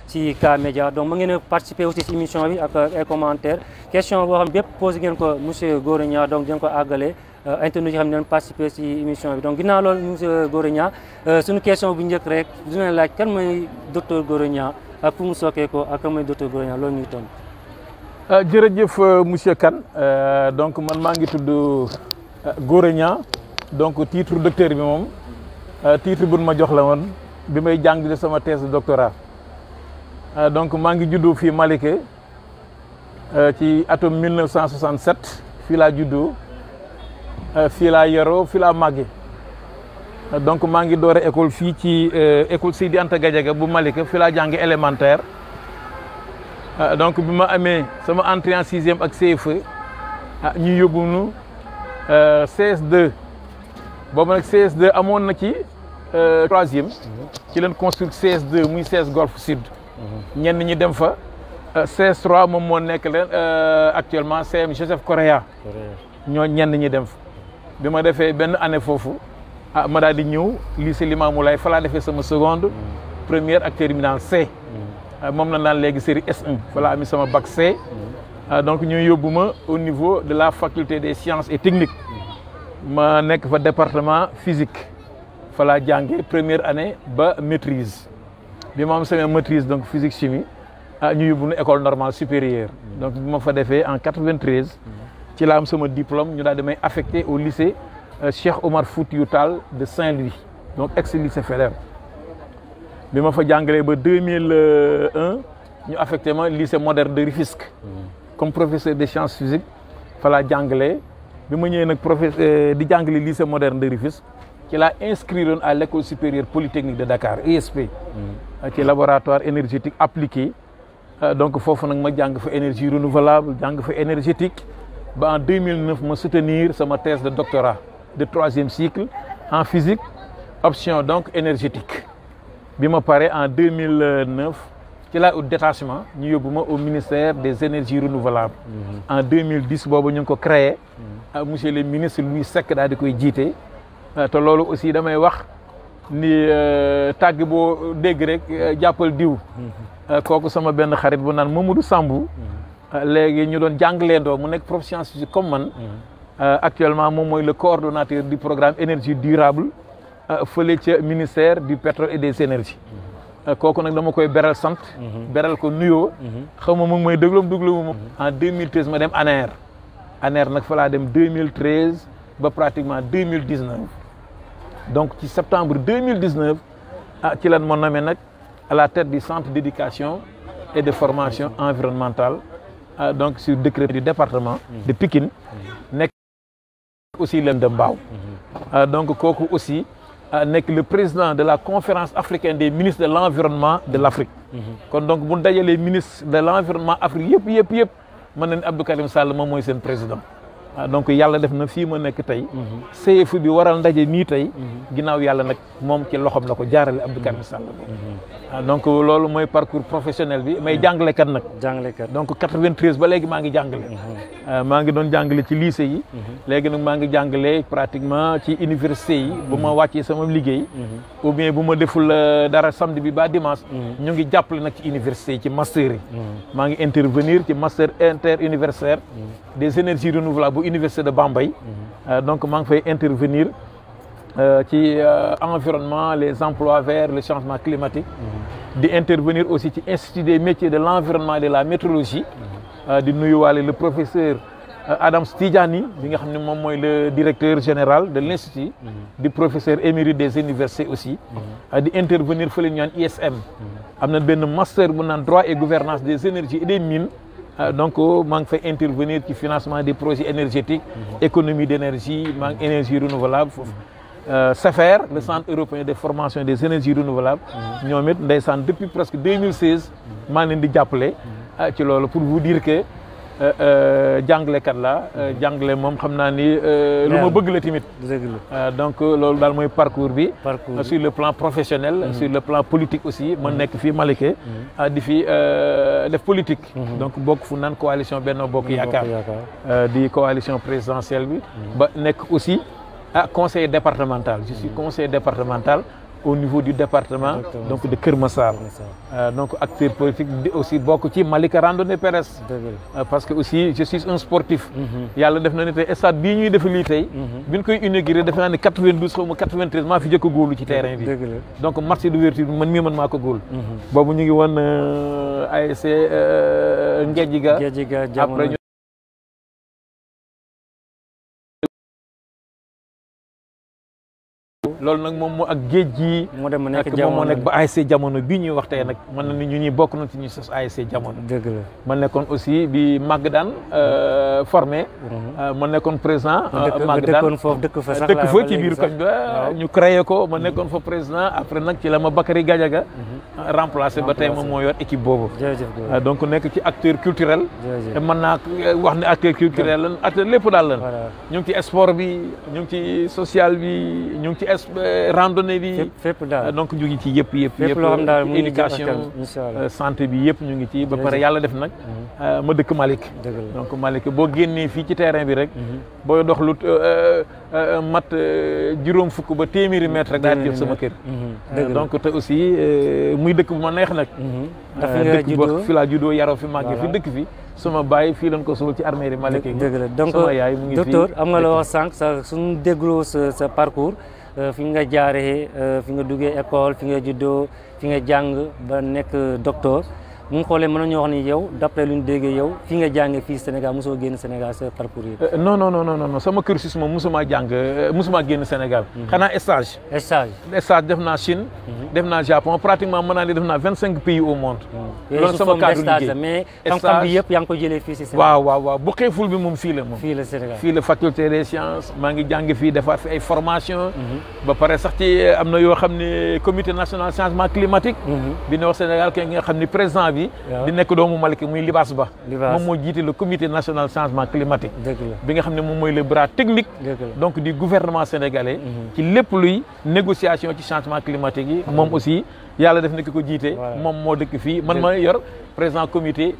ci K-Média donc mu ngeen a participer aussi ci émission bi ak ay commentaires question boo xam bépp posé ngeen ko monsieur Gora Niang donc dinañ ko àggale internet yi xam ne participer ci émission bi donc ginnaaw loolu monsieur Gora Niang suñu question bu njëkk rek dina laaj kan mooy docteur Gora Niang ak fu mu sookee ko ak kan mooy docteur Gora Niang loolu ñuy tontu. jërëjëf monsieur Kane donc man maa ngi tudd Gora Niang donc titre docteur bi moom titre bu ma jox la woon bi may jàng sama thèse de doctorat donc maa ngi juddoo fii Malika ci atum 1967 fii laa juddoo fii laa yaroo fii laa màggee donc maa ngi doore école fii ci école Seydi Anta Gadiaga bu Malika fii laa jàngi élémentaire donc bi ma amee sama entrée en sixième ak CFE ñu yóbbu nu CS2 boobu nag CS2 amoon na ci troisième ci leen construire CS2 muy CS Golf Sud ñenn ñi dem fa CS3 moom moo nekk leen actuellement CM Joseph Correa ñoo ñenn ñi dem fa bi ma defee benn année foofu ma daal di ñëw lycée Limamoulaye fa laa defee sama seconde première ak terminale C moom la naan léegi série S1 fa laa ami sama bac C donc ñu yóbbu ma au niveau de la faculté des sciences et techniques ma nekk fa département physique fa laa jànge première année ba maîtrise bi ma am sama maîtrise donc physique chimie ñu yóbbu nu école normale supérieure donc bi ma fa defee en 93 ci laa am sama diplôme ñu daal di may affecté au lycée Cheikh Omar Foutiyou Tall de Saint-Louis donc ex lycée Faidherbe bi ma fa jàngalee ba 2001 ñu affecté ma lycée moderne de Rufisque comme professeur de sciences physiques fa laa jàngalee bi ma ñëwee nag professeur di jàngale lycée moderne de Rufisque ci laa inscrire à l'école supérieure polytechnique de Dakar ESP ci laboratoire énergétique appliqué donc foofu nag ma jàng fa énergie renouvelable jàng fa énergétique ba en 2009 ma soutenir sama thèse de doctorat de troisième cycle en physique option donc énergétique bi ma pare en 2009 ci laa ut détachement ñu yóbbu ma au ministère des énergies renouvelables en 2010 boobu ñu ngi ko créé monsieur le ministre Louis Seck daal di koy jiite te loolu aussi damay wax ni tàgg boo dégg rek jàppal diw kooku sama benn xarit bu naan Mamadou Sambou léegi ñu doon jàngaleendoo mu nekk prof science physique comme man actuellement moom mooy le coordonnateur du programme énergie durable fële ca ministère du pétrole et des énergies kooku nag dama koy beral sant beral ko nuyoo xaw ma mu ngi may dégloom dégloom en 2013 ma dem ANER nag fa laa dem 2013 ba pratiquement 2019 donc ci septembre 2019 ci lan moo nommé nag à la tête du centre d'éducation et de formation environnementale donc sur décret du département de Pikine nekk aussi leen de Mbao donc kooku aussi nekk le président de la conférence africaine des ministres de l'environnement de l'Afrique kon donc bu dajalee ministre de l'environnement Afrique yëpp mën na ne Abdou Karim Sall moom mooy seen président donc yàlla def na fii ma nekk tey CFE bi waral ndaje nii tey ginnaaw yàlla nag moom ci loxoom la ko jaarale Abdou Karim Sall donc loolu mooy parcours professionnel bi may jàngalekat nag donc 93 ba léegi maa ngi jàngale maa ngi doon jàngale ci lycée yi léegi nag maa ngi jàngale pratiquement ci université yi bu ma wàccee sama liggéey ou bien bu ma deful dara samedi bi ba dimanche ñu ngi jàppale nag ci université yi ci master yi maa ngi intervenir ci master interuniversitaire des énergies renouvelables bu université de Bambey donc maa ngi fay intervenir ci environnement les emplois verts le changement climatique di intervenir aussi ci institut des métiers de l'environnement et de la météorologie di nuyuwaale le professeur Adams Tidjani bi nga xam ne moom mooy le directeur général de l'institut di professeur émérite des universités aussi di intervenir fële ñu naan ISM am na benn master bu naan droit et gouvernance des énergies et des mines donc maa ngi fay intervenir ci financement des projets énergétiques économie d'énergie maa ngi énergie renouvelable foofu CEFER le centre européen de formation des énergies renouvelables ñoom it ndeysaan depuis presque 2016 maa ngi leen di jàppale ci loolu pour vous dire que jàngalekat la jàngale moom xam naa ni lu ma bëgg la tamit donc loolu daal mooy parcours bi sur le plan professionnel sur le plan politique aussi ma nekk fii Malika di fi def politique donc bokk fu naan coalition Benno Bokk Yaakaar di coalition présidentielle bi ba nekk aussi conseiller départemental je suis conseiller départemental au niveau du département donc de Keur Massar donc acteur politique aussi bokk ci Malika Randonnée Pédestre parce que aussi je suis un sportif yàlla def na ne tey stade bii ñuy def lii tey bi ñu koy inauguré defe naa ne 92 xaw ma 93 maa fi jëkk a góolu ci terrain bi donc match d'ouverture bi man maa ko góol boobu ñu ngi woon ASC Ngédjiga après loolu nag moom moo ak géej gi moo nekk ba ASC Jamono bii ñuy wax tey nag mën na ni ñu ñuy bokk na ci ñu sos ASC Jamono ma nekkoon aussi bi Mag daan formé ma nekkoon président Mag daan dëkk fa ci biir koñ ba ñu créé ko ma nekkoon fa président après nag ci la ma Bakary Gadiaga remplacé ba tey moom moo yor équipe boobu donc nekk ci acteur culturel te mën naa wax ne acteur culturel lan acteur lépp daal lan ñu ngi ci sport bi ñu ngi ci social bi ñu ngi ci randonnée bi donc ñu ngi ci yëpp éducation santé bi yëpp ñu ngi ci ba pare yàlla def nag ma dëkk Malick donc Malick boo génnee fii ci terrain bi rek booy dox lu mat juróom fukk ba téeméeri mètre rek daal di jël sama kër donc te aussi muy dëkk bu ma neex nag dëkk bu fi laa juddoo yaroo fi màggee fi dëkk fi sama baay fii lañ ko suul ci armée yi Malick dëgg la donc sama yaay mu ngi fi docteur am nga la wax sànq suñu dégloo sa parcours fi nga jaaree fi nga duggee école fi nga juddoo fi nga jàng ba nekk docteur mu ngi xoolee mën nañoo wax ni yow d'après lu ñu déggee yow fi nga jàngee fii Sénégal mosoo génn Sénégal sa parcours yi. non sama cursus moom mosuma génn Sénégal. xanaa stage def naa Chine. def naa Japon pratiquement mën naa ne def naa 25 pays au monde. loolu sama cadre liggéey mais xam-xam bi yëpp yaa ngi ko jëlee fii si Sénégal. waaw bu xeeful bi moom fii la moom. fii la Sénégal fii la faculté des sciences maa ngi jàng fii defaat fi ay formation ba pare sax ci am na yoo xam ne comité national changement climatique. bi ne wax Sénégal ki nga xam ne président di nekk doomu Malick muy Libaas Ba moom moo jiite le comité national changement climatique bi nga xam ne moom mooy le bras technique donc du gouvernement sénégalais ci lépp luy négociation ci changement climatique yi moom aussi yàlla def na ki ko jiite moom moo dëkk fii man ma yor président comité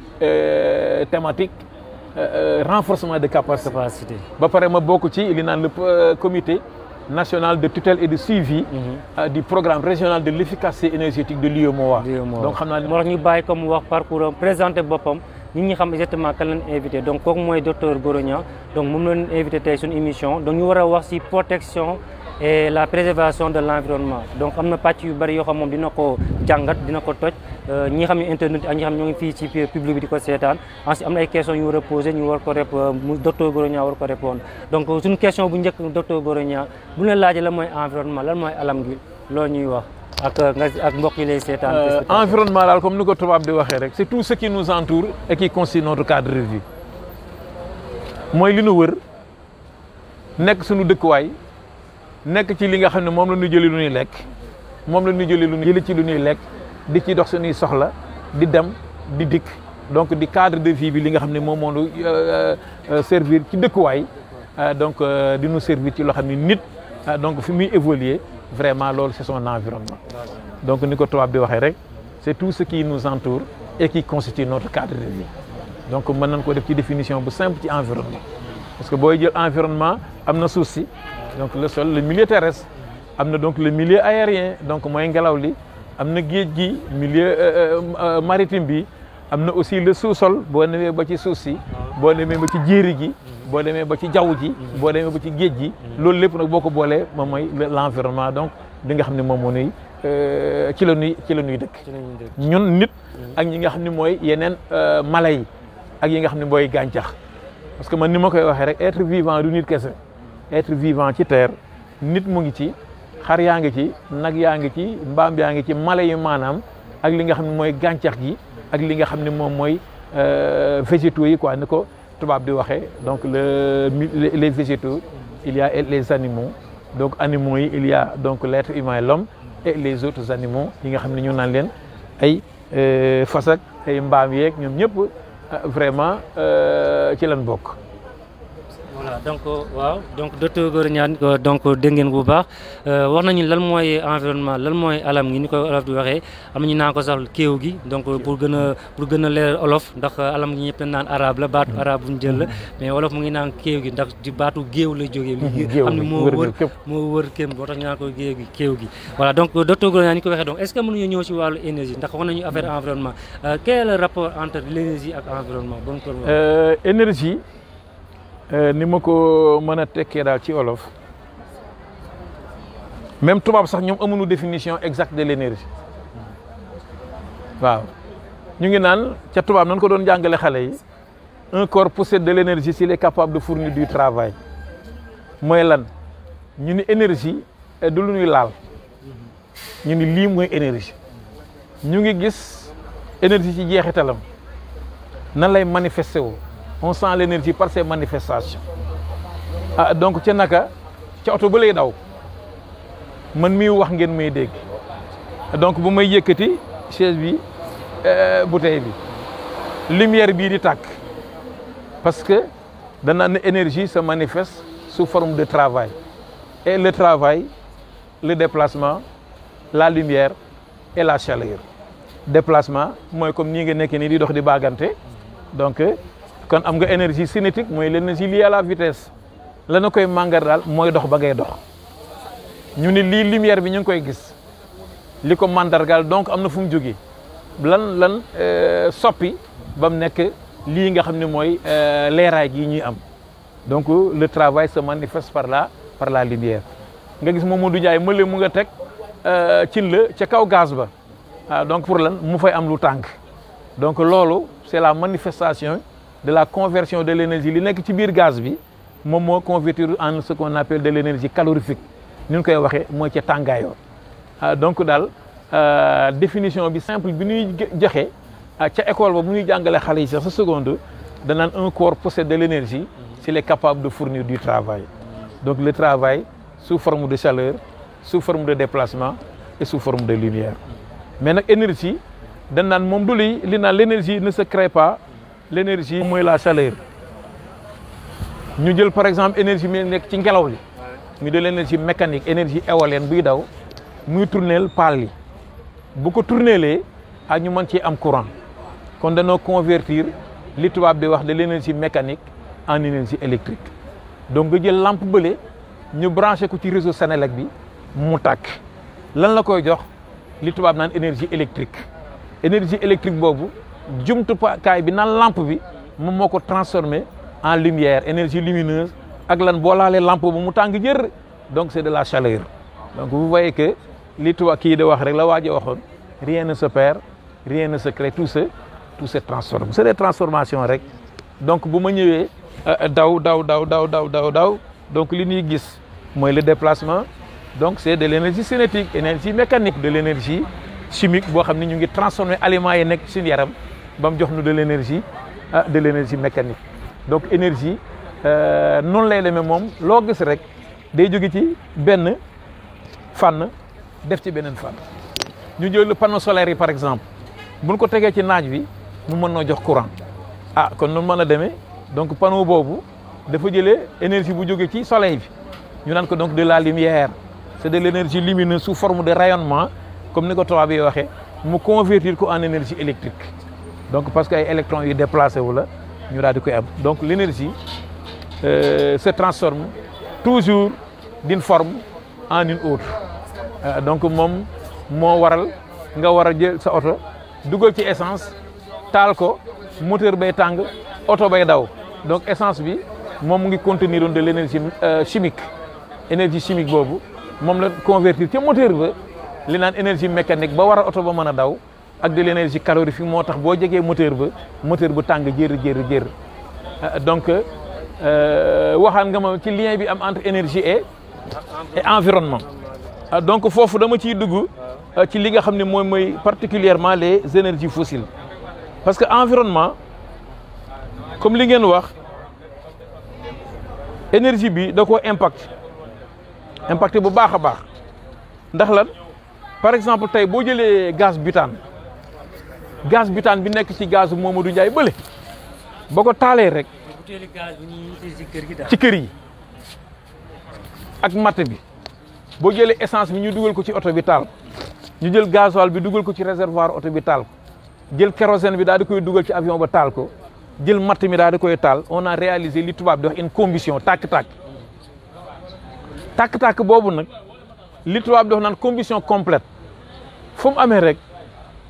thématique renforcement de capacité ba pare ma bokk ci li naan le comité national de tutelle et de suivi du programme régional de l'efficacité énergétique de l'UEMOA. Donc xam naa ne moo tax ñu bàyyi ko mu wax parcours présenté boppam nit ñi xam exactement kan lañ invité donc kooku mooy docteur Gora Niang donc moom lañ invité tey suñu émission donc ñu war a wax ci protection et la préservation de l'environnement donc am na pàcc yu bari yoo xam moom dina ko jàngat dina ko toj ñi xam ne internet ak ñi xam ne ñoo ngi fii ci public bi di ko seetaan ensuite am na ay questions yu war a posé ñu war ko docteur Gora Niang war ko répondre donc suñu question bu njëkk docteur Gora Niang bu ñu la laajee lan mooy environnement lan mooy alam gi loolu ñuy wax ak mbokk yi lay seetaan environnement daal comme ni ko tubaab di waxee rek c'est tout ce qui nous entoure et qui constitue notre cadre de vie mooy li nu wër nekk suñu dëkkuwaay nekk ci li nga xam ne moom la ñu jëlee lu ñuy lekk moom la ñu jëlee ci lu ñuy lekk di ci dox suñuy soxla di dem di dikk donc di cadre de vie bi li nga xam ne moom moo ñu servir ci dëkkuwaay donc di ñu servir ci loo xam ne nit donc fi muy évoluer vraiment loolu c'est son environnement donc ni ko tubaab di waxee rek c'est tout ce qui nous entoure et qui constitue notre cadre de vie donc mën nañ ko def ci définition bu simple ci environnement parce que booy jël environnement am na suuf si donc le sol le milieu terrestre am na donc le milieu aérien donc mooy ngelaw li am na géej gi milieu maritime bi am na aussi le sous-sol boo demee ba ci suuf si boo demee ba ci jéeri gi boo demee ba ci jaww ji boo demee ba ci géej gi loolu lépp nag boo ko boolee moom mooy l'environnement donc bi nga xam ne moom moo nuy ci la nuy dëkk ñun nit ak ñi nga xam ne mooy yeneen mala yi ak yi nga xam ne mooy gàncax parce que man ni ma koy waxee rek être vivant du nit kese être vivant ci terre nit mu ngi ci xar yaa ngi ci nag yaa ngi ci mbaam yaa ngi ci mala yi maanaam ak li nga xam ne mooy gàncax gi ak li nga xam ne moom mooy végétaux yi quoi ni ko tubaab di waxee donc les végétaux il y a les animaux donc animaux yi il y a donc l'être humain l'homme et les autres animaux yi nga xam ne ñu naan leen ay fas ak ay mbaam yeeg ñoom ñëpp vraiment ci lañ bokk. voilà donc waaw donc docteur Gora Niane donc dégg ngeen bu baax wax nañu lan mooy environnement lan mooy alam gi ni ko olof di waxee am nañu naan ko sax kéew gi donc pour gën a leer olof ndax alam gi ñëpp naan arabe la baatu arabe bu ñu jël la mais olof mu ngi naan kéew gi ndax di baatu géew la jógee li xam ne moo wër kéem boo tax ñu naan ko géew gi kéew gi voilà donc docteur Gora Niane ni ko waxee donc est-ce que mënuñu ñëw ci wàllu énergie ndax wax nañu affaire environnement quel est le rapport entre l'énergie ak environnement bon ko énergie ni ma ko mën a tekkee daal ci olof même tubaab sax ñoom amuñu définition exacte de l'énergie waaw ñu ngi naan ca tubaab nan ko doon jàngale xale yi un corps possède de l'énergie s'il est capable de fournir du travail mooy lan ñu ni énergie du lu ñuy laal ñu ni lii mooy énergie ñu ngi gis énergie ci jeexitalam nan lay manifesté woo on sent l'énergie par ses manifestations ah donc ca naka ca oto ba lay daw man mii wax ngeen may dégg donc bu may yëkkati chaise bi bouteille bi lumière bii di tàkk parce que danaa ne énergie se manifeste sous forme de travail et le travail le déplacement la lumière et la chaleur déplacement mooy comme nii nga nekk nii di dox di baagante donc kon am nga énergie cinétique mooy l'énergie liée à la vitesse la na koy màngar daal mooy dox ba ngay dox ñu ni lii lumière bi ñu ngi koy gis li ko mandargaal donc am na fu mu jógee lan soppi ba mu nekk lii nga xam ne mooy leeraay gi ñuy am donc le travail se manifeste par la lumière nga gis Mamadou Ndiaye mële mu nga teg cin la ca kaw gaz ba donc pour lan mu fay am lu tànk donc loolu c'est la manifestation de la conversion de l'énergie li nekk ci biir gaz bi moom moo convertir en ce qu'on appelle de l'énergie calorifique ni ñu koy waxee mooy ca tàngaayoo donc daal définition bi simple bi ñuy joxe ca école ba bu ñuy jàngale xale yi sax sa seconde danaan un corps possède de l'énergie s'il est capable de fournir du travail donc le travail sous forme de chaleur sous forme de déplacement et sous forme de lumière mais nag énergie dañ naan moom du li naan l'énergie ne se crée pas l'énergie mooy la chaleur ñu jël par exemple énergie mi nekk ci ngelaw li mu de l'énergie mécanique énergie éolienne buy daw muy tourneel pal yi bu ko tourneelee ak ñu mën ci am courant kon dañoo convertir li tubaab di wax de l'énergie mécanique en énergie électrique donc nga jël lampe bële ñu branché ko ci réseau Senelec bi mu tàkk lan la koy jox li tubaab naan énergie électrique boobu jumtukaay bi naan lampe bi moom moo ko transformé en lumière énergie lumineuse ak lan boo laalee lampe ba mu tàng jër donc c'est de la chaleur donc vous voyez que li tubaab kii di wax rek la waaji waxoon rien ne se perd rien ne se crée tout se transforme c'est des transformations rek donc bu ma ñëwee daw donc li ñuy gis mooy le déplacement donc c'est de l'énergie cinétique énergie mécanique de l'énergie chimique boo xam ne ñu ngi transformer aliments yi nekk ci yaram ba mu jox nu de l'énergie mécanique donc énergie noonu lay demee moom loo gis rek day jóge ci benn fànn def ci beneen fànn ñu jël panneau solaire yi par exemple buñ ko tegee ci naaj wi mu mën noo jox courant kon noonu mën a demee donc panneau boobu dafa jëlee énergie bu jóge ci soleil bi ñu naan ko donc de la lumière c'est de l'énergie lumineuse sous forme de rayonnement comme ni ko tubaab bi waxee mu convertir ko en énergie électrique donc parce que ay électrons yu déplacé wu la ñu daal di koy am donc l'énergie se transforme toujours d'une forme en une autre donc moom moo waral nga war a jël sa oto dugal ci essence taal ko moteur bay tàng oto bay daw donc essence bi moom mu ngi contenir de l'énergie chimique énergie chimique boobu moom la convertir ci moteur ba li naan énergie mécanique ba war a oto ba mën a daw ak de l'énergie calorifique moo tax boo jegee moteur ba tàng jër donc waxaan nga ma ci lien bi am entre énergie et environnement donc foofu dama ciy dugg ci li nga xam ne mooy particulièrement les énergies fossiles parce que environnement comme li ngeen wax énergie bi da koo impacté bu baax a baax ndax lan par exemple tey boo jëlee gaz butane bi nekk ci gazu Mamadou Ndiaye bële boo ko taalee rek butéeli gaz bi ñuy utilisé ci kër gi daal. ci kër yi ak matt bi boo jëlee essence bi ñu dugal ko ci oto bi taal ñu jël gasoil bi dugal ko ci réservoir oto bi taal ko jël kérosène bi daal di koy dugal ci avion ba taal ko jël matt mi daal di koy taal on a réalisé li tubaab di wax une combustion tàkk-tàkk tàkk-tàkk boobu nag li tubaab di wax naan combustion complète fu mu amee rek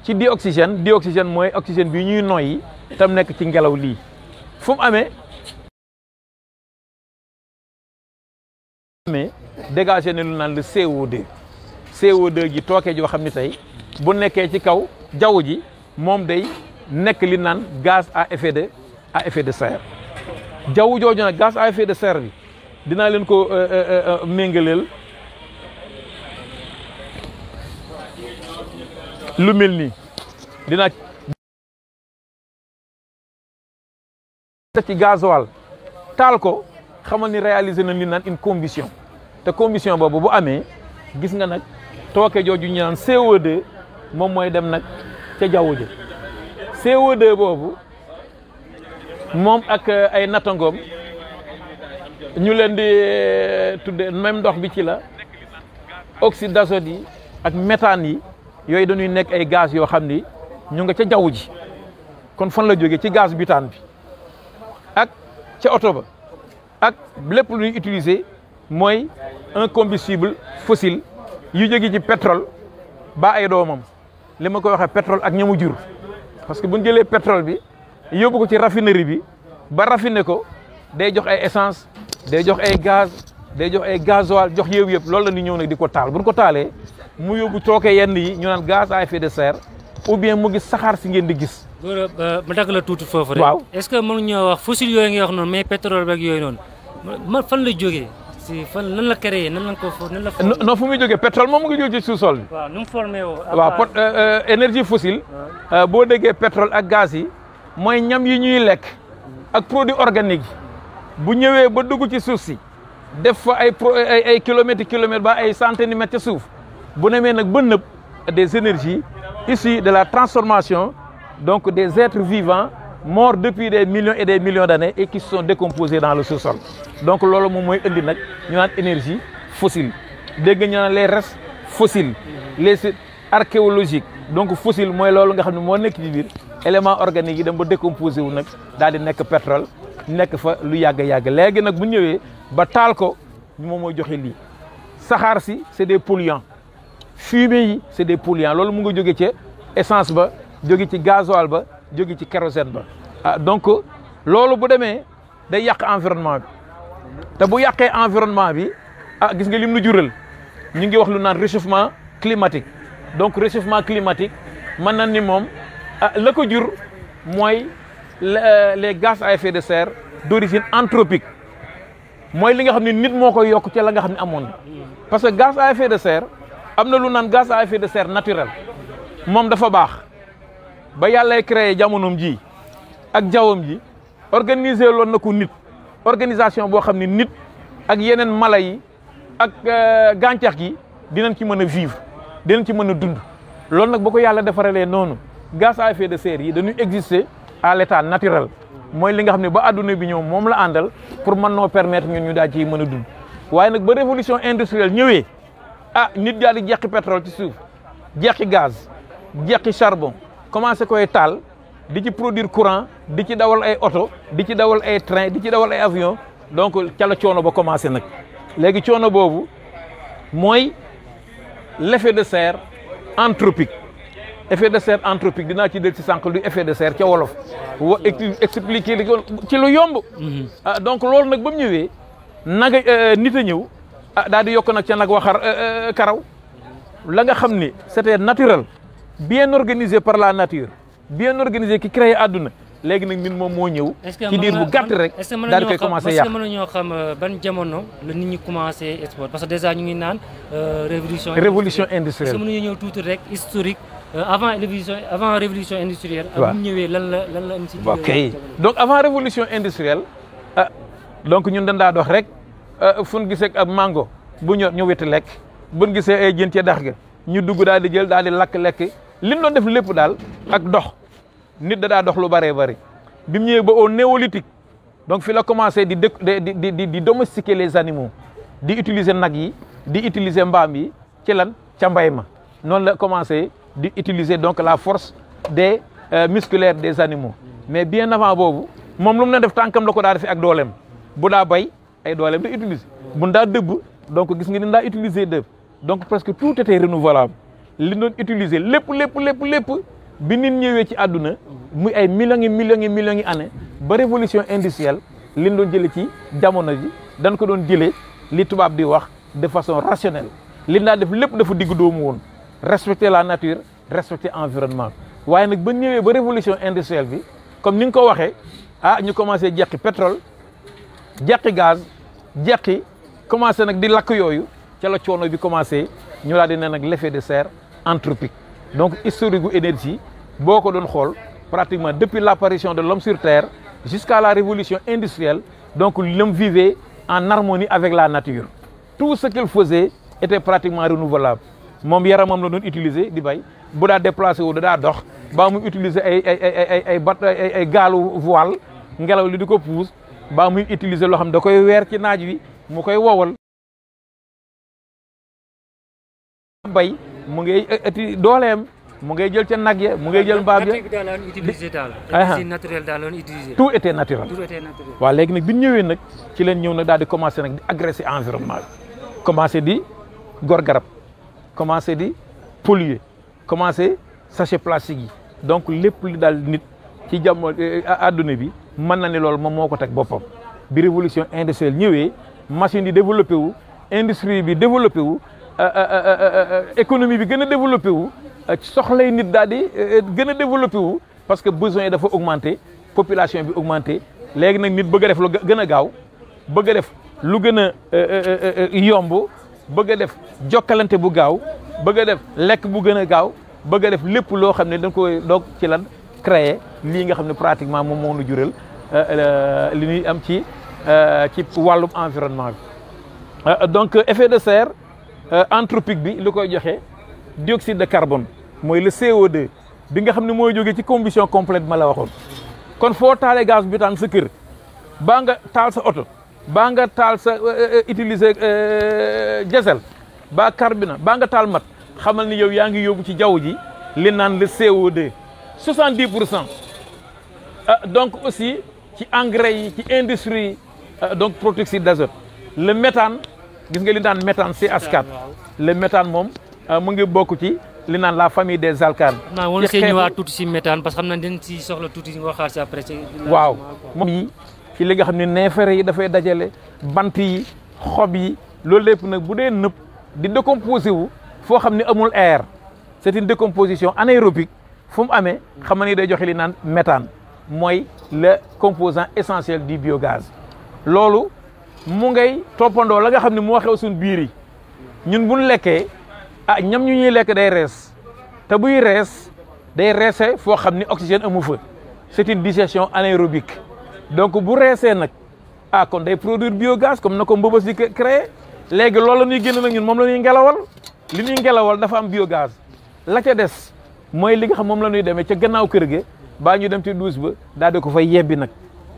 ci dioxygène mooy oxygène bi ñuy noyyi tam nekk ci ngelaw lii fu mu amee dégagé ne lu naan le CO2 ji tookee joo xam ne tey bu nekkee ci kaw jaww ji moom day nekk li naan gaz à effet de serre jaww jooju nag gaz à effet de serre bi dinaa leen ko méngaleel lu mel nii dinaa ci gasoil taal ko xamal ni réaliser nañ li naan une combustion te combustion boobu bu amee gis nga nag tooke jooju ñu naan CO2 moom mooy dem nag ca jaww ji CO2 boobu moom ak ay nattangoom ñu leen di tudde même ndox bi ci la oxyde d'azote yi ak méthane yi yooyu dañuy nekk ay gaz yoo xam ni ñu nga ca jaww ji kon fan la jógee ci gaz butane bi ak ca oto ba ak lépp lu ñuy utiliser mooy un combustible fossile yu jóge ci pétrole ba ay doomam li ma koy waxee pétrole ak ñamu jur parce que bu ñu jëlee pétrole bi yóbbu ko ci raffinerie bi ba raffiner ko day jox ay essence day jox ay gaz day jox ay gasoil jox yëpp loolu la ñu ñëw nag di ko taal bu ñu ko taalee mu yóbbu tooke yenn yi ñu naan gaz à effet de serre ou bien mu gis saxaar si ngeen di gis. góor ma dagg la tuuti foofu rek. waaw est-ce que mënuñoo wax fossile yooyu nga wax noonu mais pétrole beeg yooyu noonu man fan la jógee si fan nan la créé nan la ko nan la. non fu muy jógee pétrole moom mu ngi jógee ci sous-sol bi. waaw nu mu formé woo. waaw énergie fossile. boo déggee pétrole ak gaz yi mooy ñam yi ñuy lekk ak produit organique yi bu ñëwee ba dugg ci suuf si def fa ay kilomètres ba ay centaines de mètres ci suuf bu nemee nag ba nëb des énergies issues de la transformation donc des êtres vivants morts depuis des millions et des millions d'années et qui se sont décomposés dans le sous-sol donc loolu moom mooy indi nag ñu naan énergie fossile dégg ñu naan les restes fossiles les sites archéologiques donc fossile mooy loolu nga xam ne moo nekk ci biir éléments organiques yi dem ba décomposé wu nag daal di nekk pétrole nekk fa lu yàgg léegi nag bu ñëwee ba taal ko moom mooy joxe lii saxaar si c'est des polluants fumée yi c'est des polluants loolu mu nga jóge ci essence ba jóge ci gasoil ba jóge ci kérosène ba donc loolu bu demee day yàq environnement bi te bu yàqee environnement bi gis nga lim nu jural ñu ngi wax lu naan réchauffement climatique donc réchauffement climatique mën na ni moom la ko jur mooy les gaz à effet de serre d'origine anthropique mooy li nga xam ne nit moo koy yokk ca la nga xam ne amoon na parce que gaz à effet de serre am na lu naan gaz à effet de serre naturel moom dafa baax ba yàllay créé jamonoom ji ak jawwam ji organiser loon na ko nit organisation boo xam ne nit ak yeneen mala yi ak gàncax gi dinañ ci mën a vivre dinañ ci mën a dund loolu nag boo ko yàlla defaralee noonu gaz à effet de serre yi dañuy exister à l'état naturel mooy li nga xam ne ba adduna bi ñëw moom la àndal pour mën noo permettre ñun ñu daal ci mën a dund waaye nag ba révolution industrielle ñëwee nit daal di jeqi pétrole ci suuf jeqi gaz jeqi charbon commencé koy taal di ci produire courant di ci dawal ay oto di ci dawal ay train di ci dawal ay avion donc ca la coono ba commencé nag léegi coono boobu mooy l'effet de serre anthropique effet de serre anthropique dinaa ci del ci sànq lu effet de serre ca wolof expliquer li ci lu yomb donc loolu nag ba mu ñëwee naga nit a ñëw daal di yokk nag ca nag waxar karaw la nga xam ni c'était naturel bien organisé par la nature bien organisé ki créé àdduna léegi nag nit moom moo ñëw ci diir bu gàtt rek daal di koy commencé yàq. est-ce que mën nañoo xam ban jamono la nit ñi commencé export parce que déjà ñu ngi naan révolution industrielle. est-ce que mën nañoo ñëw tuuti rek historique avant révolution industrielle. waaw ak bu ñëwee lan la am ci. ok donc avant révolution industrielle donc ñun dañ daa dox rek fu ñu gisee ab mango bu ñor ñu wetu lekk bu ñu gisee ay jën ca dax ga ñu dugg daal di jël daal di lakk lekk li ñu doon def lépp daal ak dox nit da daa dox lu bëree bëri bi mu ñëwee ba au néolithique donc fi la commencé di domestiquer les animaux di utiliser nag yi di utiliser mbaam yi ci lan ca mbay ma noonu la commencé di utiliser donc la force des musculaires des animaux mais bien avant boobu moom lu mu na def tànkam la ko daa defee ak dooleem bu daa bay ay dooleem da utiliser bu daa dëbb donc gis nga ni daa utiliser dëbb donc presque tout était renouvelable li doon utiliser lépp bi nit ñëwee ci àdduna muy ay millions yi année ba révolution industrielle li doon jëlee ci jamono ji dañ ko doon jëlee li tubaab di wax de façon rationnelle li daa def lépp dafa digg doomu woon respecter la nature respecter environnement waaye nag ba ñëwee ba révolution industrielle bi comme ni nga ko waxee ñu commencé jeqi pétrole jeqi gaz jeqi commencé nag di lakk yooyu ca la coono bi commencé ñu daal di ne nag l'effet de serre anthropique donc historique gu énergie boo ko doon xool pratiquement depuis l'apparition de l'homme sur terre jusqu'à la révolution industrielle donc l'homme vivait en harmonie avec la nature tout ce qu'il faisait était pratiquement renouvelable moom yaramam la doon utiliser di bay bu daa déplacé wu daa dox baa muy utiliser ay gaalu voile ngelaw li di ko pousse baa muy utiliser loo xam da koy weer ci naaj wi mu koy wowal bay mu ngay ëtti dooleem mu ngay jël ca nag ya mu ngay jël mbaam ya tout était naturel waaw léegi nag bi ñu ñëwee nag ci leen ñëw nag daal di commencé nag di agresser environnement bi commencé di gor garab commencé di polluer commencé sachet plastique yi donc lépp li daal nit ci jamono adduna bi mën na ne loolu moom moo ko teg boppam bi révolution industrielle ñëwee machine yi développé wu industrie bi développé wu économie bi gën a développé wu soxlay nit daal di gën a développé wu parce que besoin yi dafa augmenté population bi augmenté léegi nag nit bëgg a def lu gën a gaaw bëgg a def lu gën a yomb bëgg a def jokkalante bu gaaw bëgg a def lekk bu gën a gaaw bëgg a def lépp loo xam ne dañ koy doog ci lan créer lii nga xam ne pratiquement moom moo nu jural li ñuy am ci wàllum environnement bi donc effet de serre anthropique bi li koy joxe dioxyde de carbone mooy le CO2 bi nga xam ne mooy jógee ci combustion complète ma la waxoon kon foo taalee gaz butane sa kër baa nga taal sa oto baa nga taal sa utiliser diesel baa carburant baa nga taal mat xamal ni yow yaa ngi yóbbu ci jaww ji li naan le CO2 70% donc aussi ci engrais yi ci industrie donc protoxyde d'azote le méthane gis nga li naan méthane CH4 le méthane moom mu ngi bokk ci li naan la famille des alcanes. naa woon see ñëwaat tuuti si méthane parce que xam naa dañ si soxla tuuti nga xaar si après. waaw moom yi ci li nga xam ne neefere yi dafay dajale bant yi xob yi loolu lépp nag bu dee nëpp di décomposé wu foo xam ne amul air c'est une décomposition anaérobique fu mu amee xam ni day joxe li naan méthane mooy le composant essentiel du biogaz. loolu mu ngay toppandoo la nga xam ne moo xew suñu biir yi ñun bu ñu lekkee ñam ñu ñuy lekk day rees te buy rees day reese foo xam ni oxygène amu fa c'est une digestion anaérobique donc bu reesee nag kon day produire biogaz comme na ko mbëbës di créer léegi loolu la ñuy génn nag ñun moom la ñuy ngelawal li ñuy ngelawal dafa am biogaz la ca des mooy li nga xam moom la ñuy demee ca gannaaw kër ga baa ñu dem ci douche ba daal di ko fay yebbi nag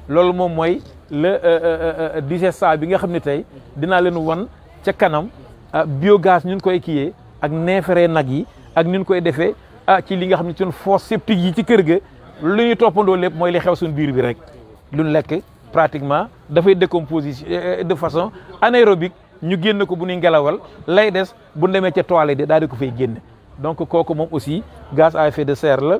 loolu moom mooy le digesta bi nga xam ne tey dinaa leen wan ca kanam biogaz ñun koy kiyee ak neefere nag yi ak ñun koy defee ci li nga xam ne suñu fosse septique yi ci kër ga lu ñuy toppandoo lépp mooy li xew suñu biir bi rek luñ lekk pratiquement dafay décomposition de façon anaérobique ñu génn ko bu ñuy ngelawal lay des bu demee ca toilette daal di ko fay génne donc kooku moom aussi gaz à effet de serre la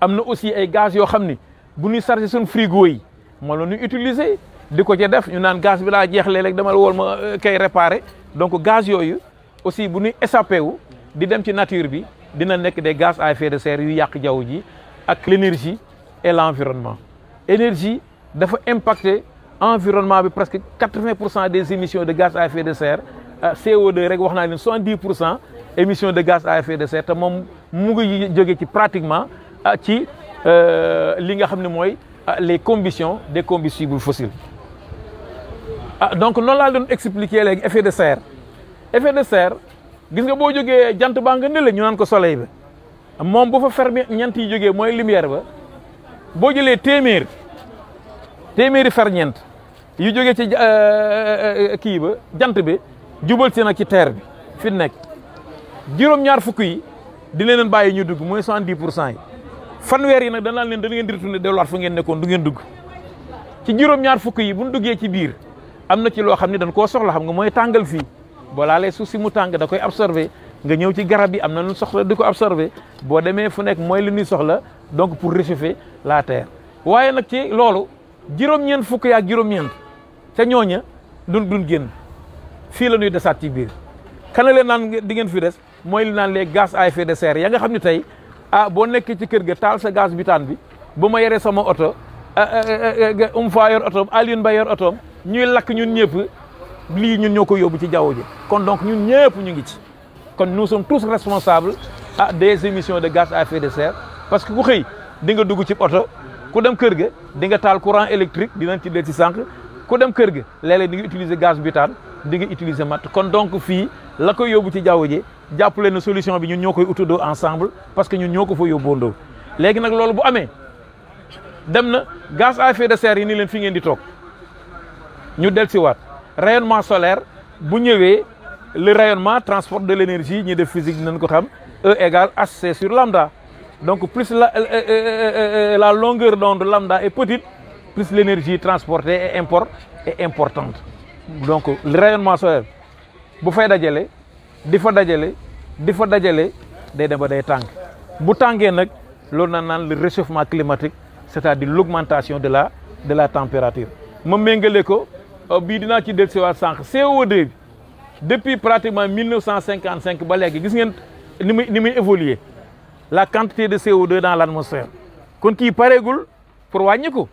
am na aussi ay gaz yoo xam ni bu ñuy chargé suñu frigo yi moom la ñuy utiliser di ko ca def ñu naan gaz bi laa jeex léeg-léeg dama la wool ma kay réparer donc gaz yooyu aussi bu ñuy échappé wu di dem ci nature bi dina nekk des gaz à effet de serre yu yàq jaww ji ak l'énergie et l'environnement énergie dafa impacter environnement bi presque 80% des émissions de gaz à effet de serre CO2 rek wax naa leen 70% émissions de gaz à effet de serre te moom mu ngi jóge ci pratiquement ci li nga xam ne mooy les combustions des combustibles fossiles donc noonu laa doon expliquer léegi effet de serre gis nga boo jógee jant baa nga ne la ñu naan ko soleil ba moom bu fa fermi ñant yi jógee mooy lumière ba boo jëlee téeméer téeméeri ferñeent yu jógee ci kii ba jant bi jubal si nag ci terre bi fi nekk juróom-ñaar fukk yi di leen bàyyi ñu dugg mooy 70% yi fanweer yi nag danaa leen da ngeen di retourné delluwaat fu ngeen nekkoon du ngeen dugg ci juróom-ñaar fukk yi bu ñu duggee ci biir am na ci loo xam ne dañ koo soxla xam nga mooy tàngal fii boo laalee suuf si mu tàng da koy absorbé nga ñëw ci garab yi am na lu soxla di ko absorbé boo demee fu nekk mooy li ñuy soxla donc pour réchauffer la terre waaye nag ci loolu juróom-ñeent fukk yaak juróom-ñeent ca ñooña duñ génn fii la ñuy desaat ci biir kana leen naan di ngeen fi des mooy li naan les gaz à effet de serre ya nga xam ne tey boo nekkee ci kër ga taal sa gaz butane bi bu ma yoree sama oto fa yor otoom Alioune Ba yor otoom ñuy lakk ñun ñëpp lii ñun ñoo ko yóbbu ci jaww ji kon donc ñun ñëpp ñu ngi ci kon nous sommes tous responsables des émissions de gaz à effet de serre parce que ku xëy di nga dugg ci oto ku dem kër ga di nga taal courant électrique dinañ ci del ci sànq ku dem kër ga léeg-léeg di nga utiliser gaz butane di nga utiliser matt kon donc fii la koy yóbbu ci jaww ji jàppale na solution bi ñun ñoo koy utandoo ensemble parce que ñun ñoo ko fa yóbboondoo léegi nag loolu bu amee dem na gaz à effet de serre yi ni leen fi ngeen di toog ñu del si waat rayonnement solaire bu ñëwee le rayonnement transporte de l'énergie ñi def physique dinañ ko xam E égale hc sur lambda donc plus la longueur d'onde lambda est petite plus l'énergie transportée est importante donc le rayonnement solaire bu fay dajale di fa dajale day dem ba day tàng bu tàngee nag loolu na naan le réchauffement climatique c'est-à-dire l'augmentation de la température ma méngale ko bii dinaa ci dellusiwaat sànq CO2 bi depuis pratiquement 1955 ba léegi gis ngeen ni muy évoluer la quantité de CO2 dans l'atmosphère kon kii pareegul pour wàññi ko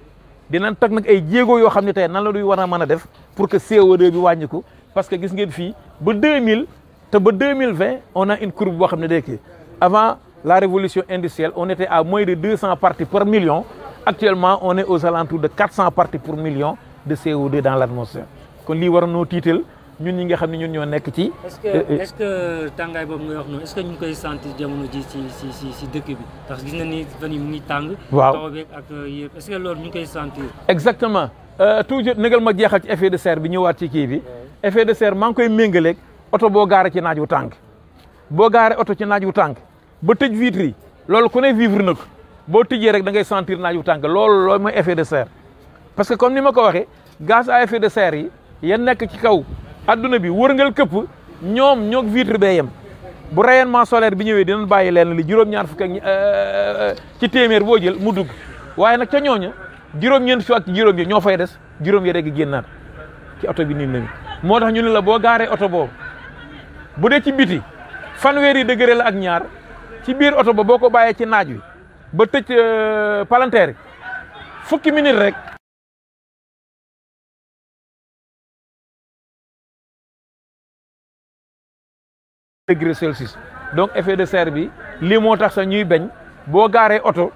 dinañ teg nag ay jéego yoo xam ne tey nan la duy war a mën a def pour que CO2 bi wàññi ko parce que gis ngeen fii ba 2000 te ba 2020 on a une courbe boo xam ne day kii avant la révolution industrielle on était à moins de 200 parties par million actuellement on est aux alentours de 400 parties pour million de CO2 dans l'atmosphère kon lii war noo tiital ñun ñi nga xam ne ñun ñoo nekk ci. est-ce que tàngaay boobu ngay wax noonu est-ce que ñu ngi koy sentir jamono ji ci dëkk bi ndax gis na ni fan yi mu ngi tàng. waaw taw beeg ak yëpp est-ce que loolu ñu ngi koy sentir. exactement toujours négal ma jeexal ci effet de serre bi ñëwaat ci kii bi. effet de serre maa ngi koy méngaleeg oto boo gaaree ci naaj wu tàng boo gaaree oto ci naaj wu tàng ba tëj vitre yi loolu ku ne vivre na ko boo tëjee rek da ngay sentir naaj wu tàng loolu mooy effet de serre parce que comme ni ma ko waxee gaz à effet de serre yi yan nekk ci kaw. adduna bi wërngal këpp ñoom ñoog vitre bee yem bu rayonnement solaire bi ñëwee dinañ bàyyi leen li juróom-ñaar fukk ak ci téeméer boo jël mu dugg waaye nag ca ñooña juróom-ñeent fi ak ci juróom yi ñoo fay des juróom yi rek génnaat ci oto bi nii la moo tax ñu ne la boo gaaree oto boobu bu dee ci biti fanweeri degré la ak ñaar ci biir oto ba boo ko bàyyee ci naaj wi ba tëj palanteer yi fukki minute rek. degré Celsius donc effet de serre bi lii moo tax sax ñuy bañ boo gaaree oto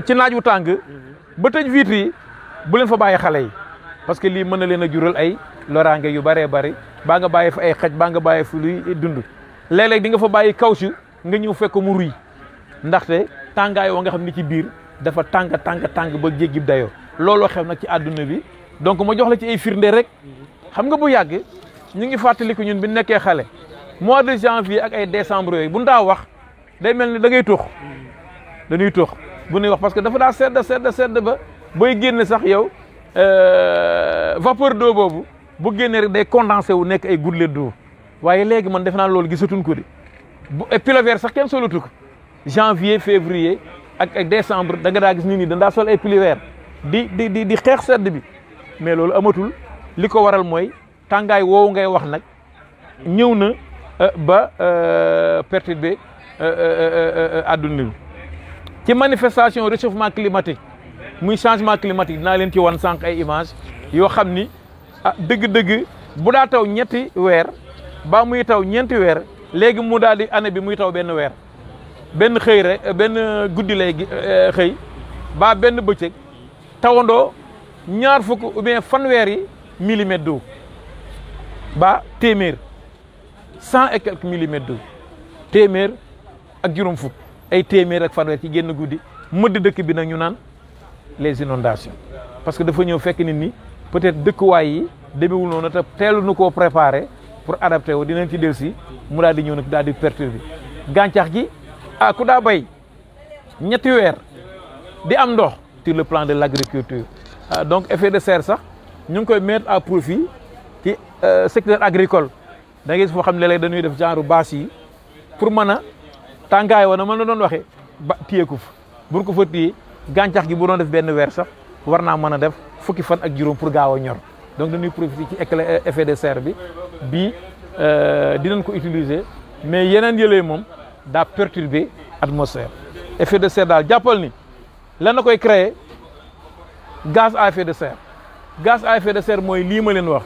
ci naaj wu tàng ba tëj vitre yi bu leen fa bàyyi xale yi parce que lii mën na leen a jural ay loraange yu bëree bëri baa nga bàyyi fa ay xaj baa nga bàyyi fa luy dund léeg-léeg di nga fa bàyyi caoutchouc nga ñëw fekk mu ruy ndaxte tàngaay woo nga xam ni ci biir dafa tàng ba jéggib dayoo looloo xew nag ci àdduna bi donc ma jox la ci ay firnde rek xam nga bu yàgg ñu ngi fàttaliku ñun bi nekkee xale mois de janvier ak ay décembre yooyu bu ndaa wax day mel ni da ngay tux dañuy tux bu ñuy wax parce que dafa daa sedd ba booy génne sax yow vapeur d'eau boobu bu génnee rek day condensé wu nekk ay gouttelettes d'eau waaye léegi man def naa loolu gisatuñ ko de bu pull-over sax kenn solatu ko janvier février ak décembre da nga daa gis nit ñi dañ daa sol ay pull-over di xeex sedd bi mais loolu amatul li ko waral mooy tàngaay woowu ngay wax nag ñëw na ba perturbé adduna bi ci manifestation réchauffement climatique muy changement climatique dinaa leen ci wan sànq ay image yoo xam ni dëgg-dëgg bu daa taw ñetti weer ba muy taw ñeenti weer léegi mu daal di année bi muy taw benn weer benn xëy rek benn guddi lay xëy ba benn bëccëg tawandoo ñaar fukk ou bien fanweeri millimètres d'eau ba téeméer 100 et quelques millimètres d'eau téeméer ak juróom fukk ay téeméer ak fanweer ci génn guddi mëdd dëkk bi nag ñu naan les inondations parce que dafa ñëw fekk nit ñi peut-être dëkkuwaay yi demewul noonu te teelu nu koo préparer pour adapter wu dinañ ci dellusi mu daal di ñëw nag daal di perturber gàncax gi ku daa bay ñetti weer di am ndox sur le plan de l'agriculture donc effet de serre sax ñu ngi koy mettre à profit ci secteur agricole da ngay gis foo xam ne léeg-léeg dañuy def genre bâche yi pour mën a tàngaay woon na mën na doon waxee ba téye ko fa bu ko fa téye gàncax gi bu doon def benn weer sax war naa mën a def fukki fan ak juróom pour gaaw a ñor donc dañuy profiter ci effet de serre bi bii dinañ ko utiliser mais yeneen yëlee moom daa perturber atmosphère effet de serre daal jàppal ni lan na koy créer gaz à effet de serre gaz à effet de serre mooy lii ma leen wax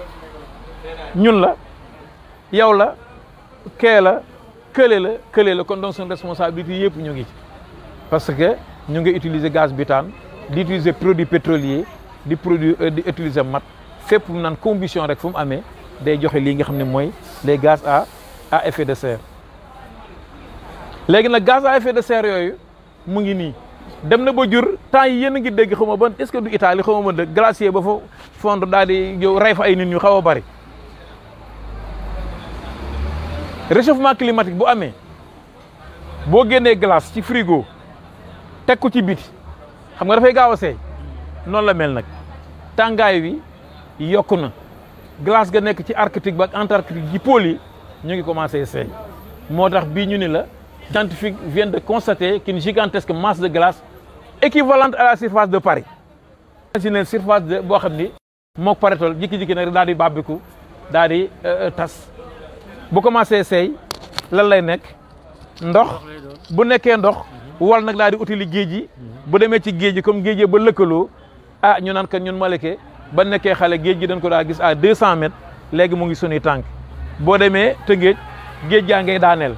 ñun la yow la kee la kële la kon donc suñu responsabilité yëpp ñu ngi ci parce que ñu ngi utiliser gaz butane di utiliser produit pétrolier di utiliser mat fépp mu naan combustion rek fu mu amee day joxe lii nga xam ne mooy les gaz à effet de serre léegi nag gaz à effet de serre yooyu mu ngi nii dem na ba jur temps yi yéen a ngi dégg xaw ma ban est-ce que du Italie xaw ma ban dëgg glacier ba fa fondre daal di yow rey fa ay nit ñu xaw a bari réchauffement climatique bu amee boo génnee glace ci frigo teg ko ci biti xam nga dafay gaaw a seey noonu la mel nag tàngaay wi yokku na glace ga nekk ci Arctique ba ak Antarctique ci pôle yi ñu ngi commencé seey moo tax bii ñu ni la scientifique vient de constater qu'une gigantesque masse de glace équivalente à la surface de Paris. Imaginez surface de boo xam ni mook paretol jikki-jikki nag daal di bàbbiku daal di tas bu commencé seey lan lay nekk ndox bu nekkee ndox wal nag daal di utili géej gi bu demee ci géej gi comme géej gi ba lëkkaloo ñu naan que ñun Malika ba nekkee xale géej gi dañ ko daa gis à 200 mètres léegi mu ngi sunuy tànk boo demee Tëngéej géej gaa ngay daaneel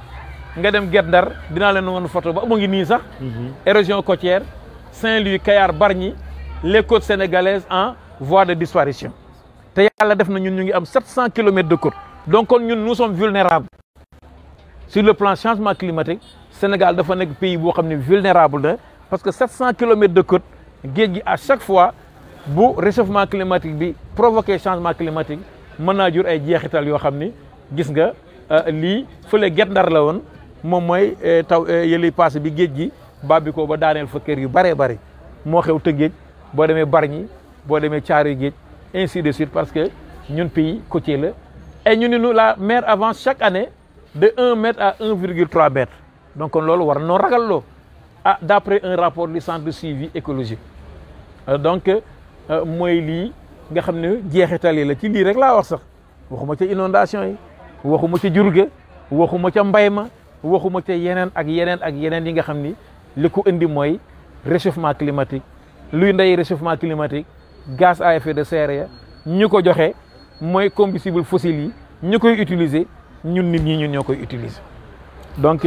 nga dem Guet Ndar dinaa leen woon photo ba mu ngi nii sax érosion côtière Saint-Louis Kayar Bargny les côtes sénégalaises en voie de disparition te yàlla def na ñun ñu ngi am 700 kilomètres de côte donc kon ñun nous sommes vulnérables sur le plan changement climatique Sénégal dafa nekk pays boo xam ne vulnérable na parce que 700 kilomètres de côte géej gi à chaque fois bu réchauffement climatique bi provoqué changement climatique mën naa jur ay jeexital yoo xam ni gis nga lii fële Guet Ndar la woon moom mooy taw yëlay passé bi géej gi babbi ko ba daaneel fa kër yu bëree bëri moo xew Tëngéej boo demee Bargny boo demee Thiaroye Géej ainsi de suite parce que ñun pays côtier la et ñu ni nu la mer avance chaque année de 1 mètre à 1,3 mètre donc kon loolu war noo ragal loo d'après un rapport du centre de suivi écologique donc mooy lii nga xam ne jeexital yi la ci lii rek laa wax sax waxuma ca inondation yi waxuma ca jur gi waxuma ca mbay ma waxuma ca yeneen ak yeneen ak yeneen yi nga xam ni li ko indi mooy réchauffement climatique luy ndey réchauffement climatique gaz à effet de serre ya ñu ko joxe mooy combustible fossile yi ñu koy utiliser ñun nit ñi ñun ñoo koy utiliser donc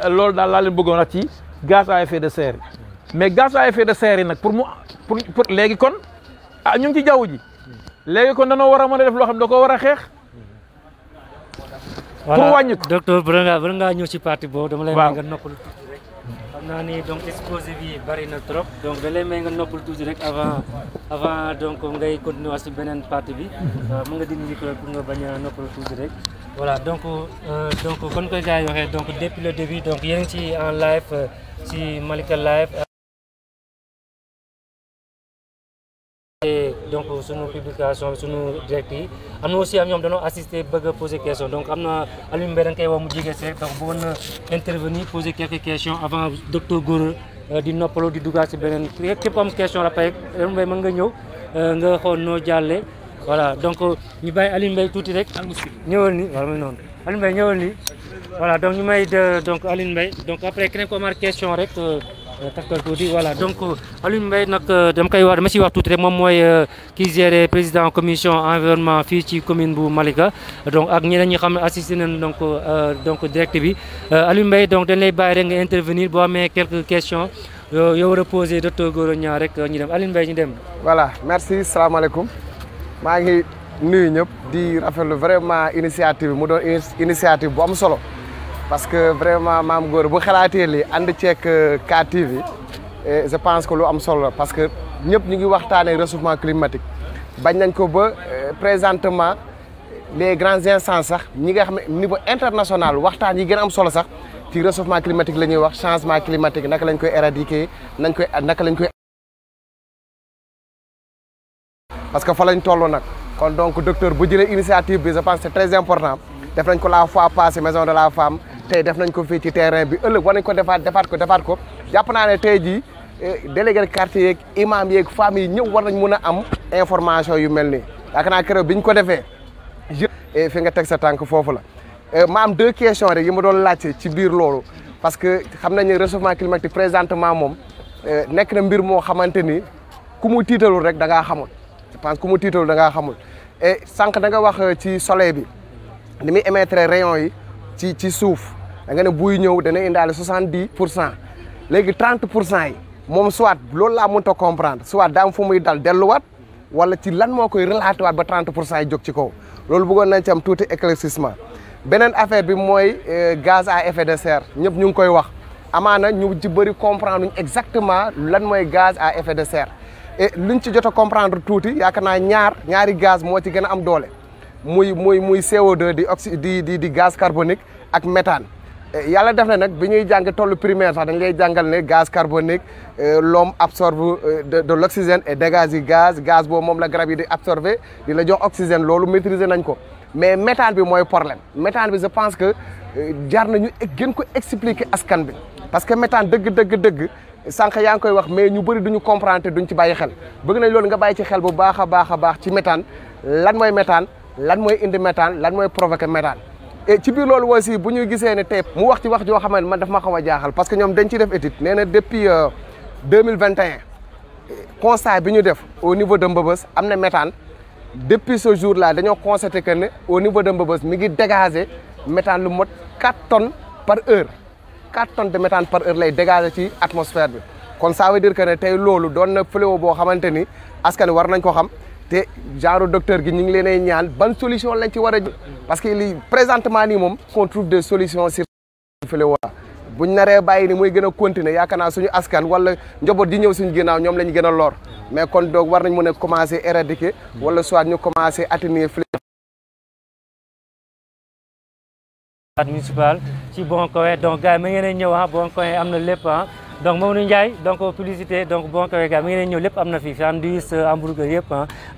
loolu daal laa leen bëggoon wax ci gaz à effet de serre mais gaz à effet de serre yi nag pour léegi kon ñu ngi ci jaww ji léegi kon danoo war a mën a def loo xam da ko war a xeex. pour wàññi ko docteur bala ngaa ñëw ci parti boobu dama lay may nga noppalu tuuti rek xam naa ni donc exposé bi bari na trop donc da lay may nga noppalu tuuti rek avant donc ngay continuer ci beneen parti bi mën nga dindi micro pour nga bañ a noppalu tuuti rek voilà donc kon koy gars yi waxee donc depuis le début donc yéen ngi ci en live ci Malika Live donc sunu publication sunu direct yi am na aussi am ñoom dañoo assister bëgg a poser question donc am na Alioune Mbaye da nga koy wax mu jege si rek donc bëggoon na intervenir poser quelques questions avant docteur Gora di noppaloo di duggaat si beneen képp am question la pare Alioune Mbaye mën nga ñëw nga xool noo jàllee voilà donc ñu bàyyi Alioune Mbaye tuuti rek ñëwal ni voilà muy noonu Alioune Mbaye ñëwal ni voilà donc ñu may donc Alioune Mbaye donc après keneen ko am question rek taktal tuuti voilà donc Alioune Mbaye nag dama ciy wax tuuti rek moom mooy kii géré président commission environnement fii ci commune bu Malika donc ak ñeneen ñi xam ne assisté nañ donc direct bi Alioune Mbaye donc dañ lay bàyyi rek nga intervenir boo amee quelques questions yoo war a posé docteur Gora Niang rek ñu dem Alioune Mbaye ñu dem. voilà merci salaamaaleykum maa ngi nuyu ñëpp di rafetlu vraiment initiative mu doon initiative bu am solo. parce que vraiment Mame Gora bu xalaatee lii ànd ceeg KTV je pense que lu am solo la parce que ñëpp ñu ngi waxtaanee réchauffement climatique bañ nañ ko ba présentement les grandes instances sax ñi nga xam ne niveau international waxtaan yi gën a am solo sax ci réchauffement climatique la ñuy wax changement climatique naka lañ koy éradiquer naka lañ koy parce que fa lañ toll nag kon donc docteur bu jëlee initiative bi je pense que c'est très important def nañ ko la fois passée maison de la femme tey def nañ ko fii ci terrain bi ëllëg war nañ ko defaat ko jàpp naa ne tey jii délégué de quartier yeeg imam yeeg famille yi ñëw war nañ mën a am information yu mel nii yaakaar naa keroog bi ñu ko defee fi nga teg sa tànk foofu la ma am 2 questions rek yi ma doon laajte ci biir loolu parce que xam nañ ne réchauffement climatique présentement moom nekk na mbir moo xamante ni ku mu tiitalul rek da ngaa xamul je pense ku mu tiitalul da ngaa xamul et sànq da nga wax ci soleil bi ni muy émettre rayon yi ci suuf da nga ne buy ñëw dana indaale 70% léegi 30% yi moom soit loolu laa mënut a comprendre soit daam fu muy dal delluwaat wala ci lan moo koy relaté waat ba 30% yi jóg ci kaw loolu bëggoon nañ ci am tuuti éclaircissement beneen affaire bi mooy gaz à effet de serre ñëpp ñu ngi koy wax amaana ñu ci bëri comprendre ñu exactement lan mooy gaz à effet de serre et luñ ci jot a comprendre tuuti yaakaar naa ñaari gaz moo ci gën a am doole muy CO2 di gaz carbonique ak méthane yàlla def na nag bi ñuy jàng tollu primaire sax dañ lay jàngal ne gaz carbonique l'homme absorbe de l'oxygène et dégage yi gaz boobu moom la garab yi di absorber di la jox oxygène loolu maîtriser nañ ko mais méthane bi mooy problème méthane bi je pense que jar nañu gën ko expliquer askan bi parce que méthane dëgg sànq yaa ngi koy wax mais ñu bëri duñu comprendre te duñ ci bàyyi xel bëgg nañ loolu nga bàyyi ci xel bu baax a baax ci méthane lan mooy méthane lan mooy indi méthane lan mooy provoquer méthane et ci biir loolu aussi bu ñu gisee ne tey mu wax ci wax joo xam ne man daf ma xaw a jaaxal parce que ñoom dañ ciy def étude nee na depuis 2021 constat bi ñu def au niveau de Mbeubeuss am na méthane depuis ce jour là dañoo constaté que ne au niveau de Mbeubeuss mi ngi dégager méthane lu mot 4 tonnes par heure 4 tonnes de méthane par heure lay dégager ci atmosphère bi kon ça veut dire que ne tey loolu doon na fléau boo xamante ni askan war nañ ko xam te genre docteur gi ñu ngi leen ñaan ban solution lañ ci war a parce que li présentement nii moom qu'on trouve des solutions sur fléau la buñ naree bàyyi ni muy gën a continuer yaakaar naa suñu askan wala njaboot di ñëw suñu ginnaaw ñoom la ñu gën a lor mais kon donc war nañ mën a commencer éradiquer wala soit ñu commencer atténuer fléau municipal ci Bonkowe donc gars yi ma ngeen ñëw Bonkowe am na lépp donc Mamadou Ndiaye donc publicité donc Bonkowe gars mi ngeen ñëw lépp am na fi sandwich hamburger yëpp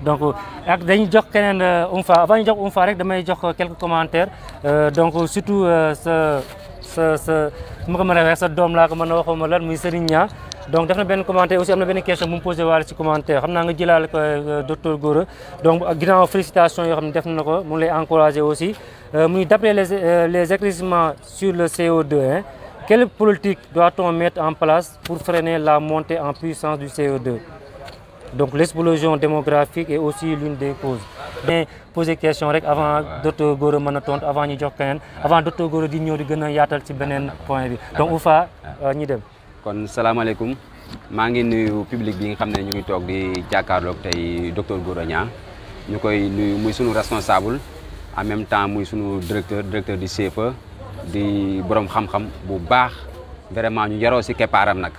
donc ak dañuy jox keneen Oumfa avant ñu jox Oumfa rek damay jox quelques commentaires donc surtout sa ma ko mën a wax sa doom laa ko mën a waxuma lan muy Serigne Niang donc def na benn commentaire aussi am na benn question bu mu posé waale ci commentaire xam naa nga jëlaale ko docteur Gora donc ginnaaw félicitations yoo xam ne def na ko mu lay encourager aussi muy d'après les éclaircissements sur le CO2 quelle politique doit-on mettre en place pour freiner la montée en puissance du CO2 donc l'explosion démographique est aussi l'une des causes mais poser question rek avant docteur Gora mën a tontu avant ñu jox keneen avant docteur Gora di ñëw di gën a yaatal ci beneen point bi donc Oufa ñi dem kon salaamaaleykum maa ngi nuyu public bi nga xam ne ñu ngi toog di jàkkaarloog tey docteur Gora Niang ñu koy nuyu muy sunu responsable en même temps muy sunu directeur du CFE di borom xam-xam bu baax vraiment ñu yaroo si keppaaram nag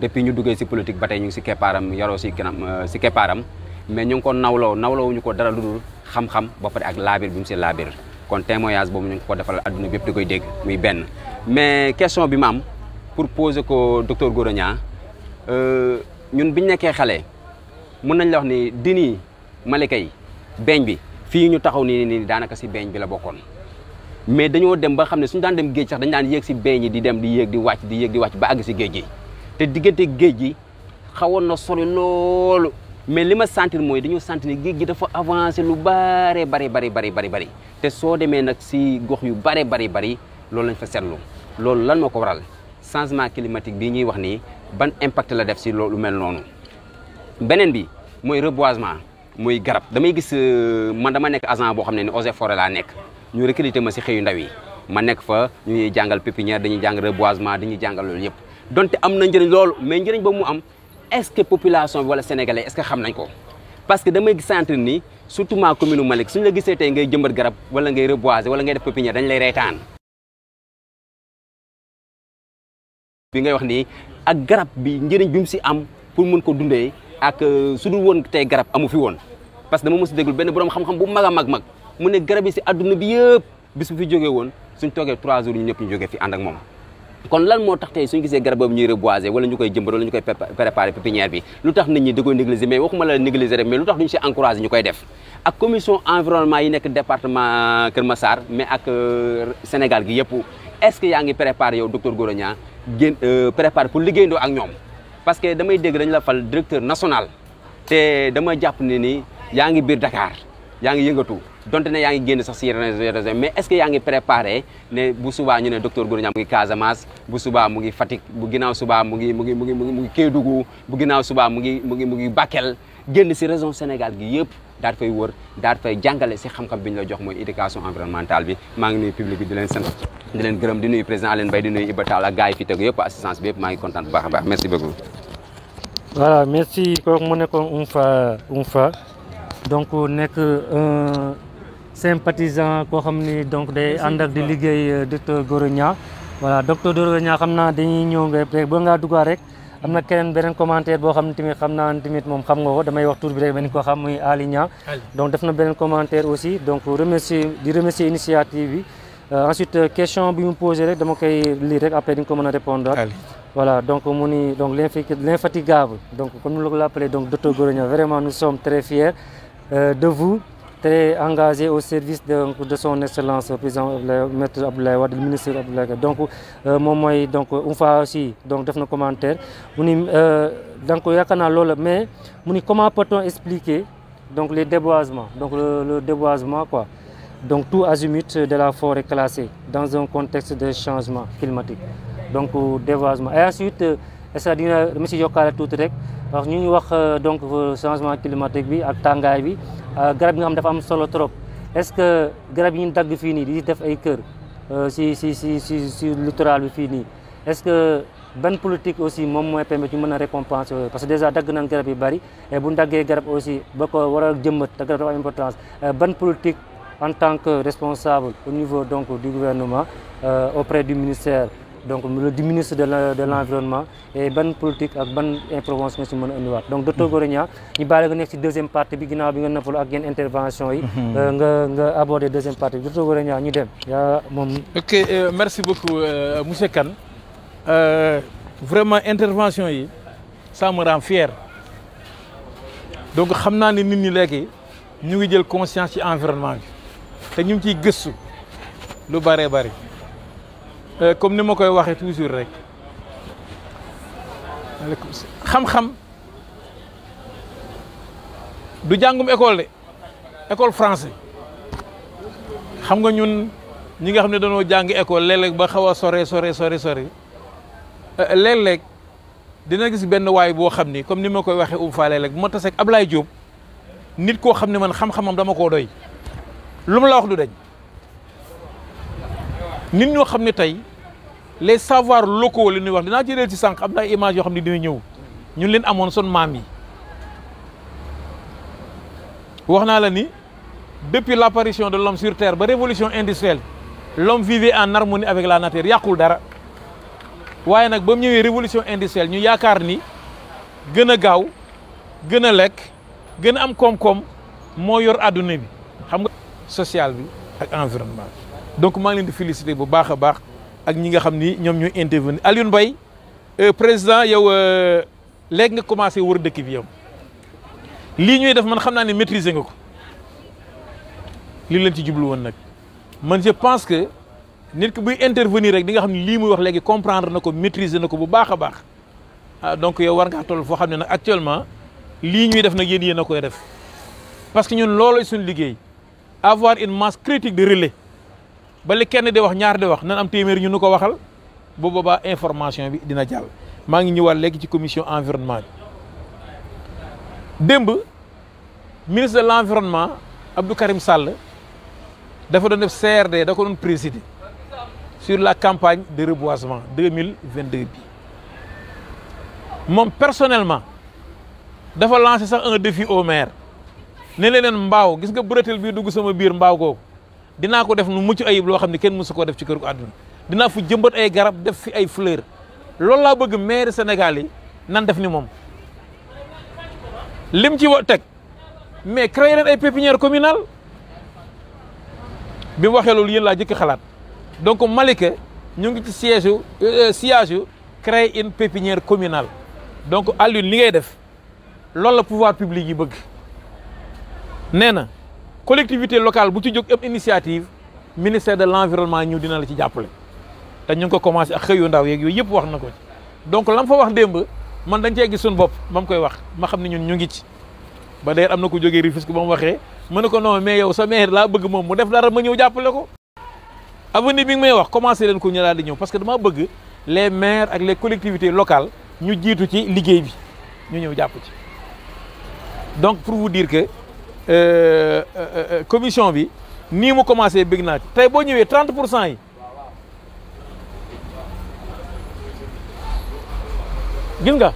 depuis ñu duggee si politique ba tey ñu ngi si keppaaram yaroo si kanam si keppaaram mais ñu ngi ko nawloo ñu ko dara lu dul xam-xam ba pare ak laabir bi mu si laabir kon témoignage boobu ñu ngi ko defal adduna bi yëpp di koy dégg muy benn mais question bi ma am pour poser ko docteur Gora Niang ñun biñu nekkee xale mën nañ la wax ni dini Malika yi beeñ bi fii ñu taxaw nii daanaka si beeñ bi la bokkoon mais dañoo dem ba xam ne suñu daan dem géej sax dañu daan yéeg si beeñ yi di dem di yéeg di wàcc ba àgg si géej gi te diggante géej gi xawoon na sori loolu mais li ma sentir mooy dañoo sentir ne géej gi dafa avancé lu bari te soo demee nag si gox yu bari loolu lañ fa seetlu loolu lan moo ko waral changement climatique bii ñuy wax nii ban impact la def si loolu mel noonu beneen bi mooy reboisement muy garab damay gis man dama nekk agent boo xam ne ni eaux et forêt laa nekk ñu recruter ma si xëyu ndaw yi ma nekk fa ñuy jàngal pépinière dañuy jàng reboisement dañuy jàngal loolu yëpp donte am na njëriñ loolu mais njëriñ boobu mu am est-ce que population bi wala sénégalais est-ce que xam nañ ko parce que damay sentir ni surtout ma commune Malick suñu la gisee tey ngay jëmbat garab wala ngay reboiser wala ngay def pépinière dañ lay reetaan bi ngay wax nii ak garab bi njëriñ bi mu si am pour mën ko dundee ak su dul woon tey garab amu fi woon parce que dama mos a déglu benn borom xam-xam bu mag a mag mu ne garab yi si adduna bi yëpp bis bu fi jógee woon suñ toogee 3 jours ñu ñëpp ñu jógee fi ànd ak moom kon lan moo tax tey suñu gisee garab boobu ñuy reboiser wala ñu koy jëmbat wala ñu koy préparer pépinière bi lu tax nit ñi da koy négliger mais waxuma la négliger rek mais lu tax duñu si encourager ñu koy def ak commission environnement yi nekk département Kër Massar mais ak Sénégal gi yëpp est-ce que yaa ngi préparer yow docteur Gora Niang génn préparer pour liggéeyandoo ak ñoom parce que damay dégg dañu la fal directeur national te dama jàpp ne ni yaa ngi biir Dakar yaa ngi yëngatu donte ne yaa ngi génn sax si région mais est-ce que yaa ngi préparé ne bu subaa ñu ne docteur Gora Niang mu ngi Casamance bu subaa mu ngi Fatick bu ginnaaw subaa mu ngi Kédougou bu ginnaaw subaa mu ngi Bakel génn si région Sénégal gi yëpp daal fay wër daal fay jàngale si xam-xam bi ñu la jox mooy éducation environnementale bi maa ngi nuyu public bi di leen sant di leen gërëm di nuyu président Alioune Mbaye di nuyu Iba Tall ak gars yi fi tegu yëpp assistance bi yëpp maa ngi kontaan bu baax a baax merci beaucoup. voilà merci kooku mu nekkoon Oumfa donc nekk un sympathisant koo xam ni donc day ànd ak di liggéey docteur Gora Niang voilà docteur Gora Niang xam naa dañuy ñëw nga rek ba ngaa duggaat rek am na keneen beneen commentaire boo xam ne tamit xam naa tamit moom xam nga ko damay wax tur bi rek benn ko xam muy Ali Niang donc def na beneen commentaire aussi donc remercier initiative bi ensuite question bi mu posé rek dama koy lire rek après di nga ko mën a répondre voilà donc mu ni donc l'infatigable donc comme nous l'appelons donc docteur Gora Niang vraiment nous sommes très fiers de vous très engagé au service de son excellence président maître Abdoulaye Wade le ministre Abdoulaye Wade donc moom mooy donc une fois aussi donc def na commentaire mu ni donc yaakaar naa loolu mais mu ni comment peut-on expliquer donc les déboisements donc le déboisement quoi donc tout azimut de la forêt classée dans un contexte de changement climatique donc déboisement et ensuite est-ce que dama si yokkaale tuuti rek wax ñu ngi wax donc changement climatique bi ak tàngaay bi garab yi nga xam dafa am solo trop est-ce que garab yi ñu dagg fii nii di def ay kër si littoral bi fii nii est-ce que ban politique aussi moom mooy permettre ñu mën a récompenser parce que déjà dagg nañ garab yi bari et bu ñu daggee garab aussi ba ko war a jëmbat te garab dafa am importance ban politique en tant que responsable au niveau donc du gouvernement auprès du ministère donc du ministre de l'environnement et ban politique ak ban intervention si mën a indiwaat donc docteur Gora Niang ñu baale nga nekk si deuxième partie bi ginnaaw bi nga nappalu ak yenn intervention yi nga aborder deuxième partie bi docteur Gora Niang ñu dem yaa moom ok merci beaucoup monsieur Kane vraiment intervention yi ça me rend fier donc xam naa ne nit ñi léegi ñu ngi jël conscience ci environnement bi te ñu ngi ciy gëstu lu bëree bëri comme ni ma koy waxee toujours rek xam-xam du jàngum école de école français xam nga ñun ñi nga xam ne dañoo jàng école léeg-léeg ba xaw a sore léeg-léeg dina gis benn waay boo xam ni comme ni ma koy waxee Oumfa léeg-léeg bu ma taseeg Ablaye Diop nit koo xam ne man xam-xamam dama koo doy lu mu la wax du dañ nit ñoo xam ne tey les savoirs locaux li ñuy wax dinaa jëlee ci sànq am na ay images yoo xam ne dina ñëw ñun leen amoon son maam yi wax naa la ni depuis l'apparition de l'homme sur terre ba révolution industrielle l'homme vivait en harmonie avec la nature yàqul dara waaye nag ba mu ñëwee révolution industrielle ñu yaakaar ni gën a gaaw gën a lekk gën a am koom-koom moo yor adduna bi xam nga social bi ak environnement donc maa ngi leen di féliciter bu baax a baax ak ñi nga xam ni ñoom ñooy intervenir Alioune Mbaye président yow léegi nga commencé wër dëkk bi yow lii ñuy def man xam naa ne maîtriser nga ko lii leen ci jublu woon nag man je pense que nit ki buy intervenir rek di nga xam ne lii muy wax léegi comprendre na ko maîtriser na ko bu baax a baax donc yow war ngaa toll foo xam ne nag actuellement lii ñuy def nag yéen a koy def parce que ñun loolu suñu liggéey avoir une masse critique de relais ba li kenn di wax ñaar di wax nan am téeméer ñu nu ko waxal bu boobaa information bi dina jàll. maa ngi ñëwaat léegi ci commission environnement bi démb ministre de l'environnement Abdou Karim Sall dafa doon def CRD da ko doon présider sur la campagne de reboisement 2022 bi moom personnellement dafa lancé sax un défi au maire ne leen mbaaw gis nga bretelle bii dugg sama biir mbaaw googu dinaa ko def nu mucc ayib loo xam ne kenn mësu koo def ci këru àdduna dinaa fu jëmbat ay garab def fi ay fleur loolu laa bëgg maire Sénégal yi nan def ni moom lim ci teg mais créer leen ay pépinière communale bi mu waxee loolu yéen laa jëkk xalaat donc Malika ñu ngi ci siège créer une pépinière communale donc Alioune li ngay def loolu la pouvoir public yi bëgg nee na collectivité locale bu ci jóg am initiative ministère de l'environnement ñu dina la ci jàppale te ñu ngi ko commencé ak xëyu ndaw yeeg yooyu yëpp wax na ko ci donc lam fa wax démb man dañ cee gis suñu bopp ma koy wax ma xam ne ñun ñu ngi ci ba d'ailleurs am na ko jógee Rufisque ba mu waxee mën na ko non mais yow sa maire laa bëgg moom mu def dara ma ñëw jàppale ko avenir bi nga may wax commencé leen ko ñu daal di ñëw parce que dama bëgg les maires ak les collectivités locales ñu jiitu ci liggéey bi ñu ñëw jàpp ci donc pour vous dire que commission bi nii mu commencé bëgg naa ci tey boo ñëwee 30% yi gis nga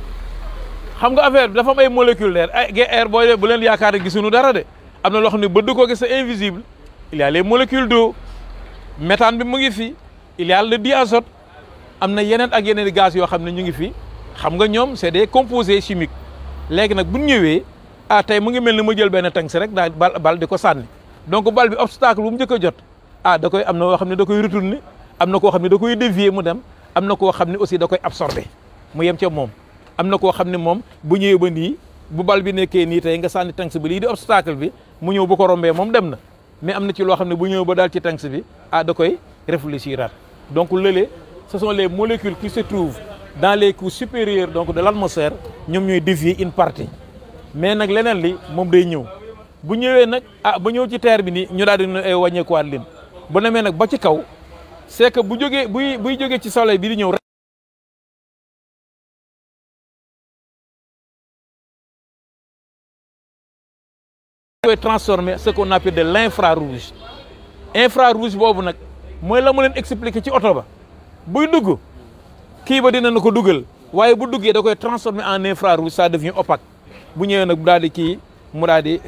xam nga affaire bi dafa am ay molécules d'air ay air booy bu leen yaakaar ne gisuñu dara de am na loo xam ne bëgg ko gis c'est invisible il y a les molécules d'eau méthane bi mu ngi fi il y a le diazote am na yeneen ak yeneen gaz yoo xam ne ñu ngi fi xam nga ñoom c'est des composés chimiques léegi nag bu ñu ñëwee tey mu ngi mel ni ma jël benn tank rek daal bal di ko sànni donc bal bi obstacle bu mu njëkk a jot da koy am na koo xam ne da koy retourner am na koo xam ne da koy dévier mu dem am na koo xam ne aussi da koy absorber mu yem ca moom am na koo xam ne moom bu ñëwee ba nii bu bal bi nekkee nii tey nga sànni tanks bi lii di obstacle bi mu ñëw bu ko rombee moom dem na mais am na ci loo xam ne bu ñëw ba daal ci tanks bi da koy réfléchiraat donc lële ce sont les molécules qui se trouvent dans les couches supérieures donc de l'atmosphère ñoom ñooy dévier une partie mais nag leneen li moom day ñëw bu ñëwee nag ba ñëw ci terre bi nii ñu daal di ay wàññeekuwaat leen bu demee nag ba ci kaw c'est que bu jógee buy jógee ci soleil bi di ñëw koy transformer ce qu'on appelle de l'infrarouge infrarouge boobu nag mooy la mu leen expliquer ci oto ba buy dugg kii ba dina na ko dugal waaye bu duggee da koy transformer en infrarouge ça devient opaque bu ñëwee nag daal di kii mu daal di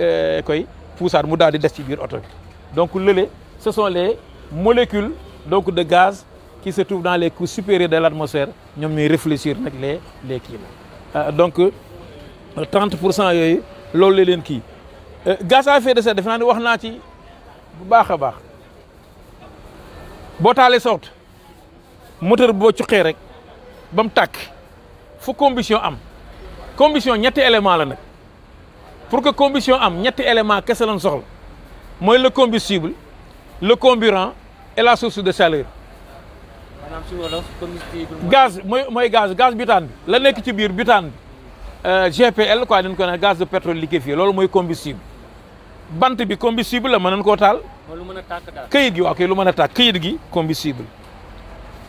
koy puusaat mu daal di des ci biir oto bi donc lële ce sont les molécules donc de gaz qui se trouvent dans les couches supérieures de l'atmosphère ñoom ñooy réfléchir nag les kii la donc 30% yooyu loolu la leen kii gaz à effet de serre defe naa ne wax naa ci bu baax a baax boo taalee sorte moteur bi boo cuqee rek ba mu tàkk fu combustion am combustion ñetti élément la nag pour que combustion am ñetti élément kese lañ soxla mooy le combustible le carburant et la source de chaleur. maanaam si wolof combustible. gaz mooy gaz butane bi la nekk ci biir butane bi GPL quoi dañ ko ne gaz de pétrole liquéfié loolu mooy combustible bant bi combustible la mën nañ koo taal. lu mën a tàkk daal këyit gi waaw kay lu mën a tàkk këyit gi combustible.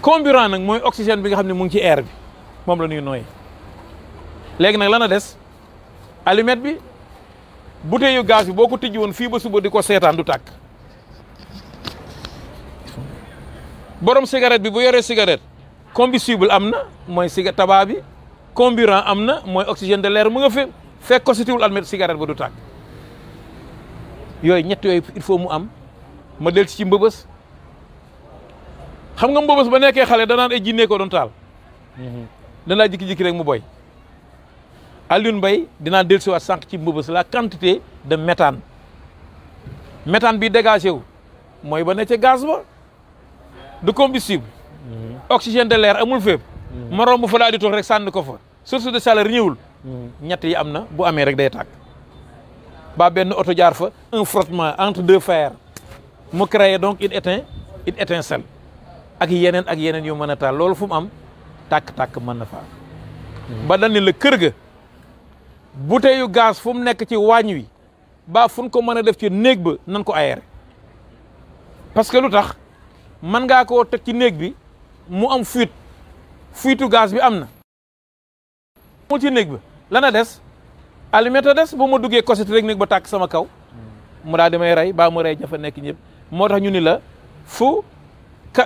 carburant nag mooy oxygène bi nga xam ne mu ngi ci air bi moom la ñuy nooyee léegi nag lan a des allumette bi bouteille yu gaz bi boo ko tijji woon fii ba suba di ko seetaan du tàkk borom cigarette bi bu yoree cigarette combustible am na mooy tabac bi carburant am na mooy oxygène de l'air mu nga fi fekk ko sitiwul allumette cigarette ba du tàkk yooyu ñett yooyu il faut mu am ma del ci mbëbës xam nga mbëbës ba nekkee xale danaan ay jinne ko doon taal danaa jikki-jikki rek mu boy Alioune Mbaye dinaa dellusiwaat sànq ci mbëbës la quantité de méthane bi dégagé wu mooy ba ne ca gaz ba de combustible oxygène de l'air amul fépp ma romb fa daal di toog rek sànni ko fa source de chaleur ñëwul ñett yi am na bu amee rek day tàkk ba benn oto jaar fa un frottement entre deux fers mu créé donc une étincelle ak yeneen yu mën a taal loolu fu mu am tàkk-tàkk mën na faa ba dañ ne la kër ga bouteille yu gaz fu mu nekk ci waañ wi ba fu ñu ko mën a def ci néeg ba nan ko aéré parce que lu tax mën ngaa koo teg ci néeg bi mu am fuitu gaz bi am na mu ci néeg ba lana des allumette a des ba ma duggee kosit rek néeg ba tàkk sama kaw mu daal di may rey baa mu rey jafa nekk ñëpp moo tax ñu ni la fu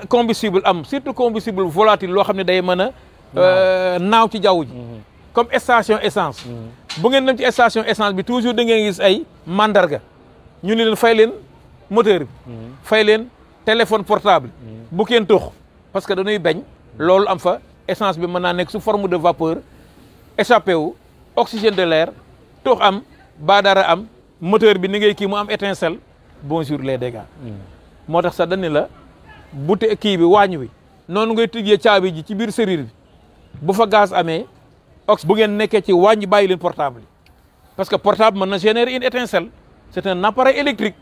combustible am surtout combustible volatile loo xam ne day mën a naaw ci jaww ji comme station essence bu ngeen dem ci station essence bi toujours da ngeen gis ay mandarga ñu ni leen fay leen moteur bi fay leen téléphone portable bu kenn tux parce que dañuy bañ loolu am fa essence bi mën naa nekk sous forme de vapeur échappé wu oxygène de l'air toox am baadara am moteur bi ni ngay kii mu am étincelle bonjour les dégâts. moo tax sax dañ ne la bute kii bi waañ wi noonu ngay tëjee caabi ji ci biir serrure bi bu fa gaz amee bu ngeen nekkee ci waañ bàyyi leen portable yi parce que portable mën na générer une étincelle c'est un appareil électrique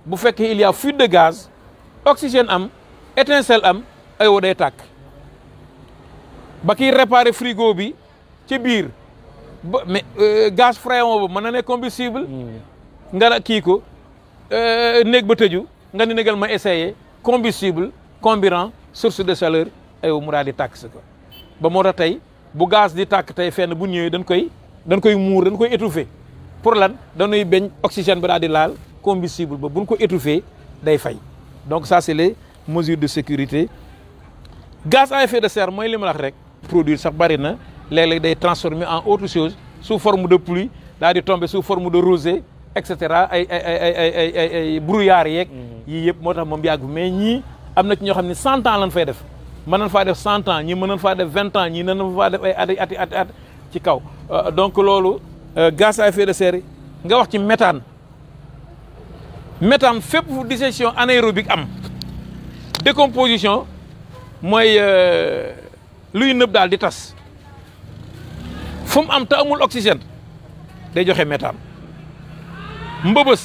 bu fekkee il y a fuite de gaz oxygène am étincelle am aywa day tàkk ba kiy réparer frigo bi ci biir ba mais gaz fréon ba mën na nekk combustible nga kii ko néeg ba tëju nga ni négal ma essayer combustible comburant source de chaleur aywa mu daal di tàkk si ko ba moo tax tey bu gaz di tàkk tey fenn bu ñëwee dañ koy muur dañ koy étouffer pour lan dañuy bañ oxygène ba daal di laal combustible ba buñ ko étouffer day fay donc ça c'est les mesures de sécurité. Gaz à effet de serre mooy li ma wax rek produire sax bari na léeg-léeg day transformer en autre chose sous forme de pluie daal di tomber sous forme de rosée et cetera ay brouillard yeeg yii yëpp moo tax moom yàgg mais ñii am na ci ñoo xam ne 100 ans lañ fay def mën nañ faa def 100 ans ñii mën nañ faa def 20 ans ñii mën nañ faa def ay at ci kaw donc loolu gaz à effet de serre nga wax ci méthane fépp fu digestion anaérobique am décomposition mooy luy nëb daal di tas fu mu am te amul oxygène day joxe méthane mbëbës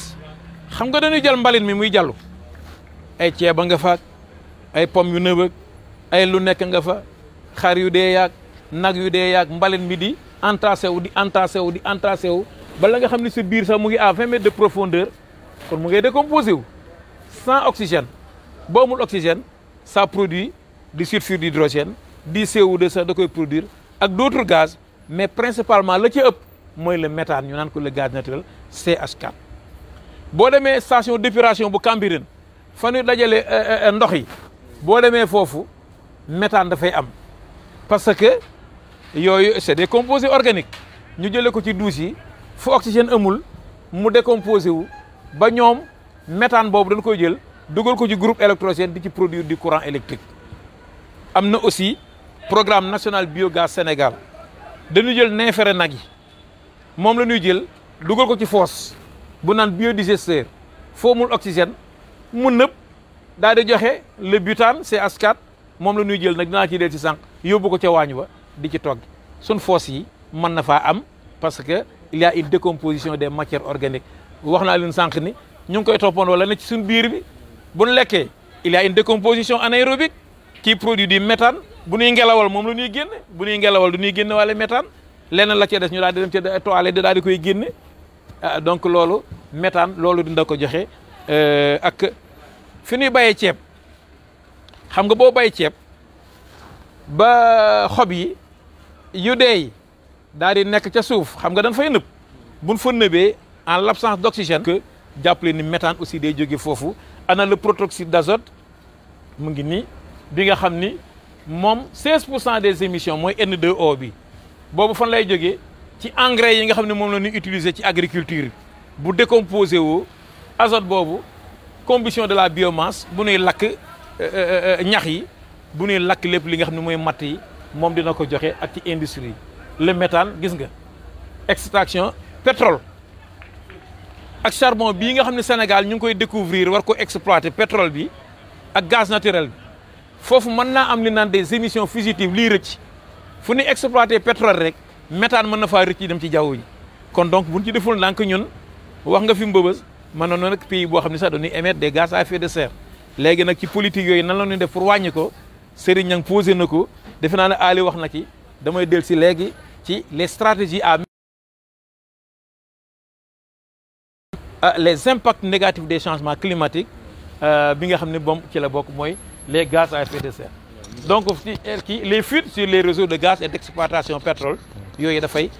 xam nga dañuy jël mbalit mi muy jàllu ay ceeba nga fa ay pomme yu nëbëg ay lu nekk nga fa xar yu dee yaag nag yu dee yaag mbalit mi di entassé wu ba la nga xam ne sa biir sax mu ngi à 20 mètres de profondeur kon mu ngay décomposé wu sans oxygène boo amul oxygène ça produit du sulfure d'hydrogène du CO2 sax da koy produire ak d'autres gaz mais principalement la ci ëpp mooy le méthane ñu naan ko le gaz naturel CH4 boo demee station d'épuration bu Cambérène fa ñu dajale ndox yi boo demee foofu méthane dafay am parce que yooyu c'est des composés organiques ñu jëlee ko ci douche yi fu oxygène amul mu décomposé wu ba ñoom méthane boobu dañ koy jël dugal ko ci groupe électrogène di ci produire du courant électrique. am na aussi programme national biogaz Sénégal dañuy jël neefere nag yi moom la ñuy jël dugal ko ci fosse bu naan biodigesteur foomul oxygène mu nëb daal di joxe le butane CH4 moom la ñuy jël nag dinaa ci del ci sànq yóbbu ko ca waañ ba di ci togg sun fosse yi mën na faa am parce que il y a une décomposition des matières organiques wax naa leen sànq ni ñu ngi koy toppandoo la ne ci suñ biir bi bu ñu lekkee il y a une décomposition anaérobique qui produit du méthane bu ñuy ngelawal moom la ñuy génne bu ñuy ngelawal du ñuy génne wala méthane leneen la ca des ñu daal di dem ca toilette daal di koy génne donc loolu méthane loolu dina ko joxe ak fi ñuy bayee ceeb xam nga boo bay ceeb ba xob yi yu dee daal di nekk ca suuf xam nga dañ fay nëb buñ fa nëbee en l'absence d'oxygène que jàppale ni méthane aussi day jóge foofu ana le protoxyde d'azote mu ngi nii bi nga xam ni moom 16% des émissions mooy N2O bi boobu fan lay jógee ci engrais yi nga xam ne moom la ñuy utiliser ci agriculture bu décomposé woo azote boobu combustion de la biomasse bu ñuy lakk ñax yi bu ñuy lakk lépp li nga xam ne mooy matt yi moom dina ko joxe ak ci industrie le méthane gis nga extraction pétrole ak charbon bii nga xam ne Sénégal ñu ngi koy découvrir war ko exploiter pétrole bi ak gaz naturel bi foofu mën naa am li naan des émissions fugitives lii rëcc fu ñuy exploiter pétrole rek méthane mën na faa rëcc dem ci jaww ji kon donc buñ ci deful ndànk ñun wax nga fi mbëbës mën na noonu nag pays boo xam ne sax dañuy émettre des gaz à effet de serre léegi nag ci politique yooyu nan la ñuy def pour wàññi ko Serigne Niang posé na ko defe naa ne Ali wax na ci damay del si léegi ci les stratégies les impacts négatifs des changements climatiques bi nga xam ne moom ci la bokk mooy les gaz à effet de serre donc ci les fuites sur les réseaux de gaz et d'exploitation pétrole yooyu dafay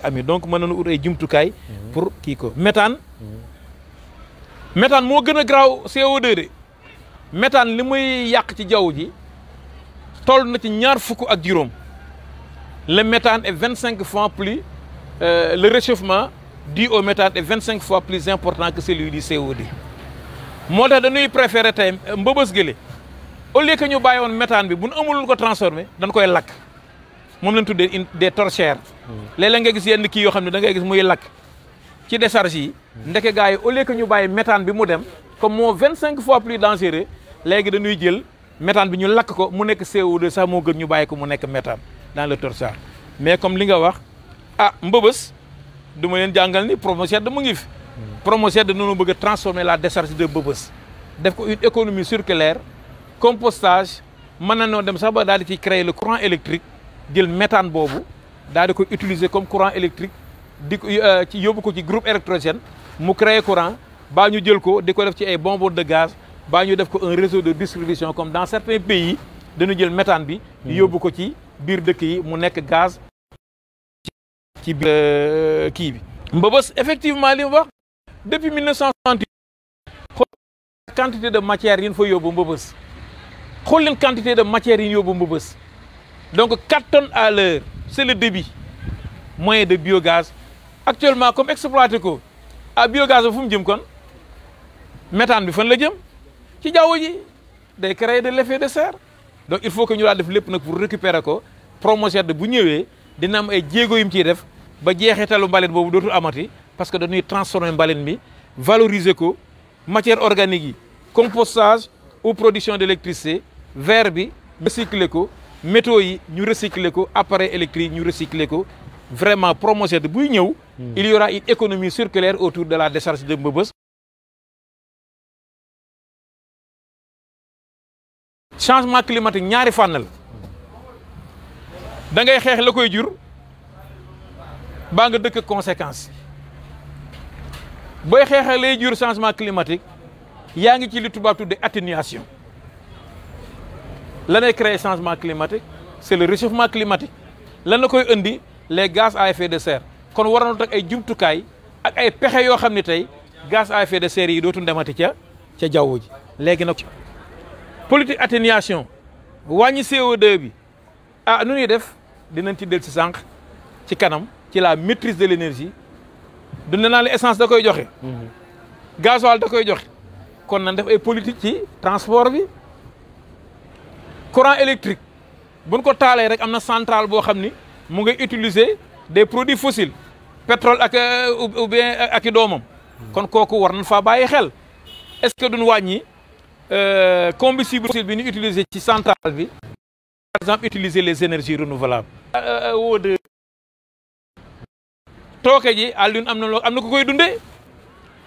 ami donc mën nañu ut ay jumtukaay pour kii ko méthane moo gën a graaw CO2 de méthane li muy yàq ci jaww ji toll na ci 2 fukk ak juróom le méthane est 25 fois plus le réchauffement dû au méthane est 25 fois plus important que celui du CO2 moo tax dañuy préférer tey mbëbës gële au lieu que ñu bàyyi woon méthane bi bu nu amul ko transformé dañ koy lakk moom lañ tuddee des torchères léeg-léeg nga gis yenn kii yoo xam ne da ngay gis muy lakk ci décharge yi ndeke gars yi au lieu que ñu bàyyi méthane bi mu dem comme moo 25 fois plus dangereux léegi dañuy jël méthane bi ñu lakk ko mu nekk CO2 sax moo gën ñu bàyyi ko mu nekk méthane dans le torsar mais comme li nga wax ah Mbëbës du ma leen jàngal ni Promosed mu ngi fi Promosed noonu bëgg a transformer la décharge de Mbëbës def ko une économie circulaire compostage mën na noo dem sax ba daal di ci créer le courant électrique jël méthane boobu daal di ko utiliser comme courant électrique di ko ci yóbbu ko ci groupe électrogène mu créer courant baa ñu jël ko di ko def ci ay bonbonnes de gaz baa ñu def ko un réseau de distribution comme dans certains pays dañu jël méthane bi yóbbu ko ci biir dëkk yi mu nekk gaz ci biir kii bi Mbëbës effectivement li mu wax depuis 1968 xool quantité de matière yi ñu fa yóbbu Mbëbës xool leen quantité de matière yi ñu yóbbu Mbëbës donc 4 tonnes à l'heure c'est le débit moyen de biogaz actuellement comme exploité ko ah biogaz ba fu mu jëm kon méthane bi fan la jëm ci jaww ji day créer de l'effet de serre donc il faut que ñu daal def lépp nag pour récupérer ko Promosed bu ñëwee dina am ay jéego yu mu ciy def ba jeexitalu mbalit boobu dootul amati parce que dañuy transformer mbalit mi valoriser ko matière organique yi compostage ou production d'électricité verre bi recycler ko métaux yi ñu recycler ko appareil électrique ñu recycler ko vraiment Promosed buy ñëw il y aura une économie circulaire autour de la décharge de Mbëbës. Changement climatique ñaari fànn la da ngay xeex la koy jur baa nga dëkk conséquence booy xeexee lay jur changement climatique yaa ngi ci li tubaab tudde atténuation lanay créer changement climatique c'est le réchauffement climatique lan la koy indi les gaz à effet de serre kon war na teg ay jumtukaay ak ay pexe yoo xam ne tey gaz à effet de serre yi dootul demati ca jaww ji léegi nag politique atténuation wàññi CO2 bi ah nu ñuy def dinañ ci del si sànq ci kanam ci la maîtrise de l'énergie du ne naa la essence da koy joxe gasoil da koy joxe kon nañ def ay politique ci transport bi courant électrique buñ ko taalee rek am na centrale boo xam ni mu ngay utiliser des produits fossiles pétrole ak ou bien ak i doomam kon kooku war nañ faa bàyyi xel est-ce que duñ wàññi combustible fossile bi ñu utiliser ci centrale bi par exemple utiliser les énergies renouvelables O2 tooke ji àllun am na ko koy dundee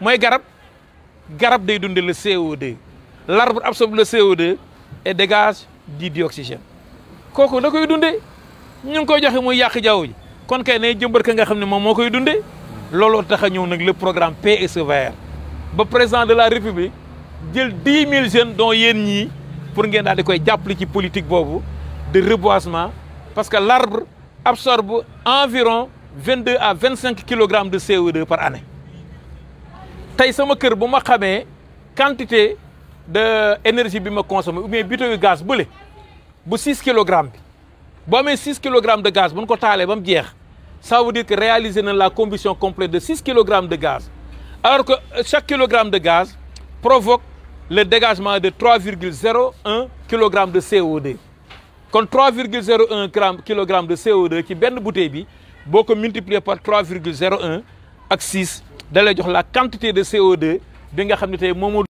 mooy garab day dundee le CO2 l'arbre absorbe le CO2 et dégage du dioxygène kooku da koy dundee ñu ngi koy joxe muy yàq jaww ji kon kay ne jëmbat ka nga xam ne moom moo koy dundee looloo tax a ñëw nag le programme PSE vert ba président de la République jël 10 000 jeunes dont yéen ñii pour ngeen daal di koy jàppale ci politique boobu de reboisement parce que l'arbre absorbe environ 22 à 25 kilogrammes de CO2 par année tey sama kër bu ma xamee quantité de énergie bi ma consommé ou bien bidon yu gaz bële bu 6 kilogrammes bi boo amee 6 kilogrammes de gaz bu ñu ko taalee ba mu jeex ça veut dire que réaliser na la combustion complète de 6 kilogrammes de gaz alors que chaque kilogramme de gaz provoque le dégagement de 3,01 kg de CO2 kon 3,01 kg de CO2 ci benn bouteille bi boo ko multiplier par 3,01 ak 6 da lay jox la quantité de CO2 bi nga xam ne tey Mamadou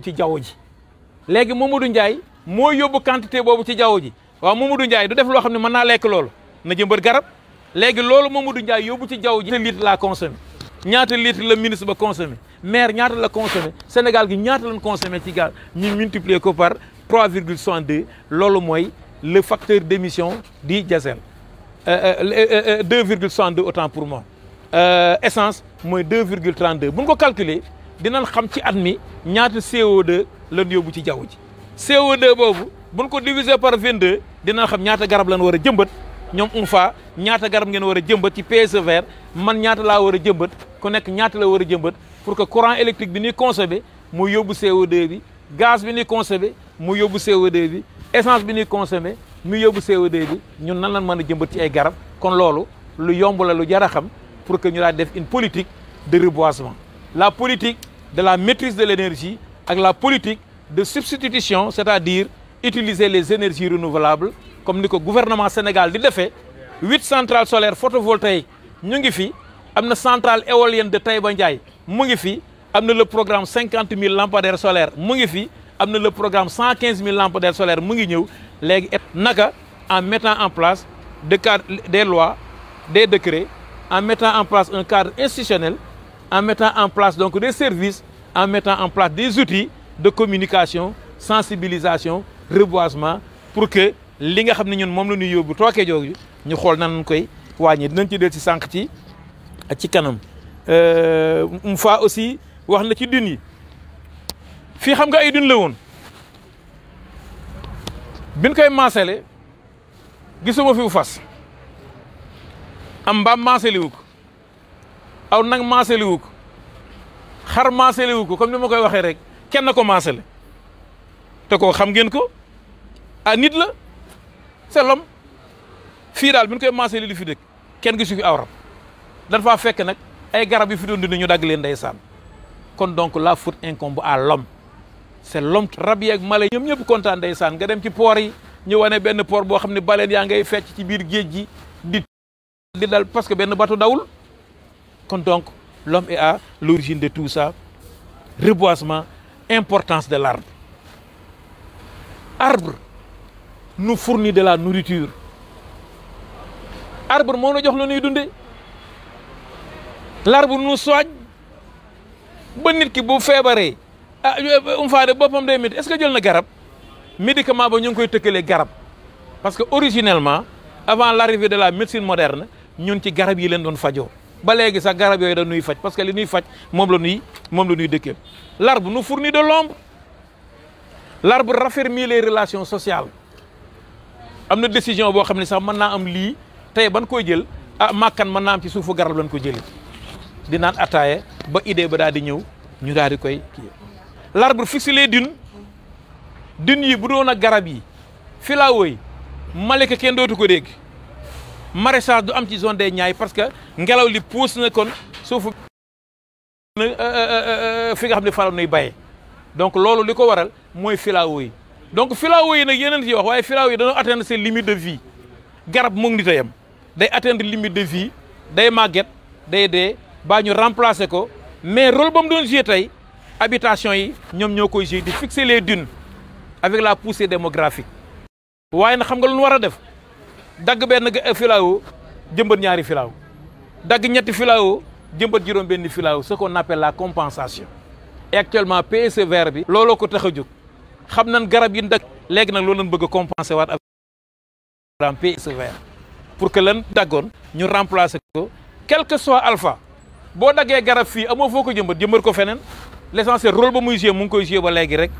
ci jaww ji léegi Mamadou Ndiaye moo yóbbu quantité boobu ci jaww ji waaw Mamadou Ndiaye du def loo xam ne mën naa lekk loolu na jëmbat garab léegi loolu Mamadou Ndiaye yóbbu ci jaww ji ñaata litre la consommé ñaata litre la ministre ba consommé maire ñaata la consommé Sénégal gi ñaata lañ consommé ci gaz ñu multiplier ko par 3,62 loolu mooy le facteur d'émission du diesel 2,62 autant pour moi essence mooy 2,32 bu ñu ko calculer dinañ xam ci at mi ñaata CO2 lañ yóbbu ci jaww ji CO2 boobu bu ñu ko diviser par 22 dinañ xam ñaata garab lañ war a jëmbat ñoom UNFA ñaata garab ngeen war a jëmbat ci PSE vert man ñaata laa war a jëmbat ku nekk ñaata la war a jëmbat pour que courant électrique bi ñuy consommé mu yóbbu CO2 bi gaz bi ñuy consommé mu yóbbu CO2 bi essence bi ñuy consommé mu yóbbu CO2 bi ñun nan lañ mën a jëmbat ci ay garab kon loolu lu yomb la lu jar a xam pour que ñu daal def une politique de reboisement la politique de la maîtrise de l'énergie ak la politique de substitution c'est-à-dire utiliser les énergies renouvelables comme ni ko gouvernement Sénégal di defee 8 centrales solaires photovoltaïques ñu ngi fi am na centrale éolienne de Taïba Ndiaye mu ngi fi am na le programme 50 000 lampadaires solaires mu ngi fi am na le programme 115 000 lampadaires solaires mu ngi ñëw léegi naka en mettant en place des lois des décrets en mettant en place un cadre institutionnel en mettant en place donc des services en mettant en place des outils de communication sensibilisation reboisement pour que li nga xam ne ñun moom la ñuy yóbbu tooke jooju ñu xool nan lañ koy wàññi dinañ ci del ci sànq ci kanam une fois aussi wax na ci dun yi fii xam nga ay dun la woon biñ koy maasale gisuma fi fas am mbaam maasale wu ko aw nag maasale wu ko xar maasale wu ko comme ni ma koy waxee rek kenn ko maasale te ko xam ngeen ko ah nit la c'est l'homme fii daal bi ñu koy maasale li fi dëkk kenn gisu fi aw rab dañ faa fekk nag ay garab yu fi doon dund ñu dagg leen ndeysaan kon donc la faute incombe à l'homme c'est l'homme rab yi ak mala ñoom ñëpp kontaan ndeysaan nga dem ci port yi ñu wane benn port boo xam ne baleen yaa ngay fecc ci biir géej gi di dal parce que benn bateau dawul kon donc l'homme est à l'origine de tout ça reboisement importance de l'arbre arbre nous fournit de la nourriture arbre moo la jox la ñuy dundee l'arbre nous soigne ba nit ki bu feebaree faade boppam day métti est-ce que jël na garab médicament ba ñu ngi koy tëkkalee garab parce que originellement avant l'arrivée de la médecine moderne ñun ci garab yi leen doon fajoo ba léegi sax garab yooyu da nuy faj parce que li ñuy faj moom la ñuy dëkkee l'arbre nous fournit de l'ombre l'arbre raffermit les relations sociales am na décision boo xam ne sax mën naa am lii tey ban koy jël màkkan mën naa am ci suufu garab lañ ko jëlee di naan attaaye ba idée ba daal di ñëw ñu daal di koy kii l'arbre fixe les dunes yi bu doon ak garab yi filao yi malika kenn dootu ko dégg maraîchage du am ci zone des Niayes parce que ngelaw li pousse na kon suufu fi nga xam ne fa la ñuy bayee donc loolu li ko waral mooy filao yi donc filao yi nag yeneen ci wax waaye filao yi dañoo atteindre seen limite de vie garab moom nit a yem day atteindre limite de vie day màgget day dee baa ñu remplacer ko mais rôle ba mu doon jouer tey habitation yi ñoom ñoo koy jouer di fixer les dunes avec la poussée démographique waaye nag xam nga lu ñu war a def dagg benn filao jëmbat ñaari filao dagg ñetti filao jëmbat juróom benn filao ce qu'on appelle la compensation et actuellement PSE vert bi looloo ko tax a jóg xam nañ garab yi ndag léegi nag loolu lañ bëgg a compenser waat avec PSE vert pour que lan daggoon ñu remplacer ko quel que soit alpha boo daggee garab fii amoo foo ko jëmbat ko feneen l'essentiel rôle ba muy jouer mu ngi koy jouer ba léegi rek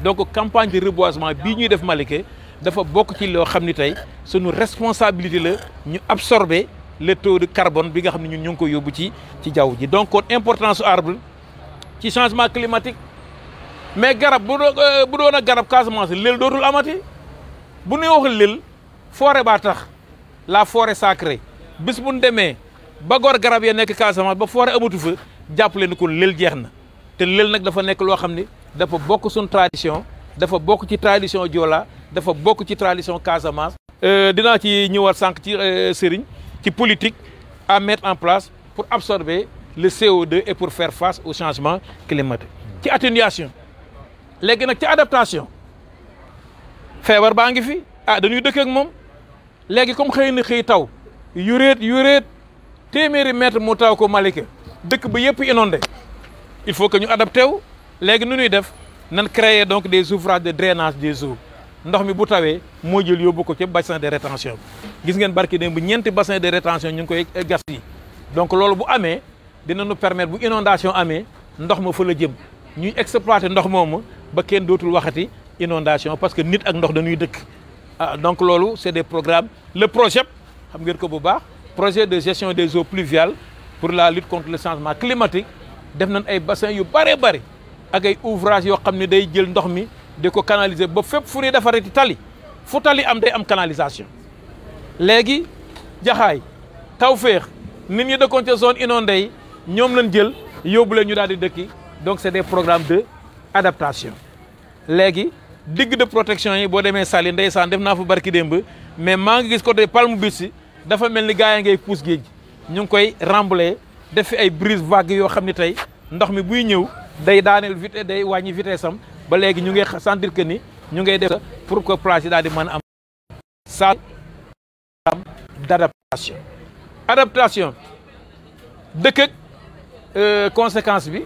donc campagne de reboisement bii ñuy def Malika dafa bokk ci loo xam ni tey sunu responsabilité la ñu absorber le taux de carbone bi nga xam ne ñun ñu ngi ko yóbbu ci jaww ji donc kon importance su arbre ci changement climatique mais garab bu doon a garab Casamance lël dootul amati bu ñuy wax lël forêt baa tax la forêt sacrée bis bu ñu demee ba gor garab ya nekk Casamance ba forêt amatu fa jàppale ni ko lël jeex na te lël nag dafa nekk loo xam ni dafa bokk suñ tradition dafa bokk ci tradition Joola dafa bokk ci tradition Casamance. dinaa ci ñëwaat sànq ci Serigne ci politique à mettre en place pour absorber le CO2 et pour faire face au changement climatique. ci atténuation léegi nag ci adaptation feebar baa ngi fi dañuy dëkk ak moom léegi comme xëy na xëy taw yuréet téeméeri mètre mu taw ko Malika dëkk ba yëpp inondé il faut que ñu adapté wu léegi nu ñuy def nan créer donc des ouvrages de drainage des eaux ndox mi bu tawee moo jël yóbbu ko ci bassin de rétention gis ngeen barki démb bu ñeenti bassin de rétention ñu ngi koy gas yi donc loolu bu amee dinañu permettre bu inondation amee ndox ma fa la jëm ñuy exploiter ndox moomu ba kenn dootul waxati inondation parce que nit ak ndox dañuy dëkk donc loolu c'est des programmes le projet xam ngeen ko bu baax projet de gestion des eaux pluviales pour la lutte contre le changement climatique def nañ ay bassins yu bëree bëri ak ay ouvrages yoo xam ne day jël ndox mi di ko canaliser ba fépp fu ñuy defaree ci tali fu tali am day am canalisation léegi jaxaay Tawfekh nit ñi dëkkoon ca zone inondée yi ñoom lañ jël yóbbu leen ñu daal di dëkki donc c'est des programmes de adaptation léegi digue de protection yi boo demee Saly ndeysaan def naa fa barki démb mais maa ngi gis côté Palme Beach dafa mel ni gaa yi ngay pousse géej gi ñu ngi koy remblayer def fi ay brise vague yoo xam ne tey ndox mi buy ñëw day daaneel vitesse day wàññi vitesse am ba léegi ñu ngi sentir que ni ñu ngay def pour que plage yi daal di mën a am ça d'adaptation adaptation dëkk ak conséquence bi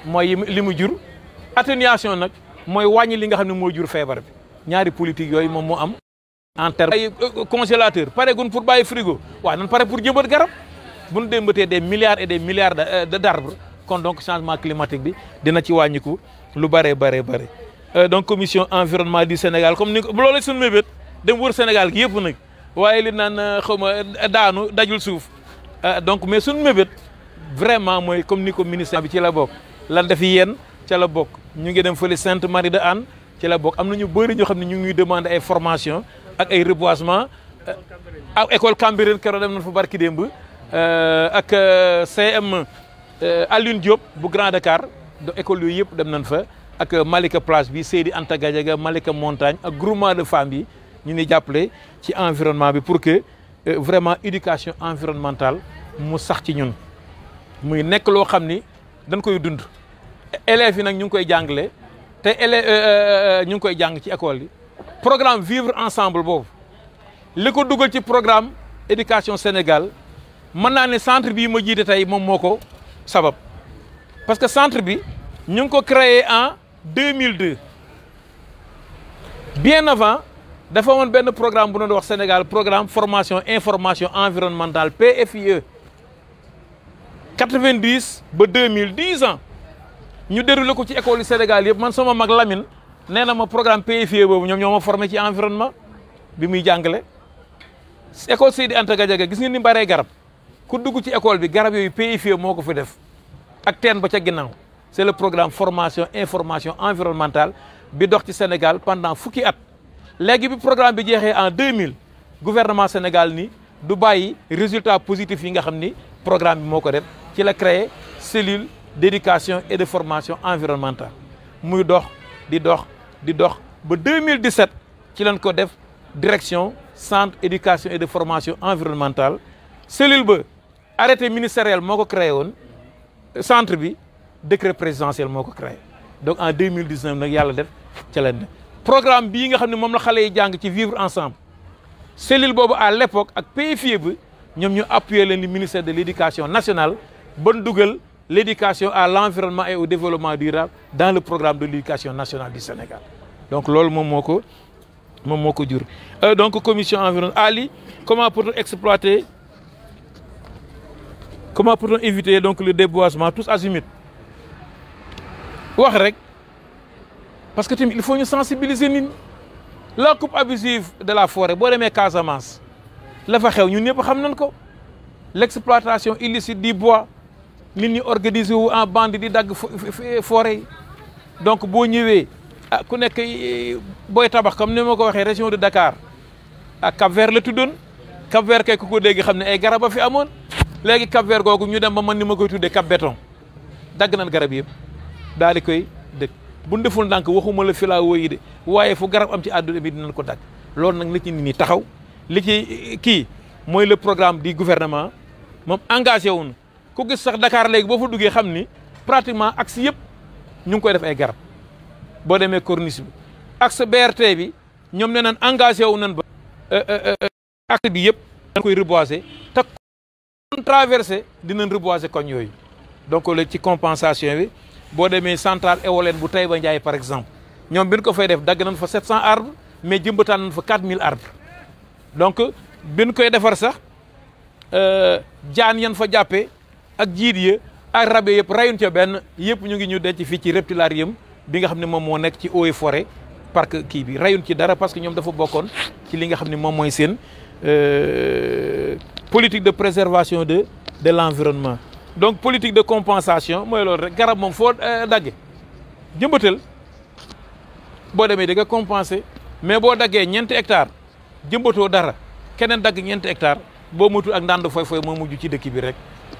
mooy li mu jur atténuation nag mooy wàññi li nga xam ne moo jur feebar bi ñaari politique yooyu moom moo am en terme ay congélateur pare gun pour bàyyi frigo waaw nan pare pour jëmbat garab bu ñu démbatee des milliards et des milliards d'arbres kon donc changement climatique bi dina ci wàññiku lu bëree bëri donc commission environnement du Sénégal comme ni loolu suñu mébét dem wër Sénégal gi yëpp nag waaye li naan xaw ma daanu dajul suuf donc mais suñu mébét vraiment mooy comme ni ko ministère bi ci la bokk lan defi yéen ca la bokk ñu ngi dem fële Sainte Marie de Hann ci la bokk am na ñu bëri ñoo xam ne ñu ngi demander ay formation ak ay reboisement ak école Cambérène keroog dem nañ fa barki démb ak CM Alioune Diop bu Grand Dakar do école yooyu yëpp dem nañ fa ak Malika Plage bi Seydi Anta Gadiaga Malika Montagne ak groupement de femmes yi ñu ni jàppale ci environnement bi pour que vraiment éducation environnementale mu sax ci ñun muy nekk loo xam ni dañ koy dund élèves yi nag ñu ngi koy jàngale te élèves ñu ngi koy jàng ci école yi programme vivre ensemble boobu li ko dugal ci programme éducation Sénégal mën naa ne centre bii ma jiite tey moom moo ko sabab parce que centre bi ñu ngi ko créé en 2002 bien avant dafa woon benn programme bu doon wax Sénégal programme formation information environnementale PFIE 90 ba 2010 ans ñu déroulé ko ci école yu Sénégal yëpp man sama mag Lamine nee na ma programme PFIE boobu ñoom ñoo ma formé ci environnement bi muy jàngale école Seydi Anta Gadiaga gis nga ni baree garab ku dugg ci école bi garab yooyu PFIE moo ko fi def ak teen ba ca ginnaaw c'est le programme formation information environnementale bi dox ci Sénégal pendant fukki at léegi bi programme bi jeexee en 2000 gouvernement Sénégal ni du bàyyi résultat positif yi nga xam ni programme bi moo ko def ci la créé cellule d'éducation et de formation environnementale muy dox di dox di dox ba 2017 ci lañ ko def direction centre éducation et de formation environnementale cellule ba arrêté ministériel moo ko créé woon centre bi décret présidentiel moo ko créé donc en 2019 nag yàlla def ca leen ne programme bii nga xam ne moom la xale yi jàng ci vivre ensemble cellule boobu à l'époque ak PFIE bi ñoom ñu appuyé leen di ministère de l'éducation nationale ban dugal l'éducation à l'environnement et au développement durable dans le programme de l'éducation nationale du Sénégal donc loolu moom moo ko jur donc commission environnement Ali comment peut-on exploiter comment peut-on éviter donc le déboisement tous azimuts wax rek parce que tamit il faut ñu sensibiliser nit ñi la coupe abusive de la forêt boo demee Casamance la fa xew ñun ñëpp xam nañ ko l'exploitation illicite du bois nit ñi organiser wu en bande di dagg forêt yi donc boo ñëwee ah ku nekk booy tabax comme ni ma ko waxee région de Dakar ak Cap-Vert la tuddoon Cap-Vert kay ku ko dégg xam ne ay garab a fi amoon léegi Cap-Vert googu ñu dem ba man ni ma koy tuddee Cap Béton dagg nañ garab yëpp daal di koy dëkk bu ñu deful ndànk waxuma la filao yi de waaye fu garab am ci àdduna bi dinañ ko dagg loolu nag li ci nit ñi taxaw li ci kii mooy le programme du gouvernement moom engagé wuñu ku gis sax Dakar léegi boo fa duggee xam ni pratiquement axe yëpp ñu ngi koy def ay garab boo demee corniche bi axe BRT bi ñoom nee nañ engagé wu nañ ba axe bi yëpp dañ koy reboiser te kon traversé dinañ reboiser koñ yooyu donc la ci compensation bi boo demee centrale éolienne bu Taïba Ndiaye par exemple ñoom bi ñu ko fay def dagg nañ fa 700 arbres mais jëmbataan nañ fa 4000 arbres donc bi ñu koy defar sax jaan yan fa jàppee ak jiit ya ak rabe yëpp rayuñ ca benn yëpp ñu ngi ñu denc fii ci reptilarium bi nga xam ne moom moo nekk ci eaux et forêt parc kii bi rayuñ ci dara parce que ñoom dafa bokkoon ci li nga xam ne moom mooy seen politique de préservation de l'environnement donc politique de compensation mooy loolu rek garab moom foo dagge jëmbatal boo demee da nga compenser mais boo daggee ñeenti hectares jëmbatoo dara keneen dagg ñeenti hectares boo mutul ak ndànd foy foy moo mujj ci dëkk bi rek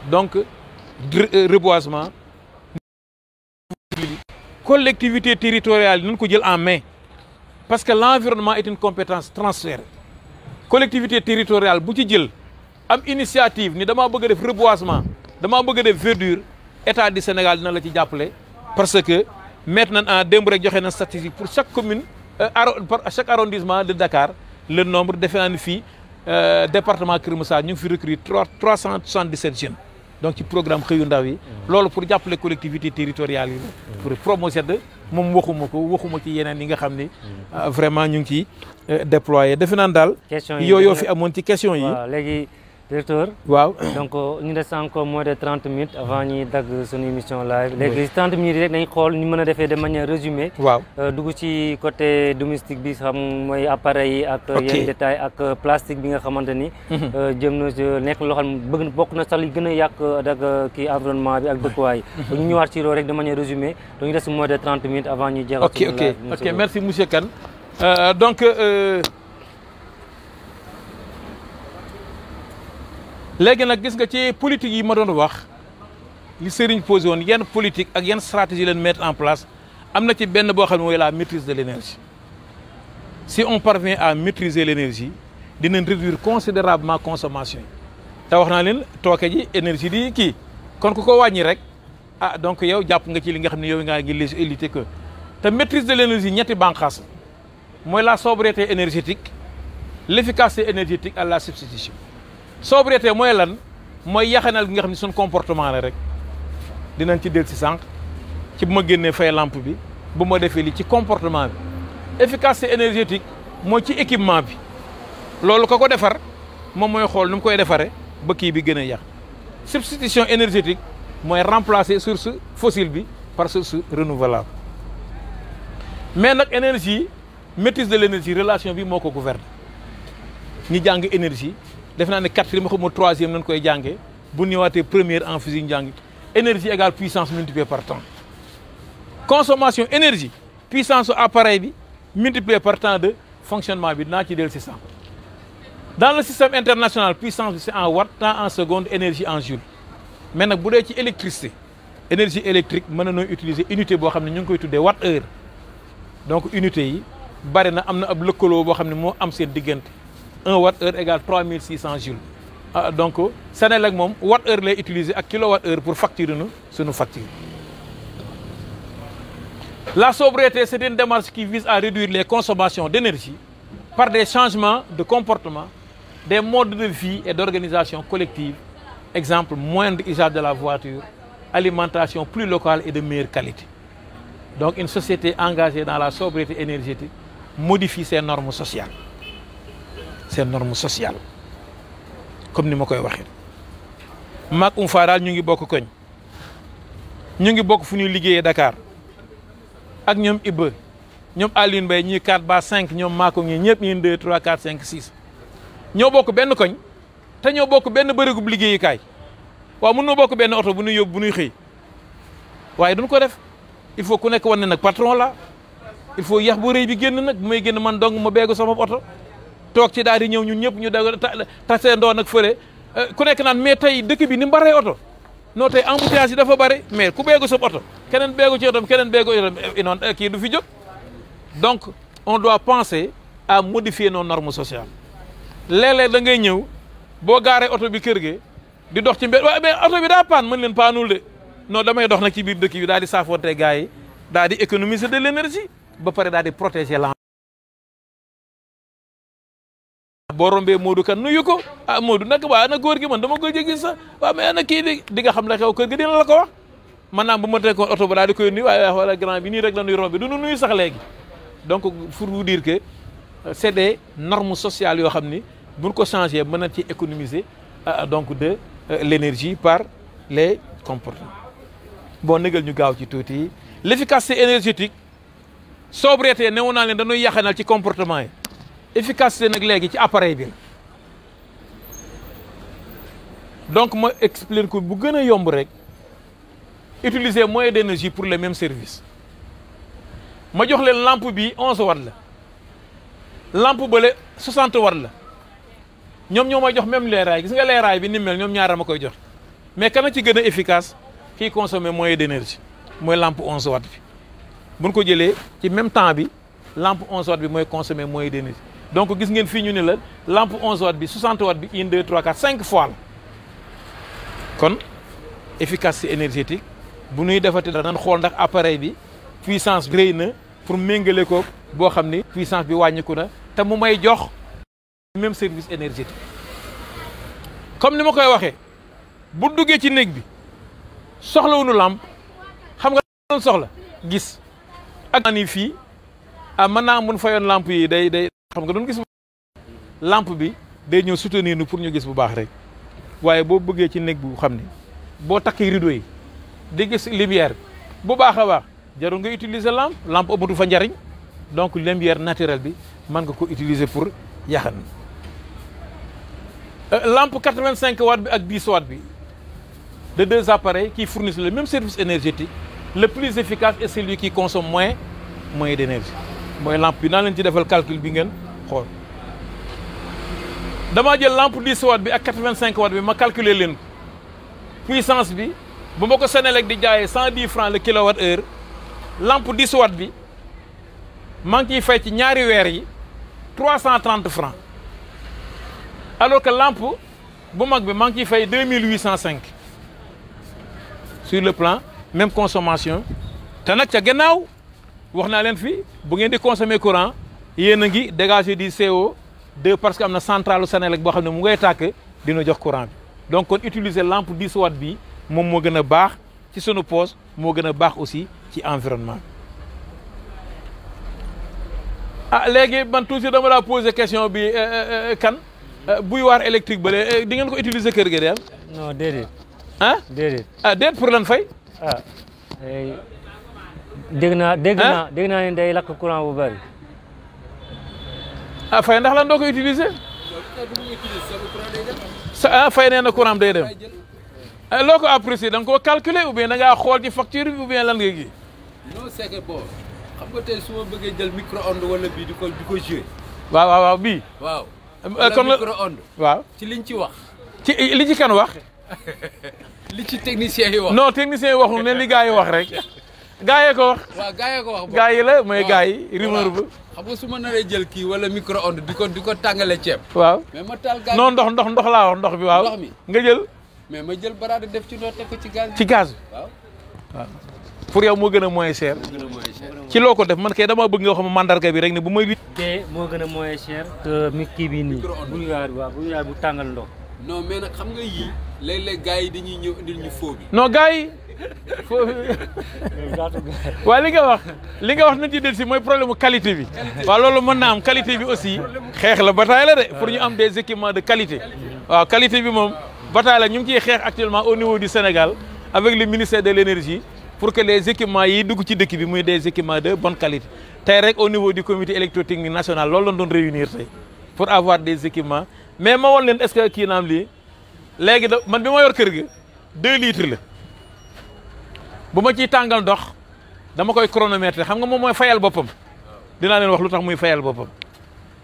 donc reboisement collectivité territoriale yi nañ ko jël en main parce que l'environnement est une compétence transférée collectivité territoriale bu ci jël am initiative ni damaa bëgg a def reboisement damaa bëgg a def verdure état du Sénégal dina la ci jàppale parce que mettre nañ en démb rek joxe na statistique pour chaque commune chaque arrondissement de Dakar le nombre defe naa ni fii département Kër Massar ñu ngi fi recruter 377 jeunes donc ci programme xëyu ndaw yi loolu pour jàppale collectivité territoriale yi pour promouvoir moom waxuma ci yeneen yi nga xam ni vraiment ñu ngi ciy déployer defe naan daal yooyu fi amoon ci question yi léegi directeur waaw donc ñu des encore moins de 30 minutes avant ñuy dagg suñu émission live léegi 30 minutes rek dañ xool ñu mën a defee de manière résumée waaw dugg ci côté domestique bi xam mooy appareil yi ak yenn détail ak plastique bi nga xamante ni jëm na nekk loo xam bëgg bokk na sax li gën a yàq dak kii environnement bi ak dëkkuwaay ñu ñëwaat ci loolu rek de manière résumée donc ñu des moins de 30 minutes avant ñuy jeexal ok merci monsieur Kane donc léegi nag gis nga ci politique yi ma doon wax li Serigne posé woon yenn politique ak yenn stratégie leen mettre en place am na ci benn boo xam ne mooy la maîtrise de l'énergie si on parvient à maîtriser l'énergie dinañ réduire considérablement consommation yi te wax naa leen tooke ji énergie di kii kon ku ko wàññi rek ah donc yow jàpp nga ci li nga xam ne yow ngaa ngi lutter que te maîtrise de l'énergie ñetti bànqaas mooy la sobriété énergétique l'efficacité énergétique à la substitution sobriété mooy lan mooy yaxanal gi nga xam ne suñ comportement la rek dinañ ci del si sànq ci bu ma génnee fay lampe bi bu ma defee li ci comportement bi efficacité énergétique mooy ci équipement bi loolu ko defar moom mooy xool nu mu koy defaree ba kii bi gën a yàq substitution énergétique mooy remplacer source fossile bi par source renouvelable mais nag énergie maîtrise de l'énergie relation bi moo ko gouverne ñi jàng énergie def naa ne quatrième xaw troisième nañ koy jàngee bu ñëwaatee première en physique njàng énergie égale puissance multipliée par temps consommation énergie puissance su appareil bi multipliée par temps de fonctionnement bi dinaa ci dellu si sànq dans le système international puissance bi c'est en watt temps en seconde énergie en joule mais nag bu dee ci électricité énergie électrique mën na noo utiliser unité boo xam ne ñu ngi koy tuddee watt heure donc unité yi bari na am na ab lëkkaloo boo xam ne moo am seen diggante 1 watt heure égale 3600 joules donc Senelec moom watt heure lay utiliser ak kilowatt heure pour facturer nu suñu facture la sobriété c'est une démarche qui vise à réduire les consommations d'énergie par des changements de comportement des modes de vie et d'organisation collective exemple moindre usage de la voiture alimentation plus locale et de meilleure qualité donc une société engagée dans la sobriété énergétique modifie ses normes sociales comme ni ma koy waxee maag fa daal ñu ngi bokk koñ ñu ngi bokk fu ñuy liggéeyee Dakar ak ñoom Ibba ñoom Alioune Mbaye ñii 4 ba 5 ñoom maako ñi ñëpp ñii 2 3 4 5 6 ñoo bokk benn koñ te ñoo bokk benn bërëgub liggéeyukaay waaw mën noo bokk benn oto bu ñuy yóbbu bu ñuy xëy waaye duñ ko def il faut ku nekk wane nag patron la il faut yax bu rëy bi génn nag bu may génn man dong ma beegu sama oto toog ci daal di ñëw ñun ñëpp ñu dag tasee ndoo nag fële ku nekk naan mais tey dëkk bi ni mu baree oto non tey embouteillage yi dafa bare mais ku beegu sa oto keneen beegu ci oto keneen beegu inoon kii du fi jóg donc on doit penser à modifier nos normes sociales léeg-léeg da ngay ñëw boo gaaree oto bi kër gi di dox ci mbedd waaye mais oto bi daa paan mën leen paanul de non damay dox nag ci biir dëkk bi daal di saafoonte gars yi daal di économiser de l'énergie ba pare daal di protéger l'environnement boo rombee Modou kan nuyu ko ah Modou nag waa ana góor gi man dama koy gis sax waaw mais ana kii di nga xam la xew kër gi dina la ko wax man naa bu ma teg ko oto ba daal di koy nuyu waaye wala grand bi nii rek la nuy rombi du nu nuyu sax léegi donc pour vous dire que c'est des normes sociales yoo xam ni buñ ko changer mën na ci économiser donc de l'énergie par les comportements bon négal ñu gaaw ci tuuti l'efficacité énergétique sobriété newoon naa leen dañuy yaxanal ci comportement yi efficacité nag léegi ci appareil bi donc ma expliquer ko bu gën a yomb rek utiliser moyen d'énergie pour les mêmes services ma jox leen lampe bi 11 watts la lampe bële 60 watts la ñoom ñoo may jox même leeraay gis nga leeraay bi ni mel ñoom ñaara ma koy jox mais kana ci gën a efficace kii consommer moyen d'énergie mooy lampe 11 watts bi buñ ko jëlee ci même temps bi lampe 11 watts bi mooy consommer moyen d'énergie donc gis ngeen fii ñu ne la lampe 11 watts bi 60 watts bi 1 2 3 4 5 fois la kon efficacité énergétique bu ñuy defati dañ xool ndax appareil bi puissance bi rëy na pour méngale ko boo xam ni puissance bi wàññiku na te mu may jox même service énergétique comme ni ma koy waxee bu duggee ci néeg bi soxlawuñu lampe xam nga doon soxla gis ak ni fii mën naa mun fayoon lampe yi day xam nga doon gis lampe bi day ñëw soutenir nu pour ñu gis bu baax rek waaye boo bëggee ci néeg bu xam ne boo takkee rideau yi di gis lumière bu baax a baax jarul nga utiliser lampe amatu fa njariñ donc lumière naturelle bi mën nga ko utiliser pour yaxan lampe 85 watts bi ak 10 watts bi de deux appareils qui fournissent le même service énergétique le plus efficace est celui qui consomme moins d'énergie mooy lampe bi naa leen ci defal calcul bi ngeen xool damaa jël lampe 10 watts bi ak 85 watts bi ma calculer leen ko puissance bi bu ma ko Senelec di jaayee 110 francs le kilowatt heure lampe 10 watts bi maa ngi ciy fay ci ñaari weer yi 330 francs alors que lampe bu mag bi maa ngi ciy fay 2805 sur le plan même consommation te nag ca gannaaw wax naa leen fii bu ngeen di consommer courant yéen a ngi dégager du CO2 parce que am na centrale Senelec boo xam ne mu ngay tàkk dina jox courant bi donc kon utiliser lampe 10 watts bi moom moo gën a baax ci sunu poche moo gën a baax aussi ci environnement léegi man toujours dama la poser question bi kan bouilloire électrique ba di ngeen ko utiliser kër ga de am non déedéet. déedéet déet pour lan fay dégg naa ne day lakk courant bu bari. fay ndax lan doo ko utiliser fay nee na courant day dem loo ko apprécier da nga koo calculer ou bien da ngaa xool ci facture bi ou bien lan nga gi non c'est que bon xam nga tey su ma bëggee jël micro-ondes wala bii di ko jouer waaw bii waaw kon micro-ondes waaw ci liñ ci wax ci li ci kan wax li ci technicien yi wax non technicien yi waxul ne li gars yi wax rek gars yi ko wax waaw gars yi ko wax gars yi la mooy gars yi rumeur bu xam nga su ma naree jël kii wala micro-ondes di ko tàngale ceeb waaw mais ma taal gaz non ndox laa wax ndox bi waaw ndox mi nga jël mais ma jël baraade def ci ndox teg ko ci gaz ci gaz waaw pour yow moo gën a moins cher ci loo ko def man kay dama bëgg nga xam mandarga bi rek ne bu may te moo gën a moins cher que mi kii bi nii bouilloire bi waaw bouilloire bu tàngal ndox non mais nag xam nga yii léeg-léeg gars yi dañuy ñëw indil ñu faux bi non gars yi waaw li nga wax nañ ci del si mooy problème qualité bi waaw loolu mën na am qualité bi aussi xeex la bataille la de pour ñu am des équipements de qualité waaw qualité bi moom bataille la ñu ngi ciy xeex actuellement au niveau du Sénégal avec le ministère de l'énergie pour que les équipements yi dugg ci dëkk bi muy des équipements de bonne qualité tey rek au niveau du comité électrotechnique national loolu lañ doon réunir tey pour avoir des équipements mais ma woon leen est-ce que kii naam lii léegi da man bi ma yor kër ga 2 litres la bu ma ciy tàngal ndox dama koy chronomètre xam nga moom mooy fayal boppam dinaa leen wax lu tax muy fayal boppam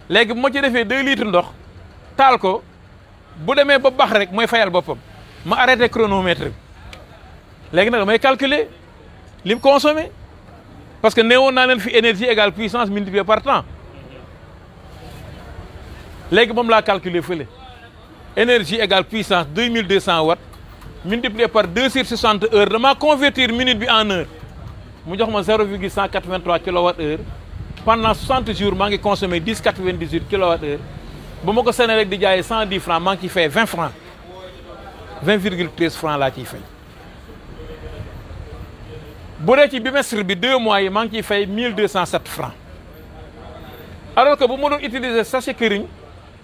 léegi bu ma ci defee 2 litres ndox taal ko bu demee ba bax rek mooy fayal boppam ma arrêté chronomètre bi léegi nag damay calculer li mu consommé parce que néewoon naa leen fi énergie égale puissance multipliée par temps léegi moom laa calculer fële énergie égale puissance 2200 watts multiplié par 2 sur 60 heures dama convertir minute bi en heure mu jox ma 0,183 kilowatt heure pendant 60 jours maa ngi consommé 10,98 kilowatt heure bu ma ko Senelec di jaayee 110 francs maa ngi ciy fay 20 francs 20,13 francs laa ciy fay bu dee ci bimestre bi 2 mois yi maa ngi ciy fay 1207 francs alors que bu ma doon utiliser sachet këriñ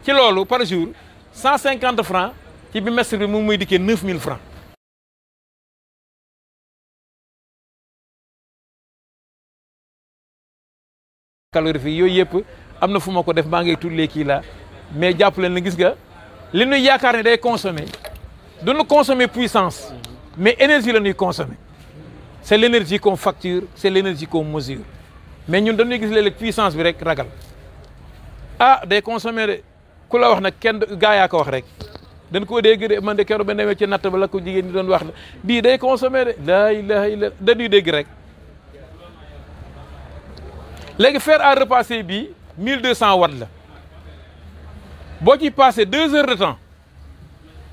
ci loolu par jour 150 francs ci bimestre bi mu muy dikkee 9000 francs calorifique yooyu yëpp am na fu ma ko def maa ngi tullee kii la mais jàpp leen ne gis nga li ñuy yaakaar ne day consommer du ñu consommer puissance mais énergie la ñuy consommer c'est l'énergie qu'on facture c'est l'énergie qu'on mesure mais ñun dañuy gis léeg-léeg puissance bi rek ragal day consommer de ku la wax nag kenn gaa yaa ko wax rek dañ koo dégg de man de keroog ba demee ci natt ba la ko jigéen ñi doon wax bii day consommer de laa ilaha illa dañuy dégg rek léegi fer à repasser bii 1200 watts la boo ci passé 2 heures de temps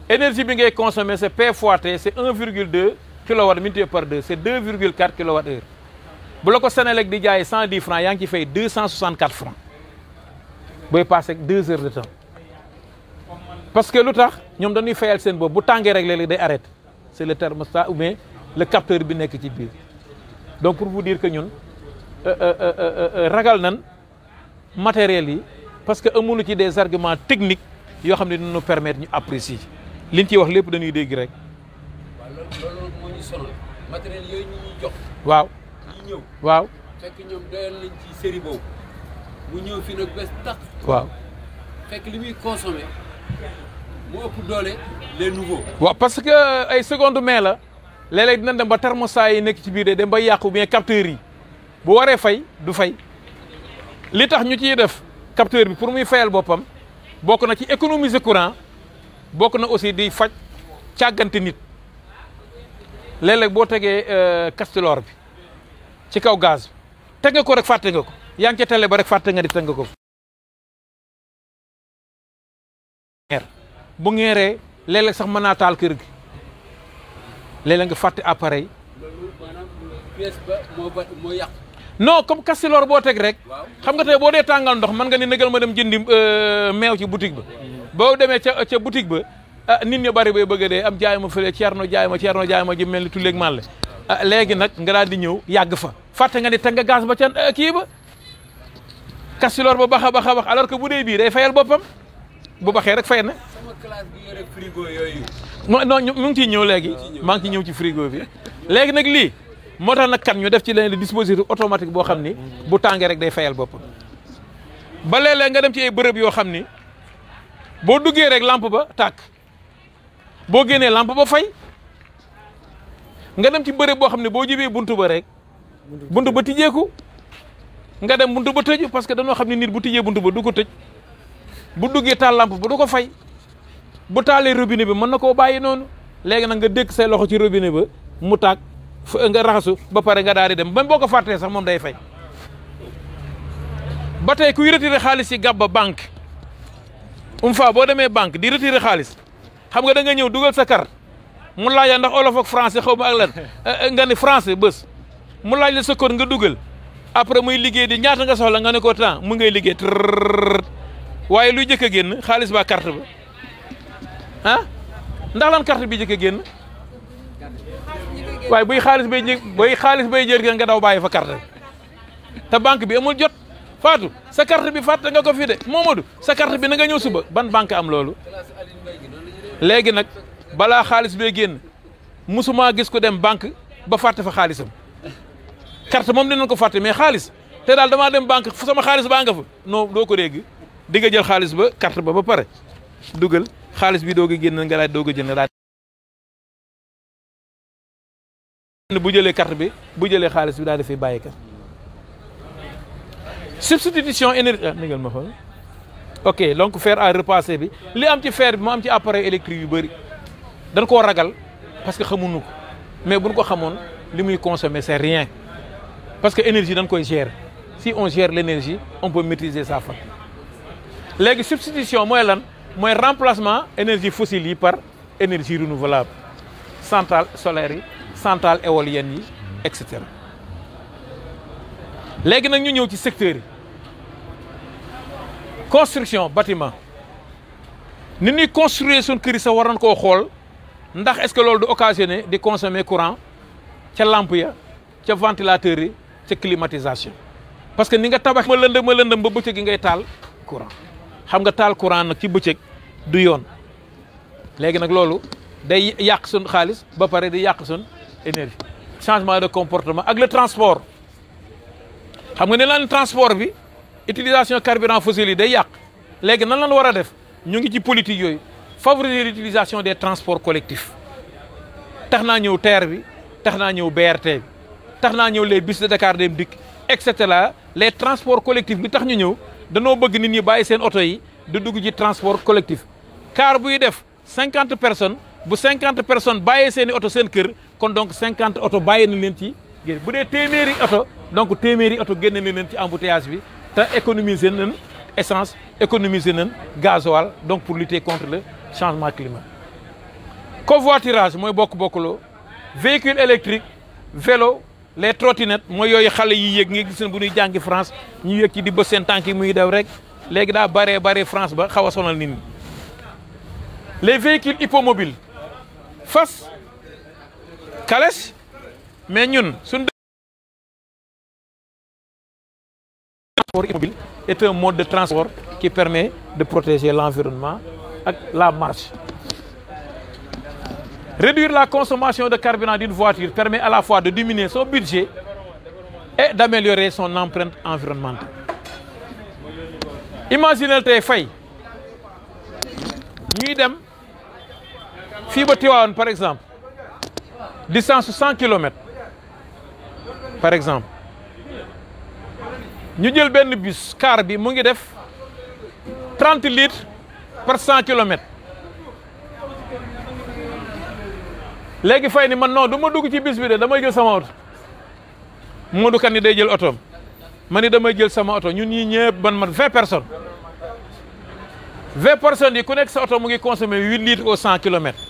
énergie bi ngay consommer c'est P fois T c'est 1,2 kilowatt multiplié par 2 c'est 2,4 kilowattheure bu la ko Senelec di jaayee 110 francs yaa ngi ci fay 264 francs booy passé 2 heures de temps parce que lu tax ñoom dañuy fayal seen bopp bu tàngee rek léeg-léeg day arrêté c'est le thermostat ou bien le capteur bi nekk ci biir donc pour vous dire que ñun ragal nan matériel yi parce que amuñu ci des arguments techniques yoo xam ne dinañu permettre ñu apprécier liñ ciy wax lépp dañuy dégg rek. waaw loolu moo ñu sonal matériel yooyu ñu ñuy jox. waaw ñi ñëw. waaw fekk ñoom doyal nañ ci série boobu mu ñëw fi nag bés tax. waaw fekk li muy consommé mu ëpp doole les nouveaux. waaw parce que ay seconde main la léeg-léeg dina dem ba thermostat yi nekk ci biir de dem ba yàqu bien capteurs yi bu waree fay du fay li tax ñu ciy def capteur bi pour muy fayal boppam bokk na ci économiser courant bokk na aussi di faj càggante nit léeg-léeg boo tegee castilor bi ci kaw gaz bi teg nga ko rek fàtte nga ko yaa ngi ca télé ba rek fàtte nga di teg nga ko. bu ngeeree léeg-léeg sax mën naa taal kër gi léeg-léeg nga fàtte appareil. loolu maanaam pièce ba moo yàq. non comme castilor boo teg rek xam nga tey boo dee tàngal ndox mën nga ni négal ma dem jëndi meew ci boutique ba boo demee ca boutique ba nit ñu bari bay bëgg a dee am jaay ma fële Thierno jaay ma ji mel ni tulleeg màlle léegi nag nga daal di ñëw yàgg fa fàtte nga ni teg nga gaz ba ca kii ba castilor ba bax a bax alors que bu dee bii day fayal boppam bu baxee rek fay na. sama classe bi yore frigo yooyu. non mu ngi ciy ñëw léegi maa ngi ciy ñëw ci frigo bi léegi nag lii moo tax nag kan ñu def ci leen dispositif automatique boo xam ni bu tàngee rek day fayal boppam ba léeg-léeg nga dem ci ay bërëb yoo xam ni boo duggee rek lampe ba tàkk boo génnee lampe ba fay nga dem ci bërëb boo xam ne boo jubee buntu ba rek buntu ba tijjeeku nga dem buntu ba tëju parce que dañoo xam ne nit bu tijjee buntu ba du ko tëj bu duggee taal lampe ba du ko fay bu taalee robinet bi mën na koo bàyyi noonu léegi nag nga dékk say loxo ci robinet ba mu tàkk nga raxasu ba pare nga daal di dem même boo ko fàttee sax moom day fay ba tey kuy retiré xaalis ci gàbba banque fa boo demee banque di retiré xaalis xam nga da nga ñëw dugal sa carte mu laaj la ndax olof ak français xaw ma ak lan nga ni français bés mu laaj la sa code nga dugal après muy liggéey di ñaata nga soxla nga ne ko temps mu ngay liggéey waaye luy jëkk a génn xaalis ba carte ba ah ndax lan carte bi jëkk a génn waaye buy xaalis bay jër nga daw bàyyi fa carte te banque bi amul jot Fatou sa carte bi fàtte nga ko fi de Momadou sa carte bi na nga ñëw suba ban banque am loolu léegi nag balaa xaalis bee génn musuma gis ko dem banque ba fàtte fa xaalisam carte moom dinañ ko fàtte mais xaalis te daal damaa dem banque fu sama xaalis baa nga fa non doo ko dégg di nga jël xaalis ba carte ba pare dugal xaalis bi doog a génn nga daal doog a jël nga daal bu jëlee carte bi bu jëlee xaalis bi daal di fi bàyyi ka substitution énergie négal ma xool ok donc fer à repasser bi li am ci fer bi mu am ci appareil électrique yu bëri dañ koo ragal parce que xamuñu ko mais buñ ko xamoon li muy consommer c'est rien parce que énergie dañ koy gérer si on gère l'énergie on peut maîtriser sa facture léegi substitution mooy lan mooy remplacement énergie fossile yi par énergie renouvelable centrale solaire yi centrale éolienne yi et cetera léegi nag ñu ñëw ci secteur yi construction bâtiment ni ñuy construire suñ kër yi sax war nañ koo xool ndax est-ce que loolu du occasionner di consommer courant ca lampe ya ca ventilateur yi ca climatisation parce que ni nga tabax ma lëndëm ba bëccëg gi ngay taal courant xam nga taal courant nag ci bëccëg du yoon léegi nag loolu day yàq suñ xaalis ba pare di yàq suñ énergie changement de comportement ak le transport xam nga ne lan transport bi utilisation carburant fossile yi day yàq léegi nan lañ war a def ñu ngi ci politique yooyu favoriser l'utilisation des transports collectifs tax naa ñëw TER bi tax naa ñëw BRT bi tax naa ñëw les bus de Dakar Dem Dikk et cetera les transports collectifs li tax ñu ñëw danoo bëgg nit ñi bàyyi seen oto yi di dugg ci transport collectif car buy def 50 personnes bu 50 personnes bàyyee seen i oto seen kër kon donc 50 oto bàyyi na leen ci bu dee téeméeri oto donc téeméeri oto génne na leen ci embouteillage bi te économiser nañ essence économiser nañ gasoil donc pour lutter contre le changement climatique. Covoiturage mooy bokk-bokkuloo véhicule électrique vélo les trottinettes mooy yooyu xale yi yéeg nga gis ne bu ñuy jàngi France ñu yéeg ci di bës seen tànk yi muy daw rek léegi daa bare France ba xaw a sonal nit ñi. Les véhicules hippomobiles fas calèche mais ñun suñ transport hippomobile est un mode de transport qui permet de protéger l'environnement ak la marche. Réduire la consommation de carburant d'une voiture permet à la fois de diminuer son budget et d'améliorer son empreinte environnementale. Imaginez tey fay ñuy dem fii ba Tivaouane par exemple distance 100 kilomètres par exemple ñu jël benn bus car bi mu ngi def 30 litres par 100 kilomètres léegi fay ni man non du ma dugg ci bus bi de damay jël sama oto Modou Kane ni day jël otoom ma ni damay jël sama oto ñun ñii ñëpp man 20 personnes 20 personnes yi ku nekk sa oto mu ngi consommer 8 litres au 100 kilomètres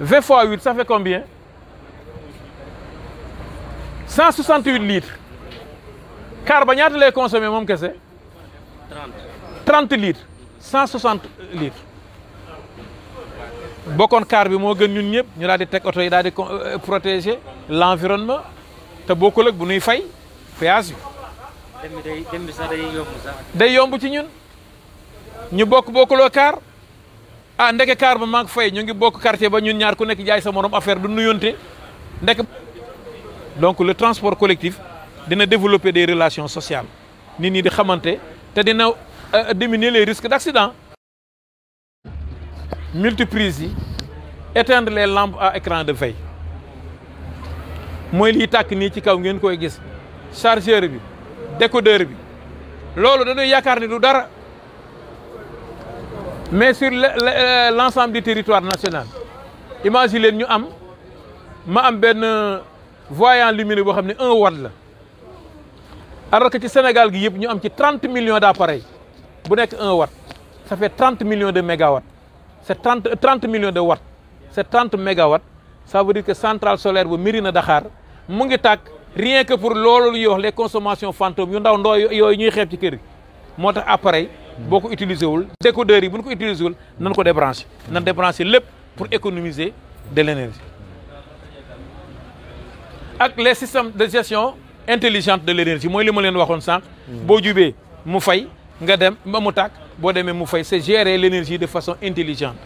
20 fois 8 ça fait combien 168 litres car ba ñaata lay consommer moom kese 30 litres 160 litres bokkoon car bi moo gën ñun ñëpp ñu daal di teg oto yi daal di protéger l'environnement te bokkul ak bu nuy fay péage bi. dem bi sax day yomb sax. day yomb ci ñun ñu bokkuloo car ah ndeke car ba maa ngi fay ñu ngi bokk quartier ba ñun ñaar ku nekk jaay sa morom affaire du nuyonte ndek donc le transport collectif dina développer des relations sociales nit ñi di xamante te dina diminuer les risques d'accident. Multiprise yi éteindre les lampes à écran de veille mooy liy tàkk nii ci kaw ngeen koy gis chargeur bi décodeur bi loolu dañuy yaakaar ni du dara mais sur l'ensemble du territoire national imagine leen ñu ma am benn voyant lumineux boo xam ne 1 watt la alors que ci Sénégal gi yëpp ñu am ci 30 millions d'appareils bu nekk 1 watt ça fait 30 millions de mégawatts. C'est 30 millions de watts. C'est 30 mégawatts. Ça veut dire que centrale solaire bu Mérina Dakhar mu ngi tàkk rien que pour loolu lu ñuy wax les consommations fantômes yu ndaw yooyu ñuy xeeb ci kër gi moo tax appareil boo ko utilisé wul décodeurs yi bu ñu ko utilisé wul nan ko débranché nan débranché lépp pour économiser de l'énergie ak les systèmes de gestion intelligente de l'énergie mooy li ma leen waxoon sànq boo jubee mu fay nga dem ba mu tàkk boo demee mu fay c'est gérer l'énergie de façon intelligente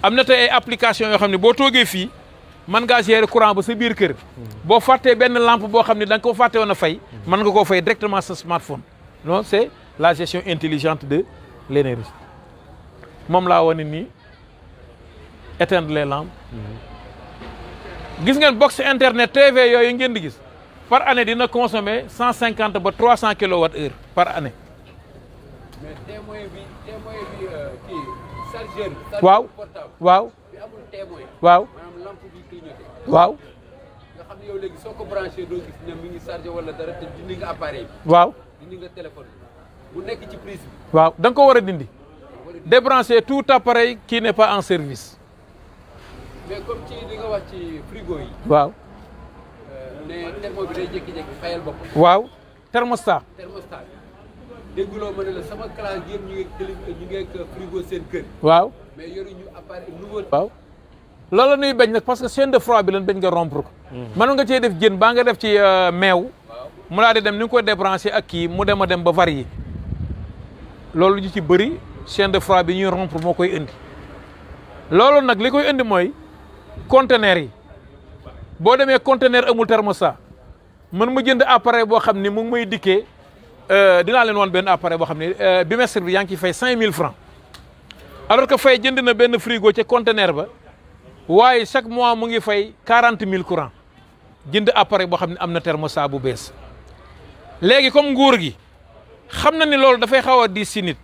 am na tey ay application yoo xam ne boo toogee fii mën ngaa gérer courant ba sa biir kër boo fàttee benn lampe boo xam ne da nga ko fàtte woon a fay mën nga koo fay directement sa smartphone non c'est la gestion intelligente de l'énergie moom laa wane nii éteindre les lampes gis ngeen box internet TV yooyu ngeen di gis par année dina consommer 150 ba 300 kilowattheure par année. mais témoin bi kii chargeur bi. waaw waaw. bi amul témoin. waaw maanaam lampe bi clignoté. waaw. nga xam ne yow léegi soo ko branché doo gis ne mi ngi chargé wala dara te dindi nga appareil bi. waaw dindi nga téléphone bu nekk ci prise bi. waaw da nga ko war a dindi. débrancher tout appareil qui n'est pas en service. mais comme ci li nga wax ci frigo yi. waaw. ne thermo bi day jékki-jékki fayal boppam. waaw thermostat. thermostat dégguloo ma ne la sama classe yëpp ñu ngi frigo seen kër. waaw. mais yoruñu appareil nouveau. waaw loolu la ñuy bañ nag parce que chaîne de froid bi lañ bañ nga rompre ko. mënoon nga cee def jën baa nga def ci meew. mu laa di dem ni nga koy débranché ak kii mu dem a dem ba varié loolu ñu ci bëri chaîne de froid bi ñuy rompre moo koy indi. loolu nag li koy indi mooy conteneur yi boo demee conteneur amul thermostat man ma jënd appareil boo xam ni mu ngi may dikkee dinaa leen woon benn appareil boo xam ne bimestre bi yaa ngi ciy fay 5000 francs alors que fay jënd na benn frigo ca conteneur ba waaye chaque mois mu ngi fay 40 000 courant jënd appareil boo xam ne am na thermostat bu bees. léegi comme nguur gi xam na ni loolu dafay xaw a diis si nit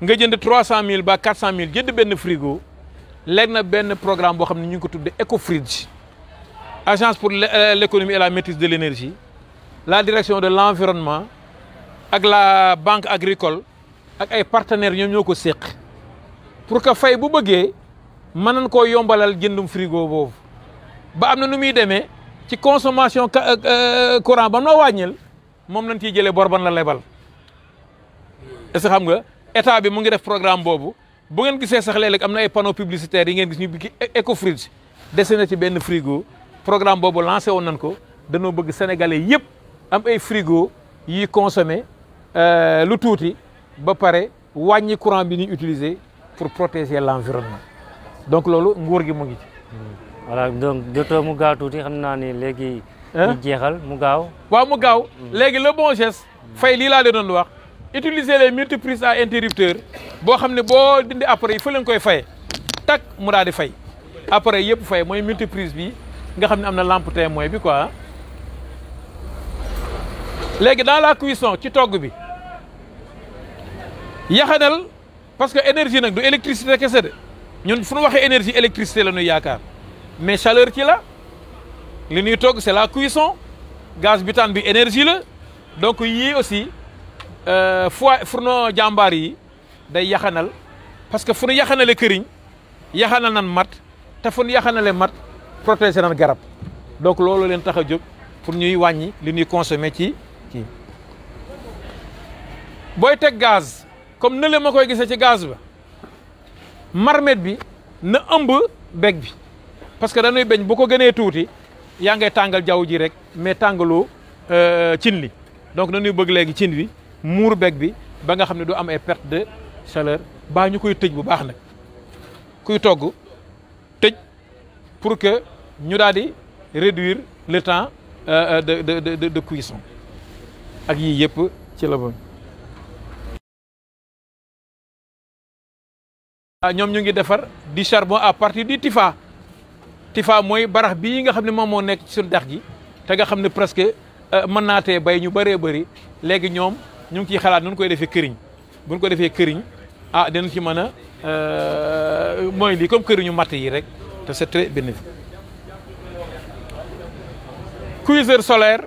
nga jënd 300000 ba 400000 jënd benn frigo léegi na benn programme boo xam ne ñu ngi ko tuddee Ecofridge agence pour l'économie et la maîtrise de l'énergie la direction de l'environnement ak la banque agricole ak ay partenaires ñoom ñoo ko séq pour que fay bu bëggee mën nañ koo yombalal jëndum frigo boobu ba am na nu muy demee ci consommation courant ba noo wàññil moom lañ ciy jëlee bor ban la lebal est-ce que xam nga état bi mu ngi def programme boobu bu ngeen gisee sax léeg-léeg am na ay panneaux publicitaires yi ngeen gis ñu biki Ecofridge dese na ci benn frigo programme boobu lancé woon nañ ko danoo bëgg sénégalais yëpp am ay frigo yi consommé lu tuuti ba pare wàññi courant bi ñuy utiliser pour protéger l'environnement donc loolu nguur gi mu ngi ci. voilà donc docteur mu gaaw tuuti xam naa ni léegi. ñu jeexal mu gaaw. waaw mu gaaw léegi le bon geste. fay lii laa leen doon wax utiliser les multiprises à interrupteur boo xam ne boo dindi appareil yi fa leen koy faye tak mu daal di fay appareil yëpp fay mooy multiprise bi nga xam ne am na lampe témoin bi quoi. léegi dans la cuisson ci togg bi yaxanal parce que énergie nag du électricité kese de ñun fu ñu waxee énergie électricité la ñuy yaakaar mais chaleur ci la li ñuy togg c'est la cuisson gaz butane bi énergie la donc yii aussi fourneau jàmbaar yi day yaxanal parce que fu ñu yaxanale këriñ yaxanal nan mat te fu ñu yaxanale mat protéger nan garab donc loolu leen tax a jóg pour ñuy wàññi li ñuy consommer ci kii booy teg gaz comme ne le ma koy gisee ci gaz ba marmite bi na ëmb beg bi parce que dañuy bañ bu ko gënee tuuti yaa ngay tàngal jaww ji rek mais tàngaloo cin li donc dañuy bëgg léegi cin bi muur beg bi ba nga xam ne du am ay perte de chaleur baa ñu koy tëj bu baax nag kuy togg tëj pour que ñu daal di réduire le temps de cuisson ak yii yëpp ci la bon. ñoom ñu ngi defar du charbon à partir du Tifa Tifa mooy barax bii nga xam ne moom moo nekk ci suñu dex gi te nga xam ne presque mën naa tee bay ñu bëree bëri léegi ñoom ñu ngi ciy xalaat nu ñu koy defee këriñ bu ñu ko defee këriñ ah dinañ ci mën a mooy lii comme këriñu matt yi rek te c'est très bénéfique. Cuiseur solaire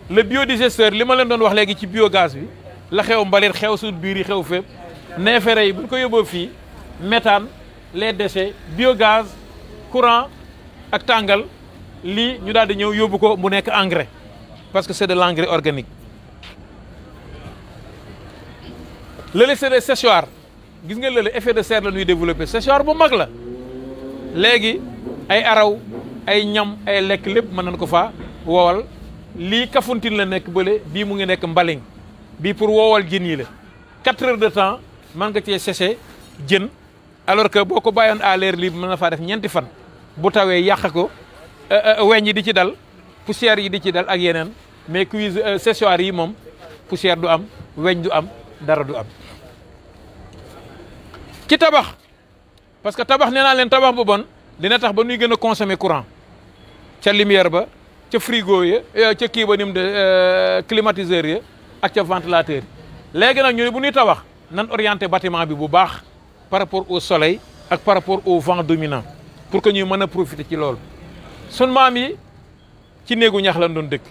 le biodigesteur li ma leen doon wax léegi ci biogaz bi la xew mbalit xew suñu biir yi xew fépp neefere yi bu ñu ko yóbboo fii méthane les déchets biogaz courant ak tàngal lii ñu daal di ñëw yóbbu ko mu nekk engrais parce que c'est de l'engrais organique. lële c'est des séchoirs gis nga lële effet de serre la ñuy développer séchoir bu mag la léegi ay araw ay ñam ay lekk lépp mën nañ ko faa wowal lii Kafountine la nekk bële bii mu ngi nekk Mbaling bii pour wowal jën yi la 4 heures de temps mën nga cee séché jën alors que boo ko bàyyoon à l'air libre mën na faa def ñeenti fan bu tawee yàq ko weñ yi di ci dal poussière yi di ci dal ak yeneen mais séchoir yi moom poussière du am weñ du am dara du am. ci tabax parce que tabax nee naa leen tabax bu bon dina tax ba nuy gën a consommer courant ca lumière ba ca frigo ya ca kii ba nim de climatiseur ya ak ca ventilateur yi léegi nag ñu ne bu ñuy tabax nan orienté bâtiment bi bu baax par rapport au soleil ak par rapport au vent dominant pour que ñuy mën a profiter ci loolu sun maam yi ci néegu ñax lan doon dëkk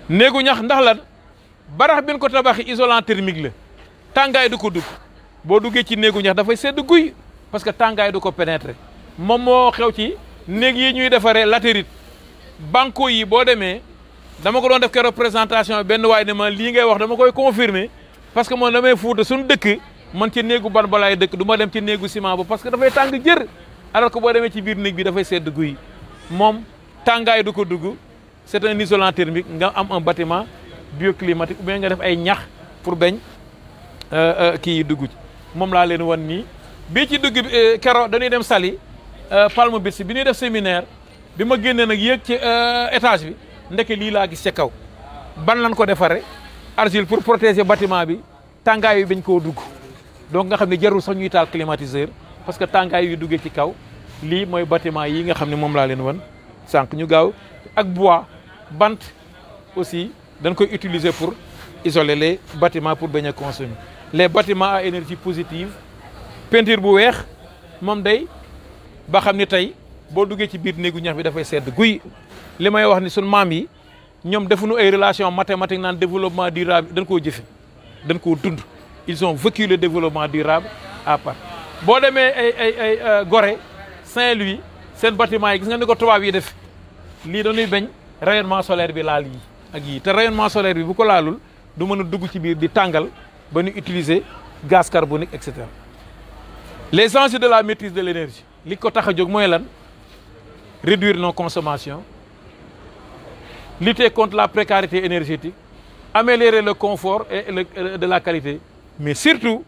néegu ñax ndax lan barax bin ko tabaxi isolant thermique la tàngaay du ko dugg boo duggee ci néegu ñax dafay sedd guy parce que tàngaay du ko pénétrer moom moo xew ci néeg yi ñuy defaree latérite banco yi boo demee dama ko doon def keroog présentation benn waay ne ma lii ngay wax dama koy confirmer parce que moom damay fuuta suñu dëkk man ci néegu ban balaay dëkk du ma dem ci néegu ciment ba parce que dafay tàng jër alors que boo demee ci biir néeg bi dafay sedd guy moom tàngaay du ko dugg c'est un isolant thermique nga am un bâtiment bioclimatique ou bien nga def ay ñax pour bañ kii yi dugg ci moom laa leen wan nii bii ci dugg keroog dañuy dem Saly Palme Beach bi ñuy def séminaire bi ma génnee nag yéeg ci étage bi ndeke lii laa gis ca kaw ban lañ ko defaree argile pour protéger bâtiment bi tàngaay yi bañ koo dugg donc nga xam ne jarul sax ñuy taal climatiseur parce que tàngaay yu duggee ci kaw lii mooy bâtiment yi nga xam ne moom laa leen wan sànq ñu gaaw ak bois bant aussi dañ koy utiliser pour isoler les bâtiments pour bañ a consommer les bâtiments à énergie positive peinture bu weex moom day ba xam ni tey boo duggee ci biir néegu ñax bi dafay sedd guy li may wax ni sun maam yi ñoom defuñu ay relation mathématique naan développement durable dañ koo jëfe dañ koo dund ils ont vécu le développement durable à part boo demee ay Gorée Saint-Louis seen bâtiment yi gis nga ni ko tubaab yi def lii dañuy bañ rayonnement solaire bi laal yi ak yii te rayonnement solaire bi bu ko laalul du mën a dugg ci biir di tàngal ba ñu utiliser gaz carbonique et cetera les enjeux de la maîtrise de l'énergie li ko tax a jóg mooy lan réduire nos consommations lutter contre la précarité énergétique améliorer le confort et de la qualité mais surtout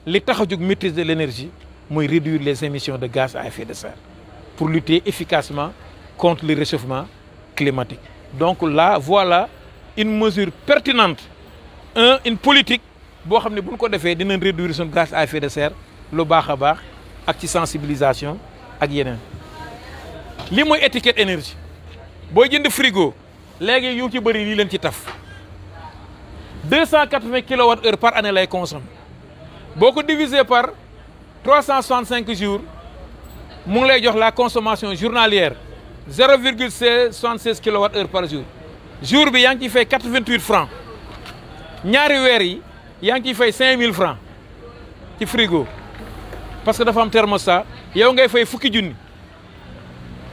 li tax a jóg maîtrise de l'énergie mooy réduire les émissions de gaz à effet de serre pour lutter efficacement contre le réchauffement climatique. Donc là, voilà une mesure pertinente, une politique boo xam ne bu ñu ko defee dinañ réduire son gaz à effet de serre lu baax a baax ak ci sensibilisation ak yeneen. Lii mooy étiquette énergie booy jënd frigo léegi yu ci bëri lii leen ci taf 280 kWh par année lay consomme boo ko diviser par 365 jours mu ngi lay jox la consommation journalière 0,76 kWh par jour jour bi yaa ngi ciy fay 88 francs ñaari weer yi yaa ngi ciy fay 5000 francs ci frigo parce que dafa am thermostat yow ngay fay fukki junni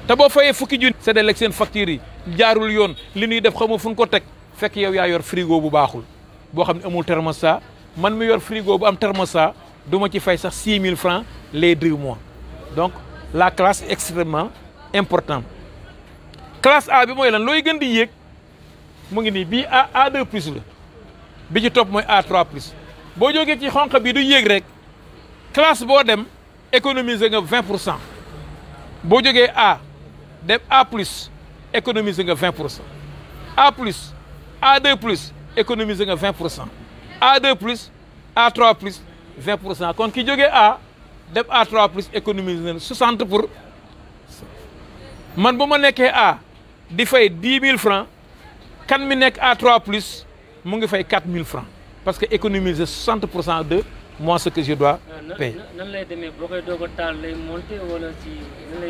te boo fayee fukki junni c'est de seen facture yi jaarul yoon li ñuy def xamoo fu ñu ko teg fekk yow yaa yor frigo bu baaxul boo xam ne amul thermostat man mi yor frigo bu am thermostat du ma ci fay sax 6000 francs les 2 mois donc la classe est extrêmement importante classe A bi mooy lan looy gën di yéeg mu ngi nii bii A2 plus la bi ci topp mooy A3 plus boo jógee ci xonq bi du yéeg rek classe boo dem économiser nga 20% boo jógee A dem A plus économiser nga 20% A plus A2 plus économiser nga 20% A2 plus A3 plus 20% kon ki jógee A dem A3 plus économiser na 60%. man bu ma nekkee A di fay 10 000 francs kan mi nekk A3 plus mu ngi fay 4 000 francs parce que économiser 60% de moi ce que je dois payer. nan lay demee boo koy doog a taal lay monter wala ci.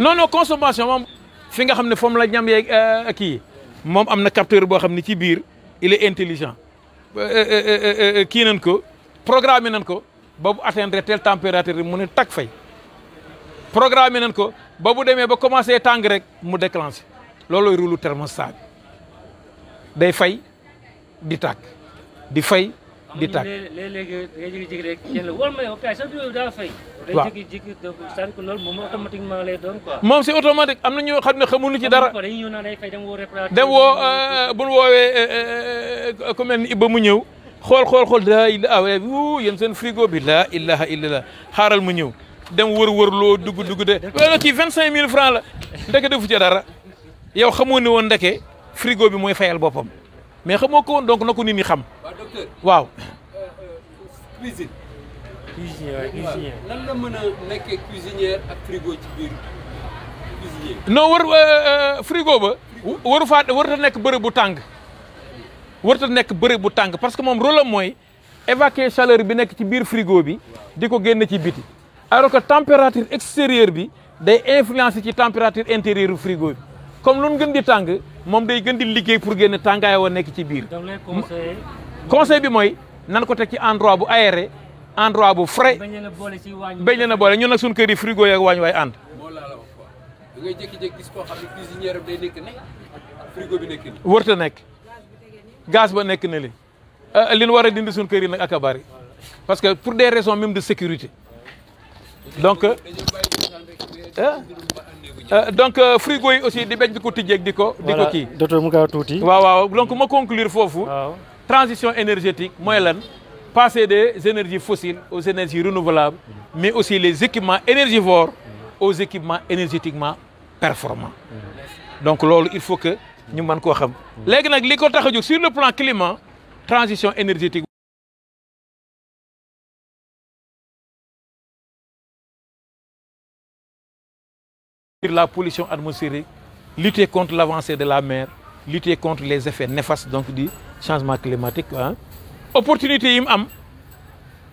non consommation moom fi nga xam ne foofu la ñam yeeg kii moom am na capteur boo xam ne ci biir il est intelligent kii nañ ko programmé nañ ko ba bu atteindre telle température mu ne tag fay programmé nañ ko ba bu demee ba commencé tàng rek mu déclenché loolooy rôle thermostat bi day fay di tàkk di fay di tàkk. léeg-léeg day jékki-jékki rek jël la wala ma yow kay sa bureau daa fay. waaw day jékki-jékki c'est-à-dire que loolu moom automatiquement lay doon quoi. moom c'est automatique am na ñoo xam ne xamuñu ci dara. dañuy ñëw naan day fay dem woo réparateur. dem woo bu ñu woowee ku mel ni Ibba mu ñëw xool daa yéen seen frigo bi laa ilaha illallah xaaral mu ñëw. dem wër loo dugg de wala kii 25000 francs la ndeke defu ci dara yow xamoo ne woon ndeke frigo bi mooy fayal boppam mais xamoo ko woon donc na ko nit ñi xam. waaw docteur waaw. cuisine. cuisinier. lan la mën a nekkee cuisinière ak frigo ci biir cuisinier. non frigo ba warut a nekk bërëb bu tàng warut a nekk bërëb bu tàng parce que moom rôle am mooy évacuer chaleur bi nekk ci biir frigo bi di ko génne ci biti. alors que température extérieure bi day influencer ci température intérieure frigo bi comme lu mu gën di tàng moom day gën di liggéey pour génne tàngaay woo nekk ci biir. donc lay conseil bi mooy nan ko teg ci endroit bu aéré endroit bu frais. bañ leen a boole ci waañ. bañ leen a boole ñun nag suñu kër yi frigo yeeg waañ waay ànd. moo laa la wax quoi da ngay jékki-jékki gis koo xam ne cuisinière am day nekk ne frigo bi nekk nii. wërta nekk gaz ba nekk na li li ñu war a dindi suñu kër yi nag ak a bari parce que pour des raisons même de sécurité. donc frigo yi aussi di bañ di ko tijjeeg di ko kii. docteur mu gaaw tuuti. waaw donc ma conclure foofu. waaw transition énergétique mooy lan passer des énergies fossiles aux énergies renouvelables mais aussi les équipements énergivores aux équipements énergétiquement performants. donc loolu il faut que ñu mën koo xam. léegi nag li ko tax a jóg sur le plan climat transition énergétique. La pollution atmosphérique, lutter contre l'avancée de la mer, lutter contre les effets néfastes donc du changement climatique. Opportunité yi mu am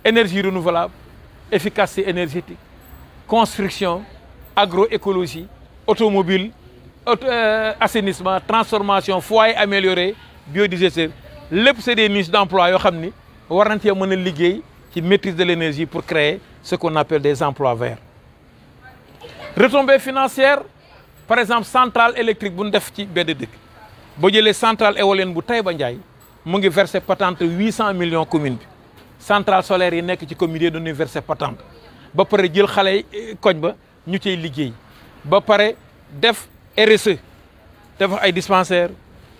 énergie renouvelable, efficacité énergétique, construction, agroécologie, automobile, assainissement transformation foyer amélioré biodigesteur lépp c'est des niches d'emploi yoo xam ni war nañ cee mën a liggéey ci maîtrise de l'énergie pour créer ce qu'on appelle des emplois verts. Retombées financières par exemple centrale électrique bu ñu def ci benn dëkk boo jëlee centrale éolienne bu Taïba Ndiaye mu ngi versé patente 800 millions commune bi centrale solaire yi nekk ci commune yi dañuy versé patente ba pare jël xale koñ ba ñu cay liggéey ba pare def RSE def ay dispensaires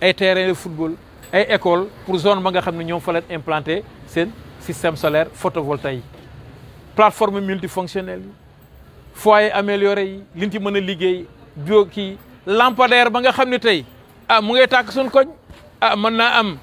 ay terrain de football ay école pour zone ba nga xam ne ñoom fa leen implanté seen système solaire photovoltaïque plateforme multifonctionnelle yi foyer amélioré yi liñ ci mën a liggéey bio kii lampadaire ba nga xam ne tey mu ngay tàkk suñ koñ mën naa am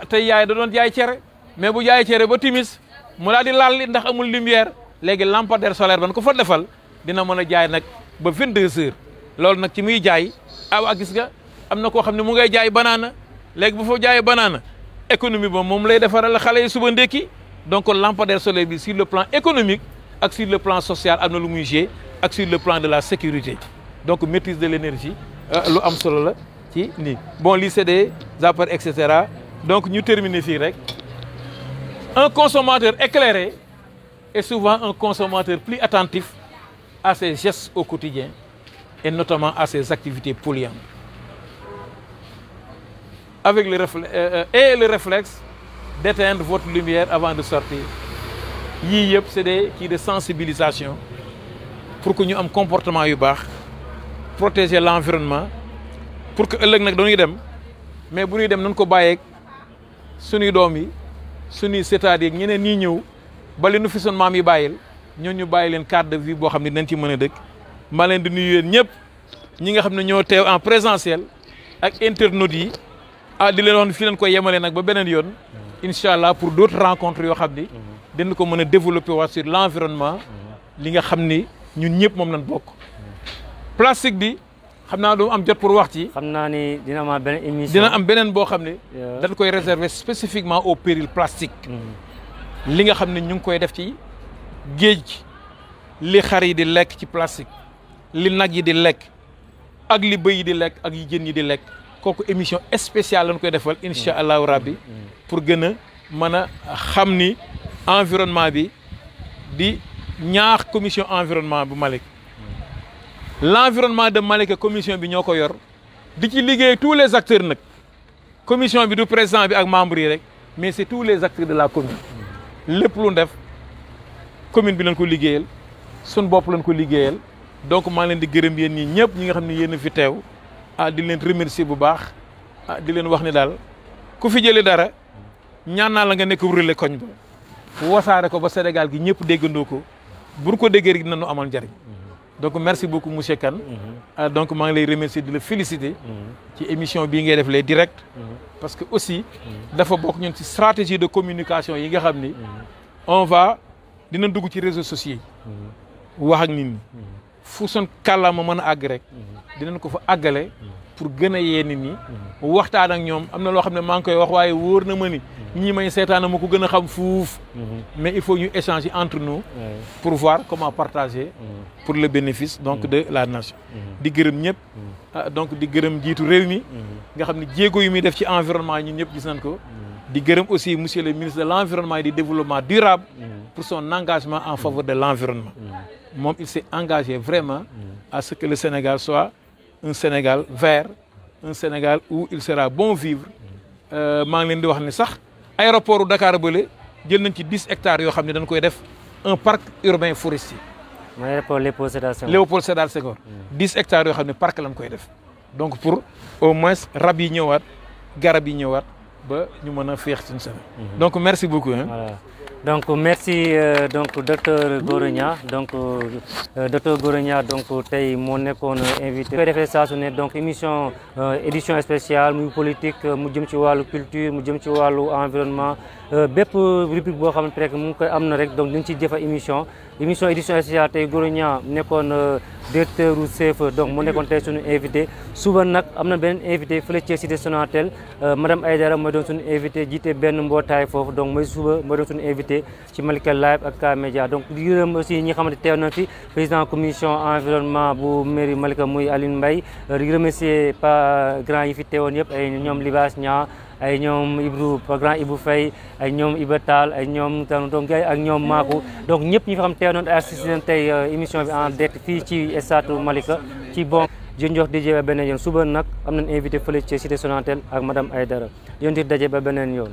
tey yaay da doon jaay cere mais bu jaay cere ba timis mu daal di laal ndax amul lumière léegi lampadaire solaire ban ko fa defal dina mën a jaay nag ba 22 heures loolu nag ci muy jaay ak gis nga am na koo xam ne mu ngay jaay banaana léegi bu fa jaayee banaana économie ba moom lay defaral xale yi suba ndekki donc lampadaire solaire bi sur le plan économique ak sur le plan social am na lu muy jouer ak sur le plan de la sécurité donc maîtrise de l'énergie lu am solo la ci nii bon lii c'est des appareils et cetera donc ñu terminer fii rek un consommateur éclairé est souvent un consommateur plus attentif à ses gestes au quotidien et notamment à ses activités polluantes avec le réflexe d'éteindre votre lumière avant de sortir yii yëpp c'est des kii de sensibilisation pour que ñu am comportement yu baax protéger l'environnement pour que ëllëg nag dañuy dem mais bu ñuy dem nañ ko bàyyeeg suñuy doom yi suñuy c'est-à-dire ñeneen ñii ñëw ba li nu fi sunu maam yi bàyyil ñooñu ñu bàyyi leen cadre de vie boo xam ne dañ ci mën a dëkk maa leen di nuyu yéen ñëpp ñi nga xam ne ñoo teew en présentiel ak internautes yi di leen wax ne fii leen koy yemale nag ba beneen yoon incha allah pour d'autres rencontres yoo xam ni dañ ko mën a développer waat sur l'environnement li nga xam ni ñun ñëpp moom lañ bokk. plastique bi xam naa du am jot pour wax ci. xam naa ni dina am beneen émission. dina am beneen boo xam ne. dañ koy réserver spécifiquement au péril plastique. li nga xam ne ñu ngi koy def ci géej gi li xar yi di lekk ci plastique li nag yi di lekk ak li bëy yi di lekk ak yi jën yi di lekk kooku émission spéciale lañ koy defal incha allahu rabbi pour gën a mën a xam ni environnement bi di ñaax commission environnement bu Malika l'environnement de Malika commission bi ñoo ko yor di ci liggéey tous les acteurs nag commission bi du président bi ak membres yi rek mais c'est tous les acteurs de la commune lépp lu def commune bi lañ ko liggéeyal sun bopp lañ ko liggéeyal donc maa leen di gërëm yéen ñi ñëpp ñi nga xam ne yéen a fi teew di leen remercier bu baax di leen wax ni daal ku fi jëlee dara ñaan naa la nga nekk relais koñ ba wasaare ko ba Sénégal gi ñëpp déggandoo ko bu ko déggee rek dinañu amal njariñ donc merci beaucoup monsieur Kane donc maa ngi lay remercier di la féliciter ci émission bii ngay def les directs parce que aussi dafa bokk ñun ci stratégie de communication yi nga xam ni on va dina dugg ci réseaux sociaux yi wax ak nit ñi fu son kàllaama mën a àgg rek dinañ ko fa àggale pour gën a yee nit ñi waxtaan ak ñoom am na loo xam ne maa ngi koy wax waaye wóor na ma ni ñii may seetaan ma ko gën a xam fuuf mais il faut ñu échanger entre nous pour voir comment partager pour le bénéfice donc de la nation di gërëm ñëpp donc di gërëm jiitu réew mi nga xam ne jéego yu muy def ci environnement ñun ñëpp gis nañ ko di gërëm aussi monsieur le ministre de l'environnement et du développement durable pour son engagement en faveur de l'environnement moom il s'est engagé vraiment à ce que le Sénégal soit un Sénégal vert un Sénégal où il sera bon vivre maa ngi leen di wax ne sax aéroport u Dakar bële jël nañ ci 10 hectares yoo xam ne dañ koy def un parc urbain forestier. mooy aéroport Léopold Sédar Senghor. Léopold Sédar Senghor 10 hectares yoo xam ne parc lañ koy def donc pour au moins rab yi ñëwaat garab yi ñëwaat ba ñu mën a féex suñu Sénégal. donc merci beaucoup. Voilà. Donc merci donc docteur Gora Niang donc docteur Gora Niang donc tey moo nekkoon invité. koy defee saa su ne donc émission édition spéciale muy politique mu jëm ci wàllu culture mu jëm ci wàllu environnement bépp rubrique boo xam ne rek mu ngi koy am na rek donc ñu ngi ciy jëfa édition spéciale tey Gora Niang nekkoon directeur u CFE donc mu nekkoon tey suñu invité suba nag am na beneen invité fële ci cité Sonatel madame Aïdara mooy doon suñu invité jiite benn mbootaay foofu donc mooy suba mooy doon suñu invité ci Malika Live ak K-Média donc di gërëm aussi ñi nga xamante teew na fi président commission environnement bu mairie Malika muy Aline Mbaye di remercier pas grand yi fi teewoon yëpp ay ñoom Libaas Niang ay ñoom Ibou grand Ibou Faye ay ñoom Iba Tall ay ñoom donc ak ñoom Makou donc ñëpp ñi fa xam teew nañ assisté nañ tey émission bi en direct fii ci stade Malika ci bon jën jox daje ba beneen yoon suba nag am nañ invité fële ci cité Sonatel ak madame Aïdara yoon di daje ba beneen yoon